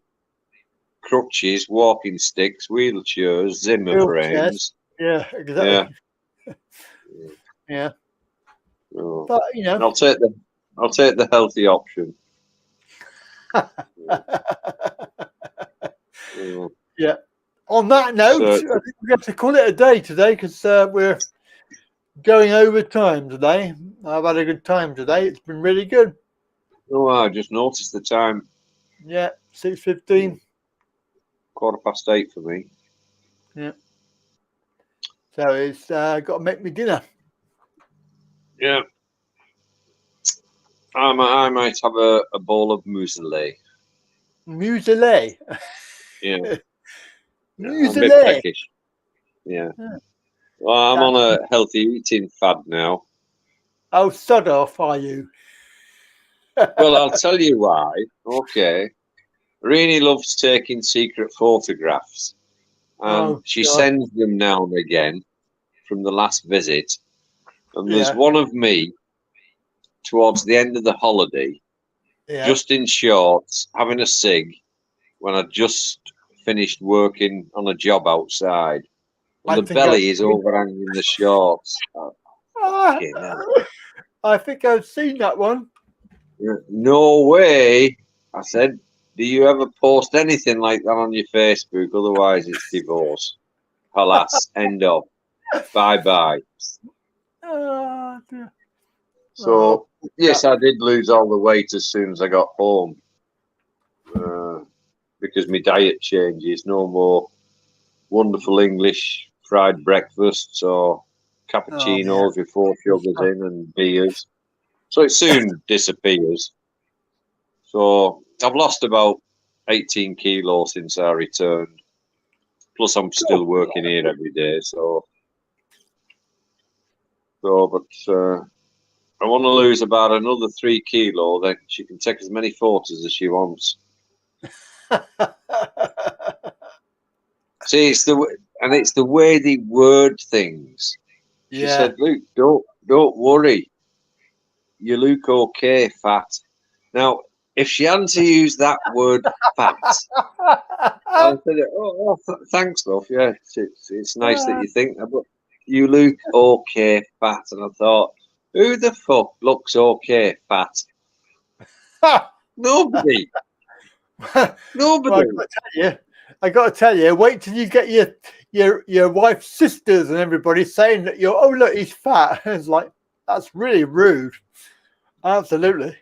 crutches, walking sticks, wheelchairs, Zimmer frames. Yeah, exactly. Yeah. But I'll take the healthy option. Yeah. On that note, I think we have to call it a day today because we're going over time today. I've had a good time today. It's been really good. Oh, I just noticed the time. Yeah, 6:15. 8:15 for me. Yeah. So it's got to make me dinner. Yeah. I might have a bowl of muesli. Muesli. Yeah. Muesli. A bit peckish. Yeah. Well, I'm on a healthy eating fad now. Oh, sod off, are you? Well, I'll tell you why. Okay. Rini loves taking secret photographs. And she sends them now and again from the last visit. And there's one of me towards the end of the holiday, just in shorts, having a cig, when I just finished working on a job outside. And the belly is overhanging the shorts. I think I've seen that one. No way. I said, do you ever post anything like that on your Facebook? Otherwise, it's divorce. Alas, end of. Bye-bye. So, yes, I did lose all the weight as soon as I got home. Because my diet changes. No more wonderful English fried breakfasts or cappuccinos with 4 sugars in and beers. So it soon disappears. So I've lost about 18 kilos since I returned. Plus I'm still working here every day. But I want to lose about another 3 kilo. Then she can take as many photos as she wants. See, it's the way they word things. She said, "Luke, don't worry. You look okay, fat." Now, if she hadn't used that word, fat, I said, "Oh, thanks, love. Yeah, it's nice that you think that, but you look okay, fat." And I thought, who the fuck looks okay, fat? Nobody. Nobody. Well, I got to tell you, wait till you get your wife's sisters and everybody saying that oh look, he's fat. It's like, that's really rude. Absolutely.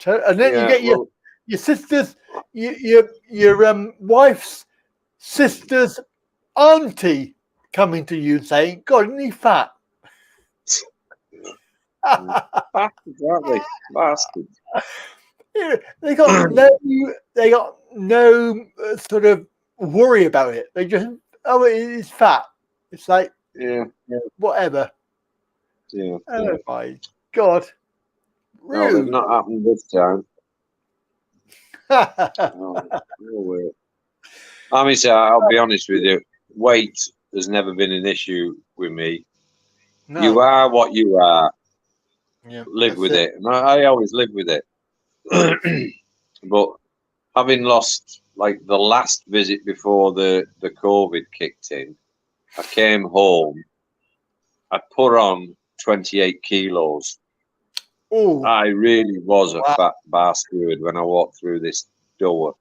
And then you get your sisters, your wife's sister's auntie coming to you saying, "God, isn't he fat?" Bastards, aren't they? Bastards. Yeah, they got no sort of worry about it. They just, he's fat. It's like, whatever. Yeah. Oh my God. Rude. No, it's not happened this time. No way. I mean, so I'll be honest with you. Weight has never been an issue with me. No. You are what you are. Yeah, live with it. And I always live with it. But having lost, like, the last visit before the COVID kicked in, I came home. I put on 28 kilos. Oh, I really was a fat bastard when I walked through this door.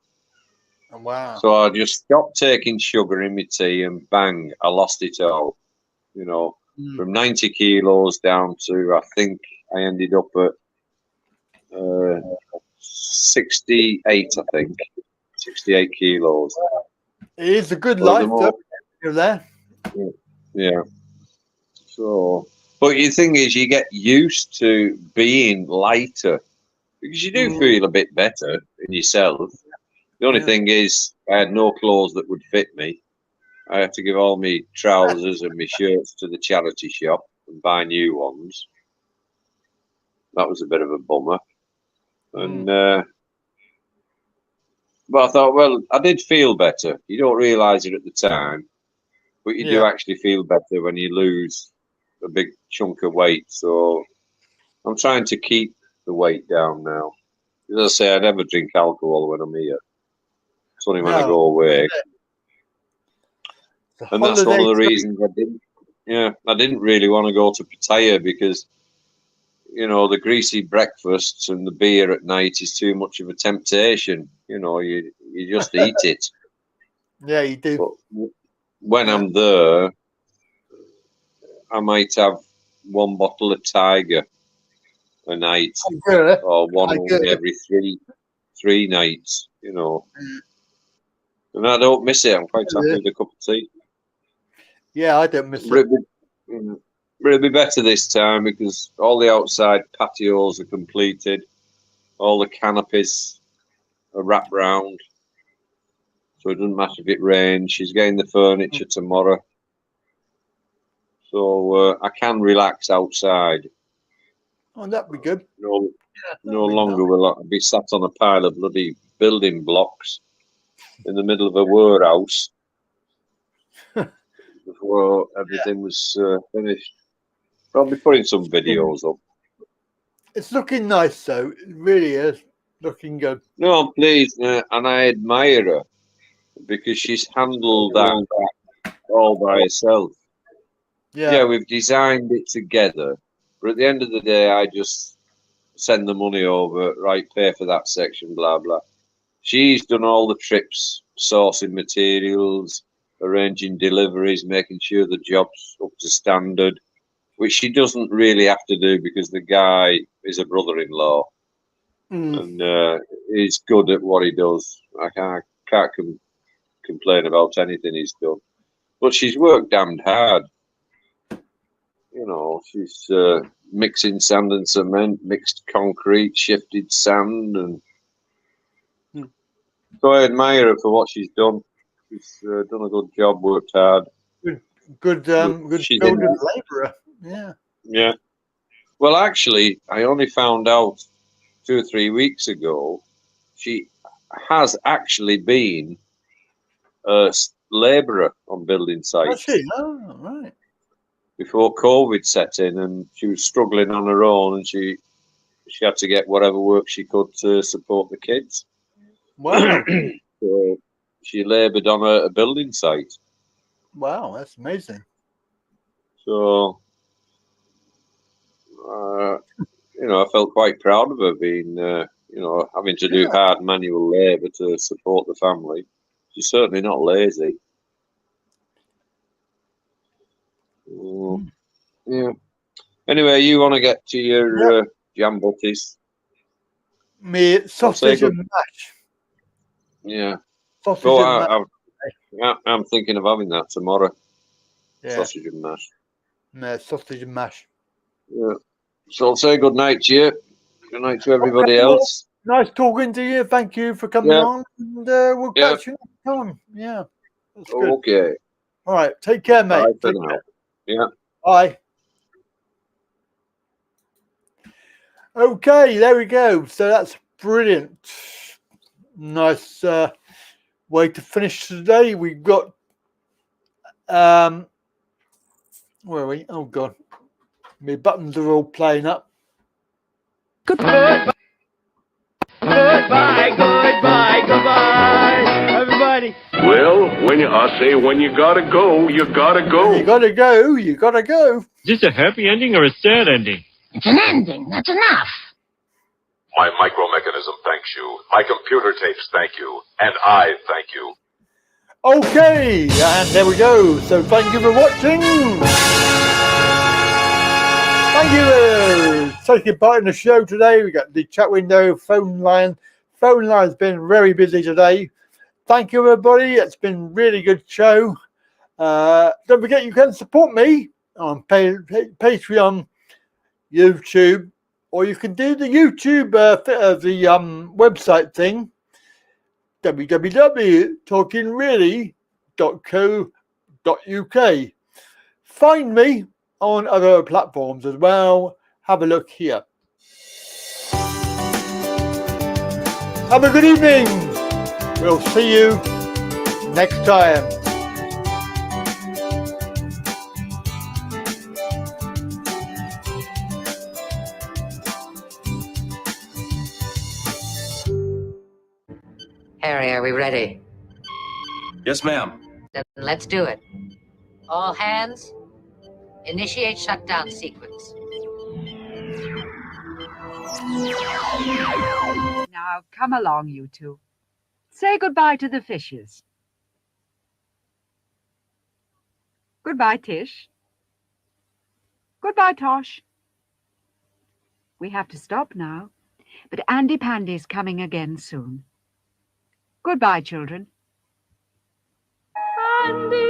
Wow. So I just stopped taking sugar in my tea and bang, I lost it all. You know, from 90 kilos down to, I think I ended up at 68, I think. 68 kilos. It is a good life, though. You're there. Yeah. So, but the thing is, you get used to being lighter because you do feel a bit better in yourself. The only thing is, I had no clothes that would fit me. I had to give all my trousers and my shirts to the charity shop and buy new ones. That was a bit of a bummer. And but I thought, well, I did feel better. You don't realise it at the time, but you do actually feel better when you lose a big chunk of weight. So I'm trying to keep the weight down now. As I say, I never drink alcohol when I'm here. It's only when I go away. And that's one of the reasons I didn't. Yeah, I didn't really want to go to Pattaya because, you know, the greasy breakfasts and the beer at night is too much of a temptation. You know, you just eat it. Yeah, you do. But when I'm there, I might have one bottle of Tiger a night, or one every three nights. You know, and I don't miss it. I'm quite happy with a cup of tea. Yeah, I don't miss it. But it'll be better this time because all the outside patios are completed, all the canopies are wrapped round, so it doesn't matter if it rains. She's getting the furniture tomorrow, so I can relax outside. Oh, that'd be good. No longer will I be sat on a pile of bloody building blocks in the middle of a warehouse before everything was finished. I'll be putting some videos up. It's looking nice, though. It really is looking good. No, I'm pleased, and I admire her because she's handled that all by herself. Yeah, we've designed it together, but at the end of the day, I just send the money over, right, pay for that section, blah, blah. She's done all the trips, sourcing materials, arranging deliveries, making sure the job's up to standard, which she doesn't really have to do because the guy is a brother-in-law and he's good at what he does. I can't complain about anything he's done. But she's worked damned hard. You know, she's mixing sand and cement, mixed concrete, shifted sand, and so I admire her for what she's done. She's done a good job, worked hard. Good builder labourer. Yeah. Yeah. Well, actually, I only found out 2 or 3 weeks ago she has actually been a labourer on building sites. Has she? Oh, right. Before COVID set in, and she was struggling on her own, and she had to get whatever work she could to support the kids. Wow. So she laboured on a building site. Wow, that's amazing. So, you know, I felt quite proud of her being, you know, having to do hard manual labour to support the family. She's certainly not lazy. Yeah. Anyway, you want to get to your jam butties? Me sausage and mash. Yeah. Sausage and mash. I'm thinking of having that tomorrow. Yeah. Sausage and mash. No, sausage and mash. Yeah. So I'll say good night to you. Good night to everybody else. Nice talking to you. Thank you for coming on. And we'll catch you next time. Yeah. That's good. Okay. All right. Take care, mate. Bye for now. Yeah. Bye. Okay, there we go. So that's brilliant. Nice way to finish today. We've got where are we? Oh god. My buttons are all playing up. Goodbye, everybody. Well, I say when you gotta go, you gotta go. You gotta go. You gotta go. Is this a happy ending or a sad ending? It's an ending. That's enough. My micromechanism thanks you. My computer tapes thank you. And I thank you. Okay, and there we go. So thank you for watching. Thank you for taking part in the show today. We got the chat window, phone line. Phone line's been very busy today. Thank you, everybody. It's been a really good show. Don't forget you can support me on Patreon, YouTube, or you can do the YouTube website thing, www.talkingreally.co.uk. Find me on other platforms as well. Have a look here. Have a good evening. We'll see you next time. Harry, are we ready? Yes, ma'am. Then let's do it. All hands, initiate shutdown sequence. Now, come along, you two. Say goodbye to the fishes. Goodbye, Tish. Goodbye, Tosh. We have to stop now, but Andy Pandy's coming again soon. Goodbye, children. Andy